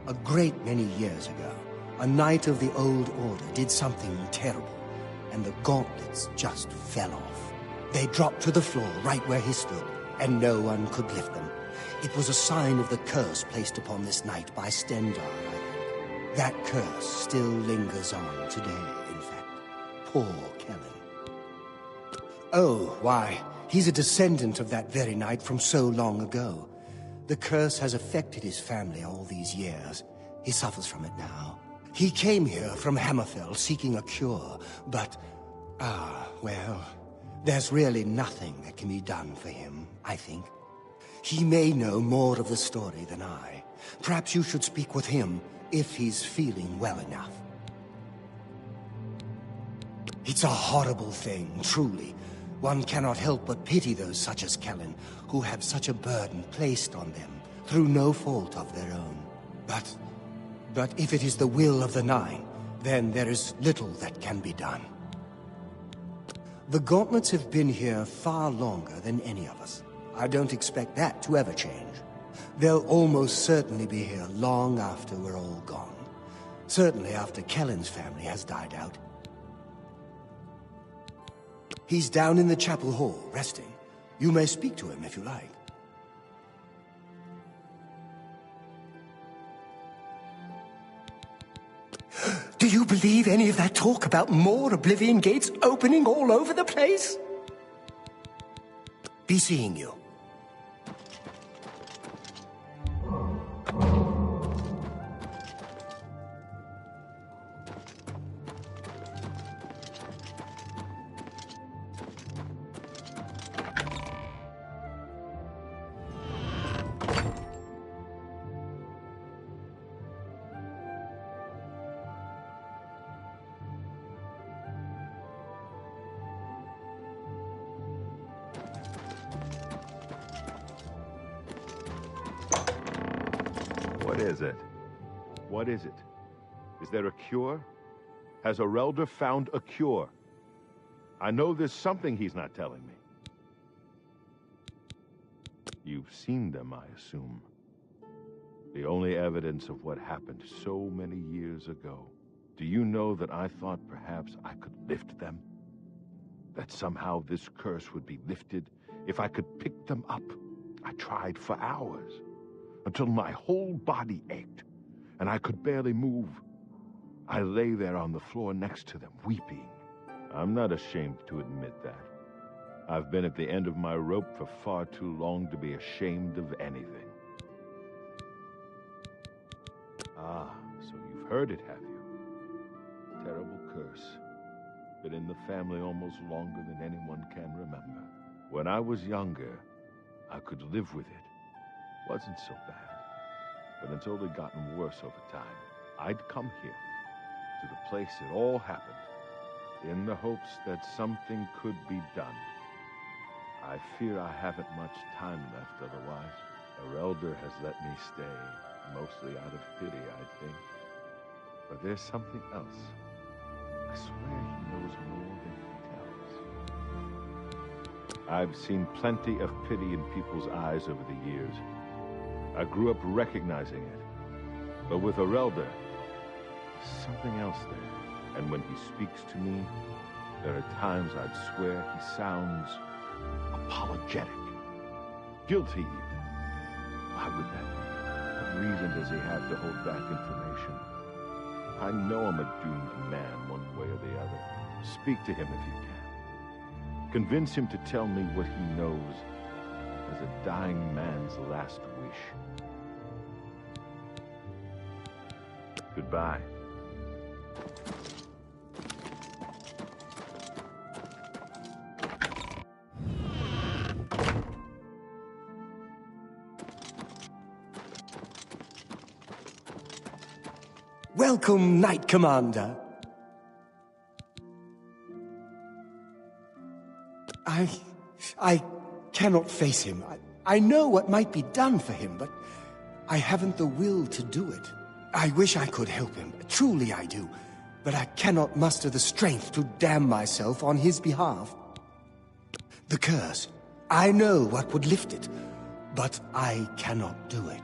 Speaker 5: A great many years ago, a knight of the Old Order did something terrible, and the gauntlets just fell off. They dropped to the floor right where he stood, and no one could lift them. It was a sign of the curse placed upon this knight by Stendar, I think. That curse still lingers on today, in fact. Poor Kellen. Oh, why, he's a descendant of that very knight from so long ago. The curse has affected his family all these years. He suffers from it now. He came here from Hammerfell seeking a cure, but... well, there's really nothing that can be done for him, I think. He may know more of the story than I. Perhaps you should speak with him, if he's feeling well enough. It's a horrible thing, truly. One cannot help but pity those such as Kellen, who have such a burden placed on them, through no fault of their own. But if it is the will of the Nine, then there is little that can be done. The gauntlets have been here far longer than any of us. I don't expect that to ever change. They'll almost certainly be here long after we're all gone. Certainly after Kellen's family has died out. He's down in the chapel hall, resting. You may speak to him if you like. Do you believe any of that talk about more Oblivion gates opening all over the place? Be seeing you.
Speaker 10: What is it? What is it? Is there a cure? Has Erelder found a cure? I know there's something he's not telling me. You've seen them, I assume. The only evidence of what happened so many years ago. Do you know that I thought perhaps I could lift them? That somehow this curse would be lifted if I could pick them up? I tried for hours, until my whole body ached, and I could barely move. I lay there on the floor next to them, weeping. I'm not ashamed to admit that. I've been at the end of my rope for far too long to be ashamed of anything. Ah, so you've heard it, have you? Terrible curse. Been in the family almost longer than anyone can remember. When I was younger, I could live with it. Wasn't so bad. But it's only gotten worse over time. I'd come here, to the place it all happened, in the hopes that something could be done. I fear I haven't much time left otherwise. Erelder has let me stay, mostly out of pity, I think. But there's something else. I swear he knows more than he tells. I've seen plenty of pity in people's eyes over the years. I grew up recognizing it. But with Erelder, there's something else there. And when he speaks to me, there are times I'd swear he sounds apologetic. Guilty even. Why would that be? What reason does he have to hold back information? I know I'm a doomed man one way or the other. Speak to him if you can. Convince him to tell me what he knows as a dying man's last wish. Goodbye.
Speaker 5: Welcome, Knight Commander. I cannot face him. I know what might be done for him, but I haven't the will to do it. I wish I could help him. Truly I do. But I cannot muster the strength to damn myself on his behalf. The curse. I know what would lift it, but I cannot do it.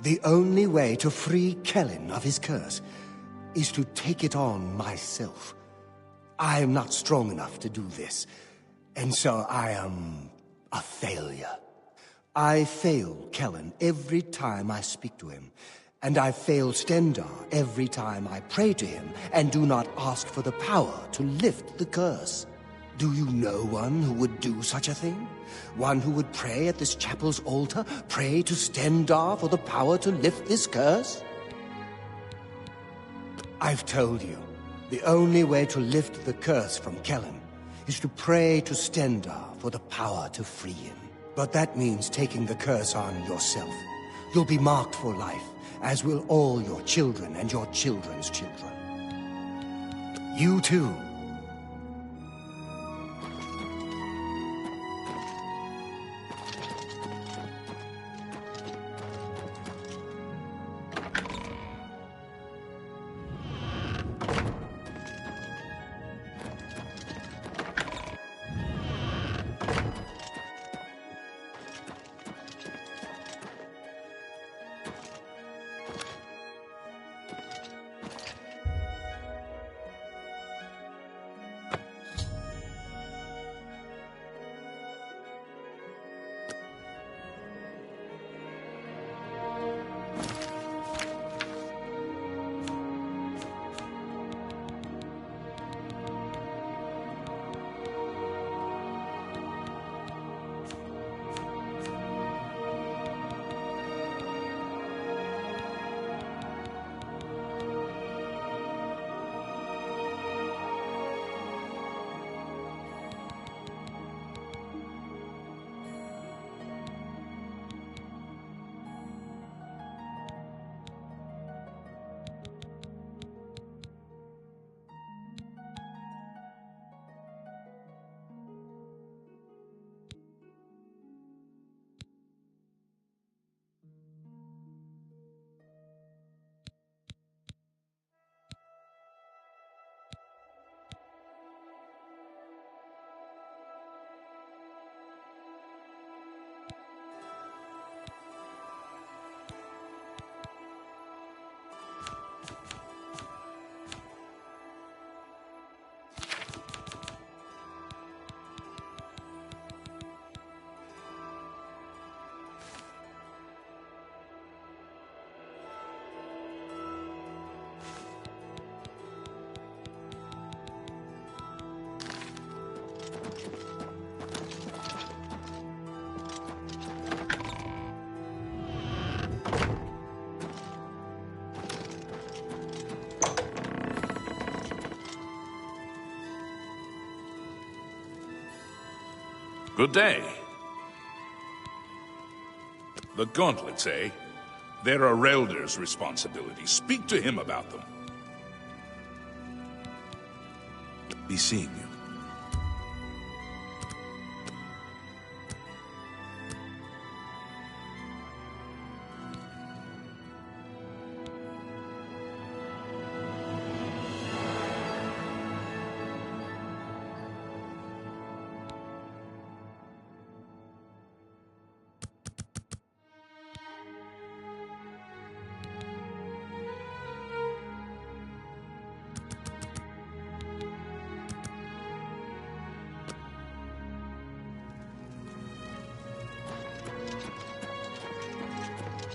Speaker 5: The only way to free Kellen of his curse is to take it on myself. I am not strong enough to do this, and so I am a failure. I fail Kellen every time I speak to him, and I fail Stendar every time I pray to him and do not ask for the power to lift the curse. Do you know one who would do such a thing? One who would pray at this chapel's altar, pray to Stendar for the power to lift this curse? I've told you, the only way to lift the curse from Kellen is to pray to Stendar for the power to free him. But that means taking the curse on yourself. You'll be marked for life, as will all your children and your children's children. You too.
Speaker 1: Good day. The gauntlets, eh? They're a Relder's responsibility. Speak to him about them.
Speaker 2: Be seeing you.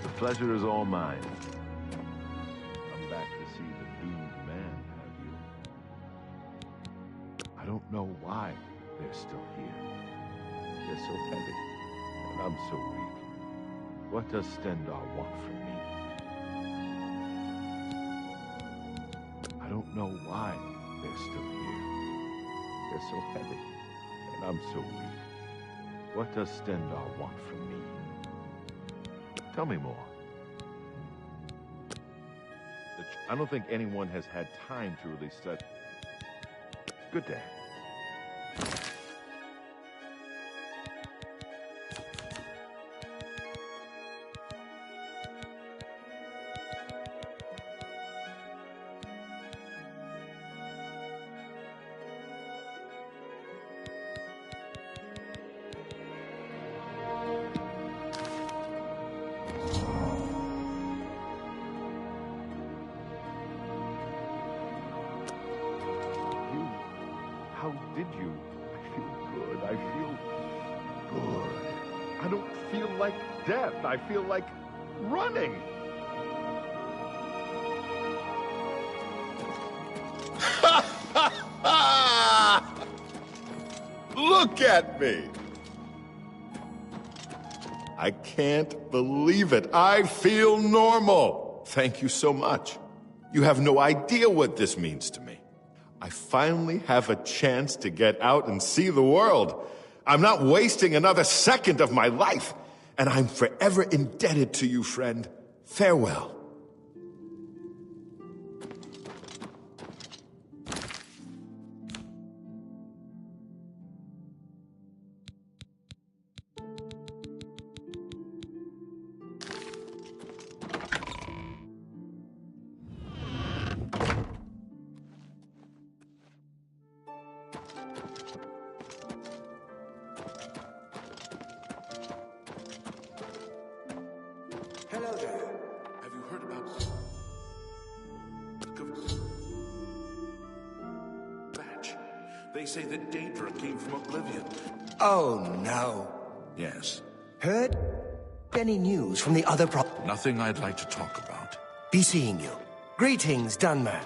Speaker 13: The pleasure is all mine. Come back to see the doomed man, have you? I don't know why they're still here. They're so heavy, and I'm so weak. What does Stendar want from me? I don't know why they're still here. They're so heavy, and I'm so weak. What does Stendar want from me? Tell me more. I don't think anyone has had time to really study. Good day. feel like death. I feel like running.
Speaker 21: Look at me! I can't believe it. I feel normal. Thank you so much. You have no idea what this means to me. I finally have a chance to get out and see the world. I'm not wasting another second of my life, and I'm forever indebted to you, friend. Farewell.
Speaker 2: Hello there. Have you heard about Batch? They say that Daedra came from Oblivion.
Speaker 5: Oh, no.
Speaker 2: Yes.
Speaker 5: Heard any news from the other
Speaker 2: Nothing I'd like to talk about.
Speaker 5: Be seeing you. Greetings, Dunmer.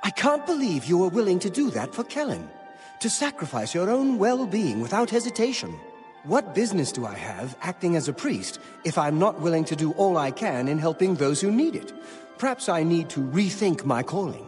Speaker 5: I can't believe you were willing to do that for Kellen. To sacrifice your own well-being without hesitation. What business do I have acting as a priest if I'm not willing to do all I can in helping those who need it? Perhaps I need to rethink my calling.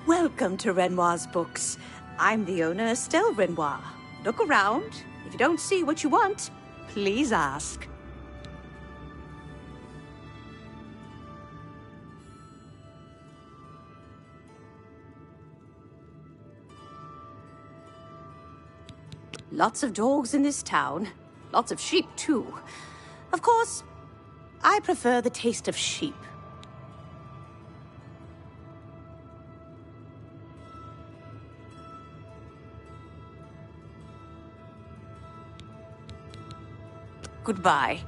Speaker 6: Welcome to Renoir's books. I'm the owner, Estelle Renoir. Look around. If you don't see what you want, please ask. Lots of dogs in this town. Lots of sheep, too. Of course, I prefer the taste of sheep. Goodbye.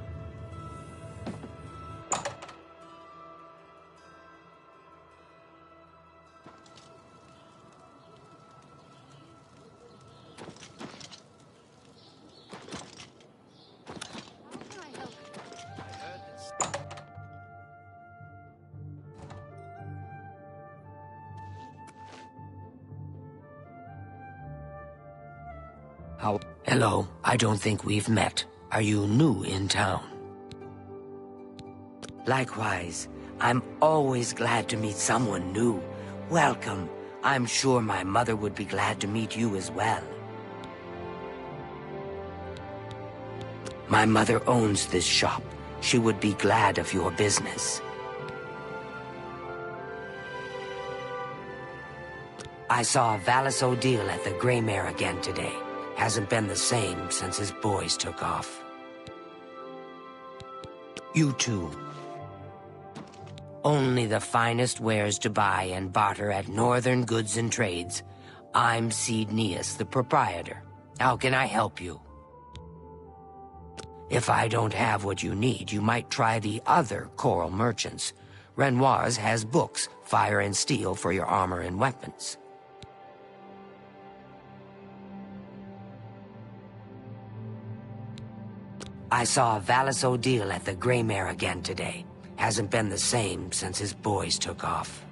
Speaker 12: Hello, I don't think we've met. Are you new in town? Likewise, I'm always glad to meet someone new. Welcome. I'm sure my mother would be glad to meet you as well. My mother owns this shop. She would be glad of your business. I saw Valis O'Deal at the Grey Mare again today. Hasn't been the same since his boys took off. You too. Only the finest wares to buy and barter at Northern Goods and Trades. I'm Cedneus, the proprietor. How can I help you? If I don't have what you need, you might try the other Coral merchants. Renoir's has books, fire and steel for your armor and weapons. I saw Valis O'Deal at the Grey Mare again today. Hasn't been the same since his boys took off.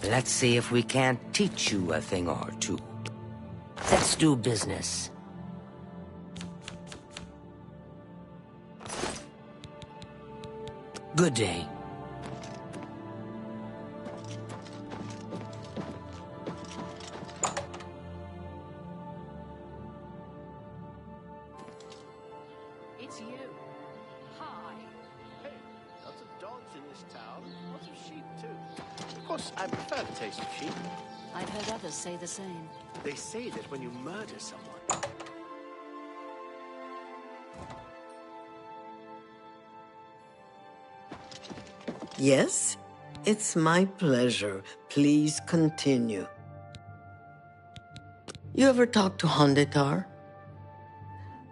Speaker 12: Let's see if we can't teach you a thing or two. Let's do business. Good day.
Speaker 3: It's you. Hi. Hey, lots of dogs in this town. Lots of sheep, too. Of course, I prefer the taste of sheep.
Speaker 14: I've heard others say the same.
Speaker 3: They say that when you murder someone...
Speaker 17: Yes, it's my pleasure. Please continue. You ever talk to Hondetar?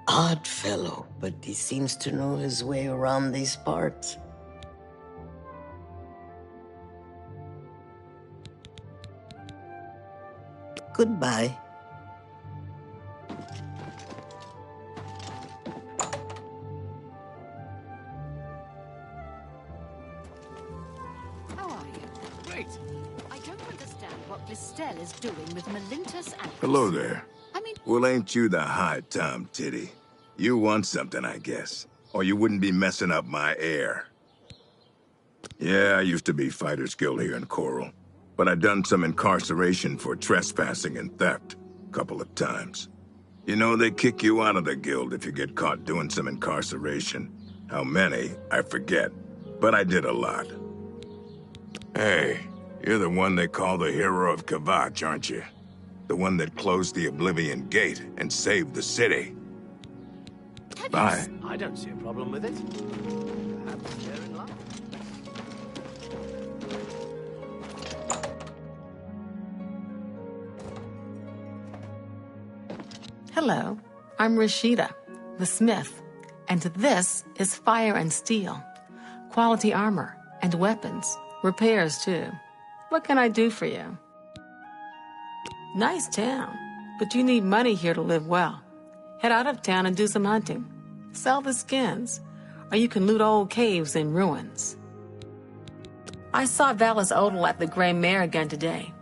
Speaker 17: Odd fellow, but he seems to know his way around these parts. Goodbye.
Speaker 14: How are you?
Speaker 3: Great.
Speaker 14: I don't understand what Listel is doing with Melintus and...
Speaker 15: Hello there.
Speaker 14: I mean...
Speaker 15: Well, ain't you the high Tom Titty? You want something, I guess. Or you wouldn't be messing up my air. Yeah, I used to be Fighters Guild here in Coral. But I done some incarceration for trespassing and theft. Couple of times. You know, they kick you out of the guild if you get caught doing some incarceration. How many, I forget. But I did a lot. Hey, you're the one they call the hero of Kvatch, aren't you? The one that closed the Oblivion Gate and saved the city. Bye.
Speaker 3: I don't see a problem with it. Perhaps they're in love.
Speaker 22: Hello, I'm Rashida, the smith, and this is Fire and Steel. Quality armor and weapons, repairs too. What can I do for you? Nice town, but you need money here to live well. Head out of town and do some hunting. Sell the skins, or you can loot old caves and ruins. I saw Valis O'Deal at the Grey Mare again today.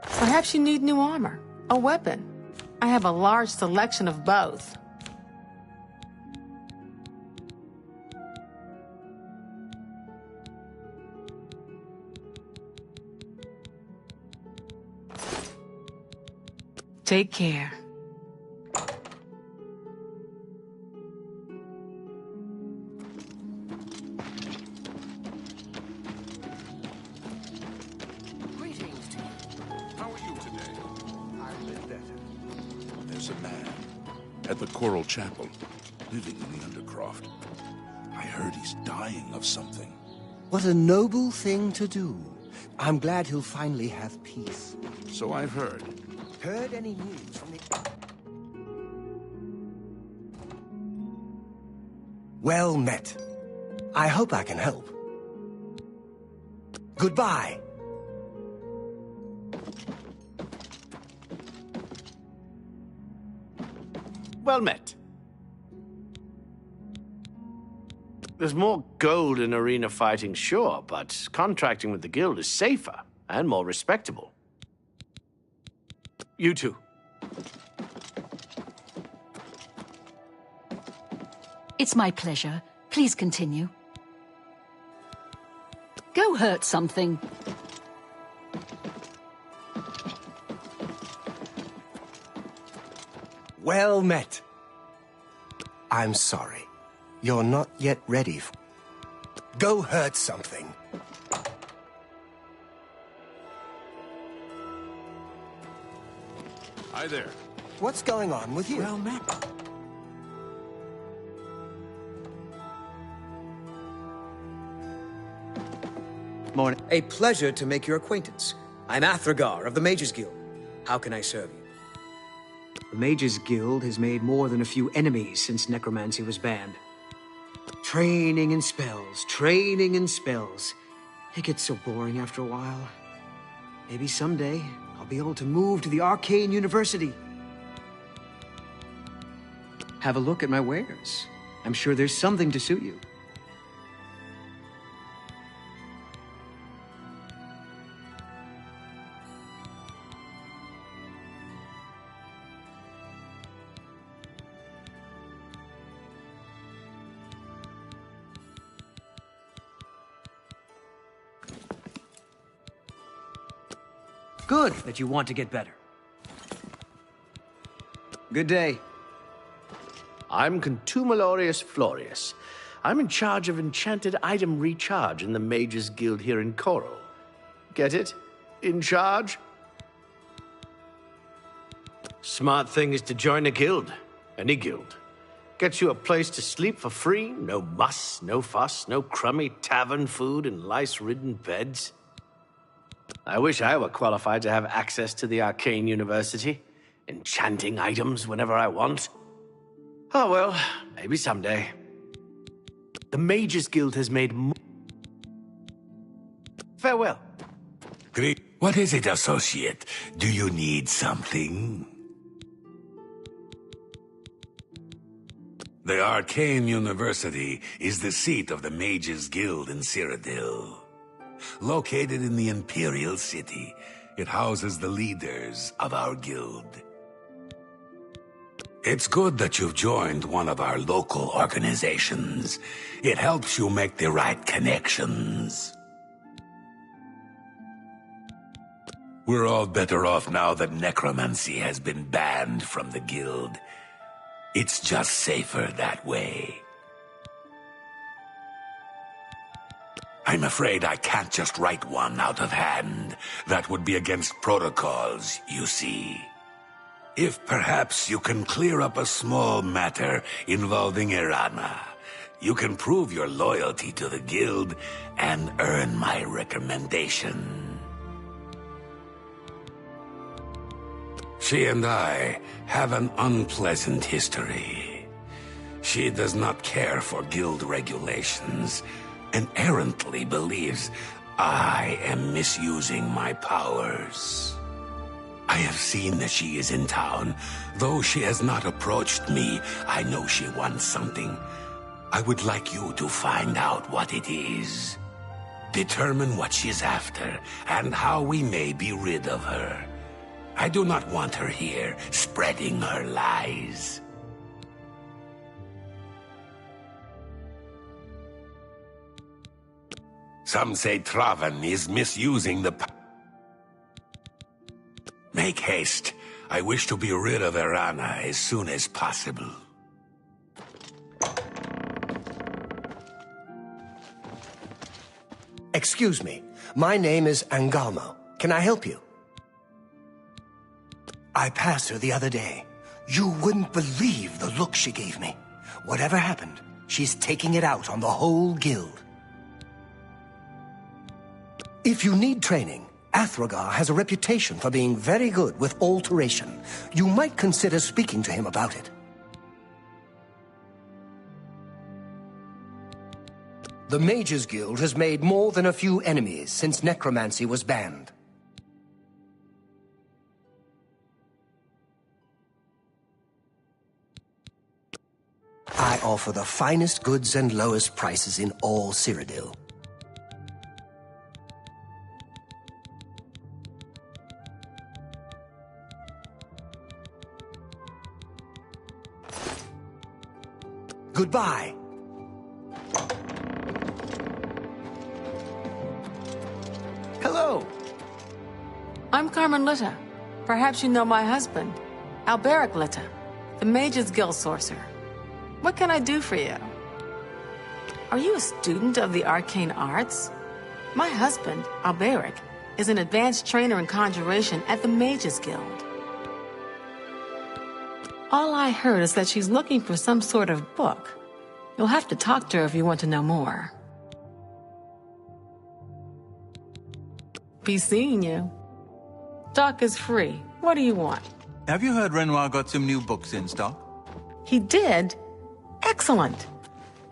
Speaker 22: Perhaps you need new armor, a weapon. I have a large selection of both. Take care.
Speaker 3: Greetings to you.
Speaker 2: How are you today?
Speaker 3: I've been better.
Speaker 2: There's a man at the Coral Chapel, living in the Undercroft. I heard he's dying of something.
Speaker 5: What a noble thing to do. I'm glad he'll finally have peace.
Speaker 2: So I've heard.
Speaker 5: Heard any news from the... Well met. I hope I can help. Goodbye.
Speaker 3: Well met. There's more gold in arena fighting, sure, but contracting with the guild is safer and more respectable. You too.
Speaker 14: It's my pleasure. Please continue. Go hurt something.
Speaker 5: Well met. I'm sorry. You're not yet ready for... Go hurt something.
Speaker 2: Hi there.
Speaker 5: What's going on with you?
Speaker 8: Well met.
Speaker 11: Morning. A pleasure to make your acquaintance. I'm Athragar of the Mages Guild. How can I serve you? The Mages Guild has made more than a few enemies since necromancy was banned. Training and spells, training and spells. It gets so boring after a while. Maybe someday I'll be able to move to the Arcane University. Have a look at my wares. I'm sure there's something to suit you. Good that you want to get better. Good day.
Speaker 3: I'm Contumelius Florius. I'm in charge of enchanted item recharge in the Mages Guild here in Coral. Get it? In charge? Smart thing is to join a guild. Any guild. Gets you a place to sleep for free, no muss, no fuss, no crummy tavern food and lice-ridden beds. I wish I were qualified to have access to the Arcane University, enchanting items whenever I want. Oh well, maybe someday. The Mages Guild has made Farewell.
Speaker 18: What is it, associate? Do you need something? The Arcane University is the seat of the Mages Guild in Cyrodiil. Located in the Imperial City, it houses the leaders of our guild. It's good that you've joined one of our local organizations. It helps you make the right connections. We're all better off now that necromancy has been banned from the guild. It's just safer that way. I'm afraid I can't just write one out of hand. That would be against protocols, you see. If perhaps you can clear up a small matter involving Irana, you can prove your loyalty to the guild and earn my recommendation. She and I have an unpleasant history. She does not care for guild regulations, and errantly believes I am misusing my powers. I have seen that she is in town. Though she has not approached me, I know she wants something. I would like you to find out what it is. Determine what she's after, and how we may be rid of her. I do not want her here, spreading her lies. Some say Traven is misusing the Make haste. I wish to be rid of Irana as soon as possible.
Speaker 5: Excuse me. My name is Angalmo. Can I help you? I passed her the other day. You wouldn't believe the look she gave me. Whatever happened, she's taking it out on the whole guild. If you need training, Athragar has a reputation for being very good with alteration. You might consider speaking to him about it. The Mages Guild has made more than a few enemies since necromancy was banned. I offer the finest goods and lowest prices in all Cyrodiil. Goodbye. Hello.
Speaker 22: I'm Carmen Litta. Perhaps you know my husband, Alberic Litta, the Mages Guild sorcerer. What can I do for you? Are you a student of the arcane arts? My husband, Alberic, is an advanced trainer in conjuration at the Mages Guild. All I heard is that she's looking for some sort of book. You'll have to talk to her if you want to know more. Be seeing you. Talk is free. What do you want?
Speaker 9: Have you heard Renoir got some new books in stock?
Speaker 22: He did? Excellent.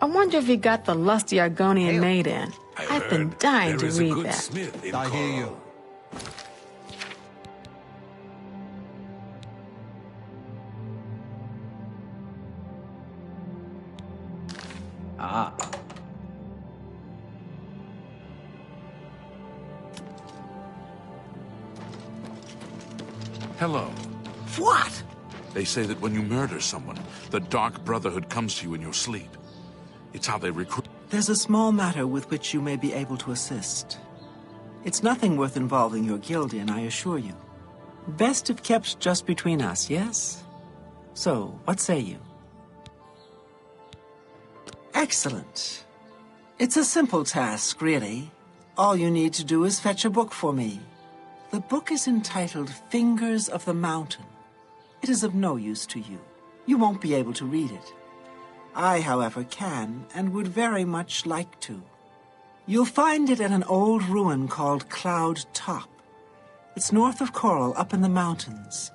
Speaker 22: I wonder if he got the Lusty Argonian Maid in. I've been dying to read that.
Speaker 9: I hear you.
Speaker 19: Ah.
Speaker 2: Hello.
Speaker 5: What?
Speaker 2: They say that when you murder someone, the Dark Brotherhood comes to you in your sleep. It's how they recruit.
Speaker 8: There's a small matter with which you may be able to assist. It's nothing worth involving your guild in, I assure you. Best if kept just between us, yes? So, what say you? Excellent. It's a simple task, really. All you need to do is fetch a book for me. The book is entitled Fingers of the Mountain. It is of no use to you. You won't be able to read it. I, however, can and would very much like to. You'll find it at an old ruin called Cloud Top. It's north of Coral, up in the mountains.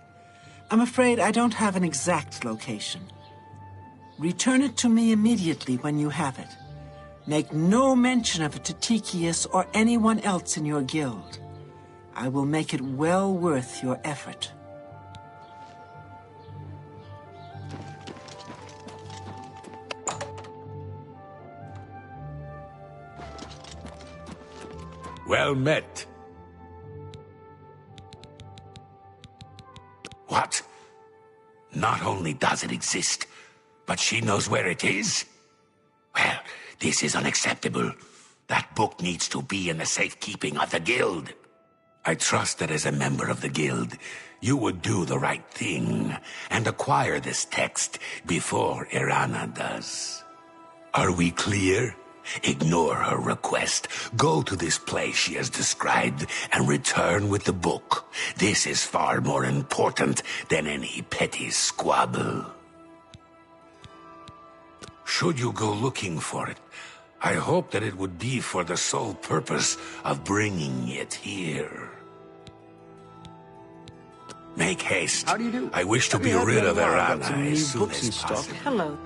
Speaker 8: I'm afraid I don't have an exact location. Return it to me immediately when you have it. Make no mention of it to Tychius or anyone else in your guild. I will make it well worth your effort.
Speaker 18: Well met. What? Not only does it exist, but she knows where it is? Well, this is unacceptable. That book needs to be in the safekeeping of the guild. I trust that as a member of the guild, you would do the right thing and acquire this text before Irana does. Are we clear? Ignore her request. Go to this place she has described and return with the book. This is far more important than any petty squabble. Should you go looking for it, I hope that it would be for the sole purpose of bringing it here. Make haste.
Speaker 3: How do you do?
Speaker 18: I wish to be rid of Irana as soon as possible.
Speaker 22: Hello.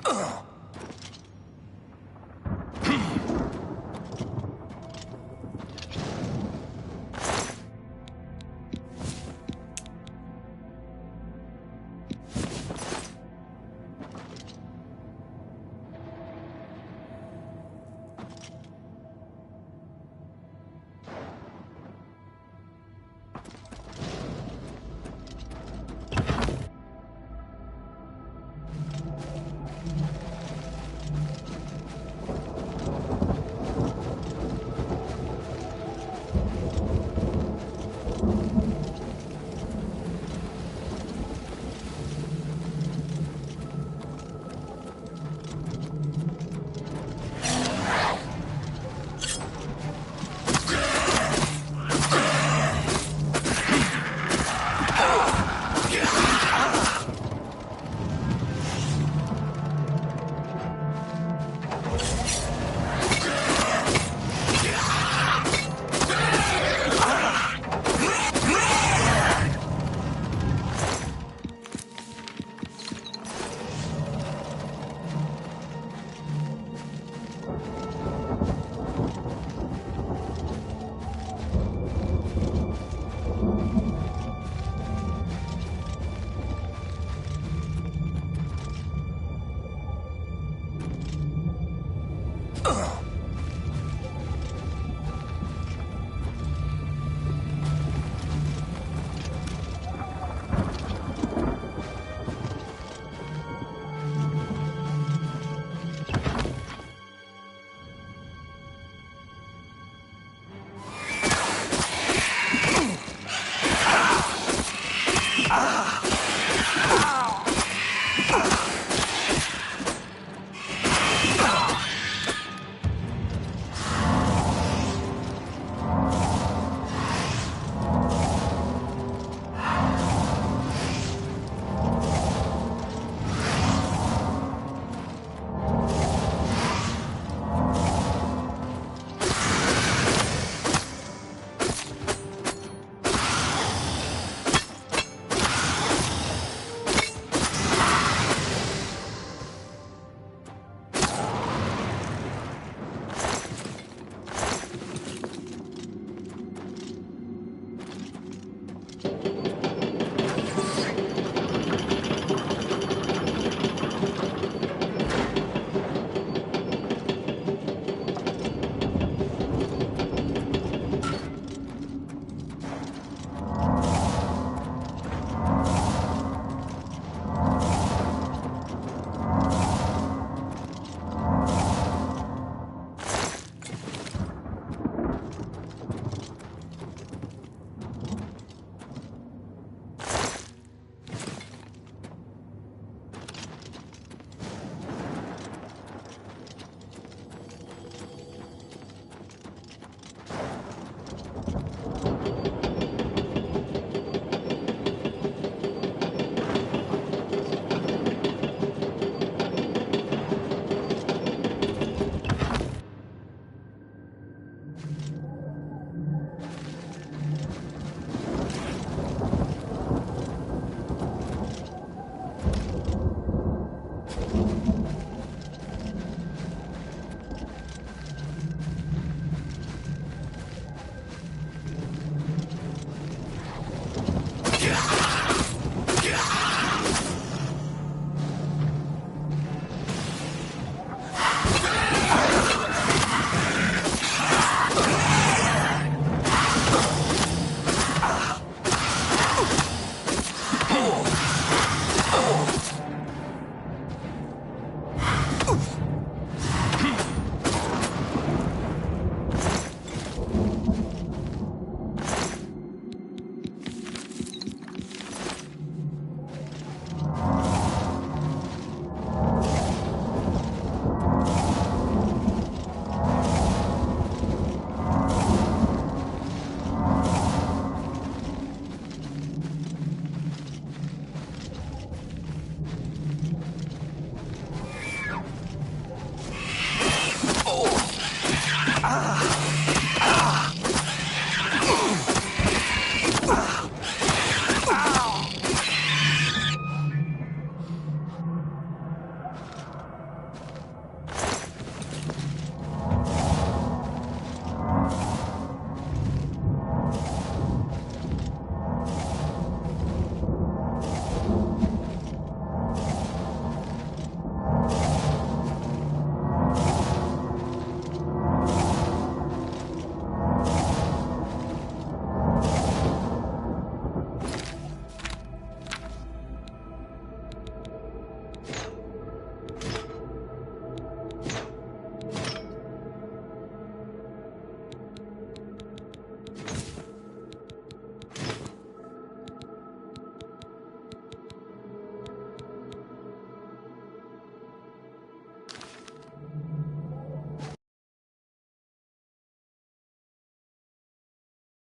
Speaker 4: Ugh.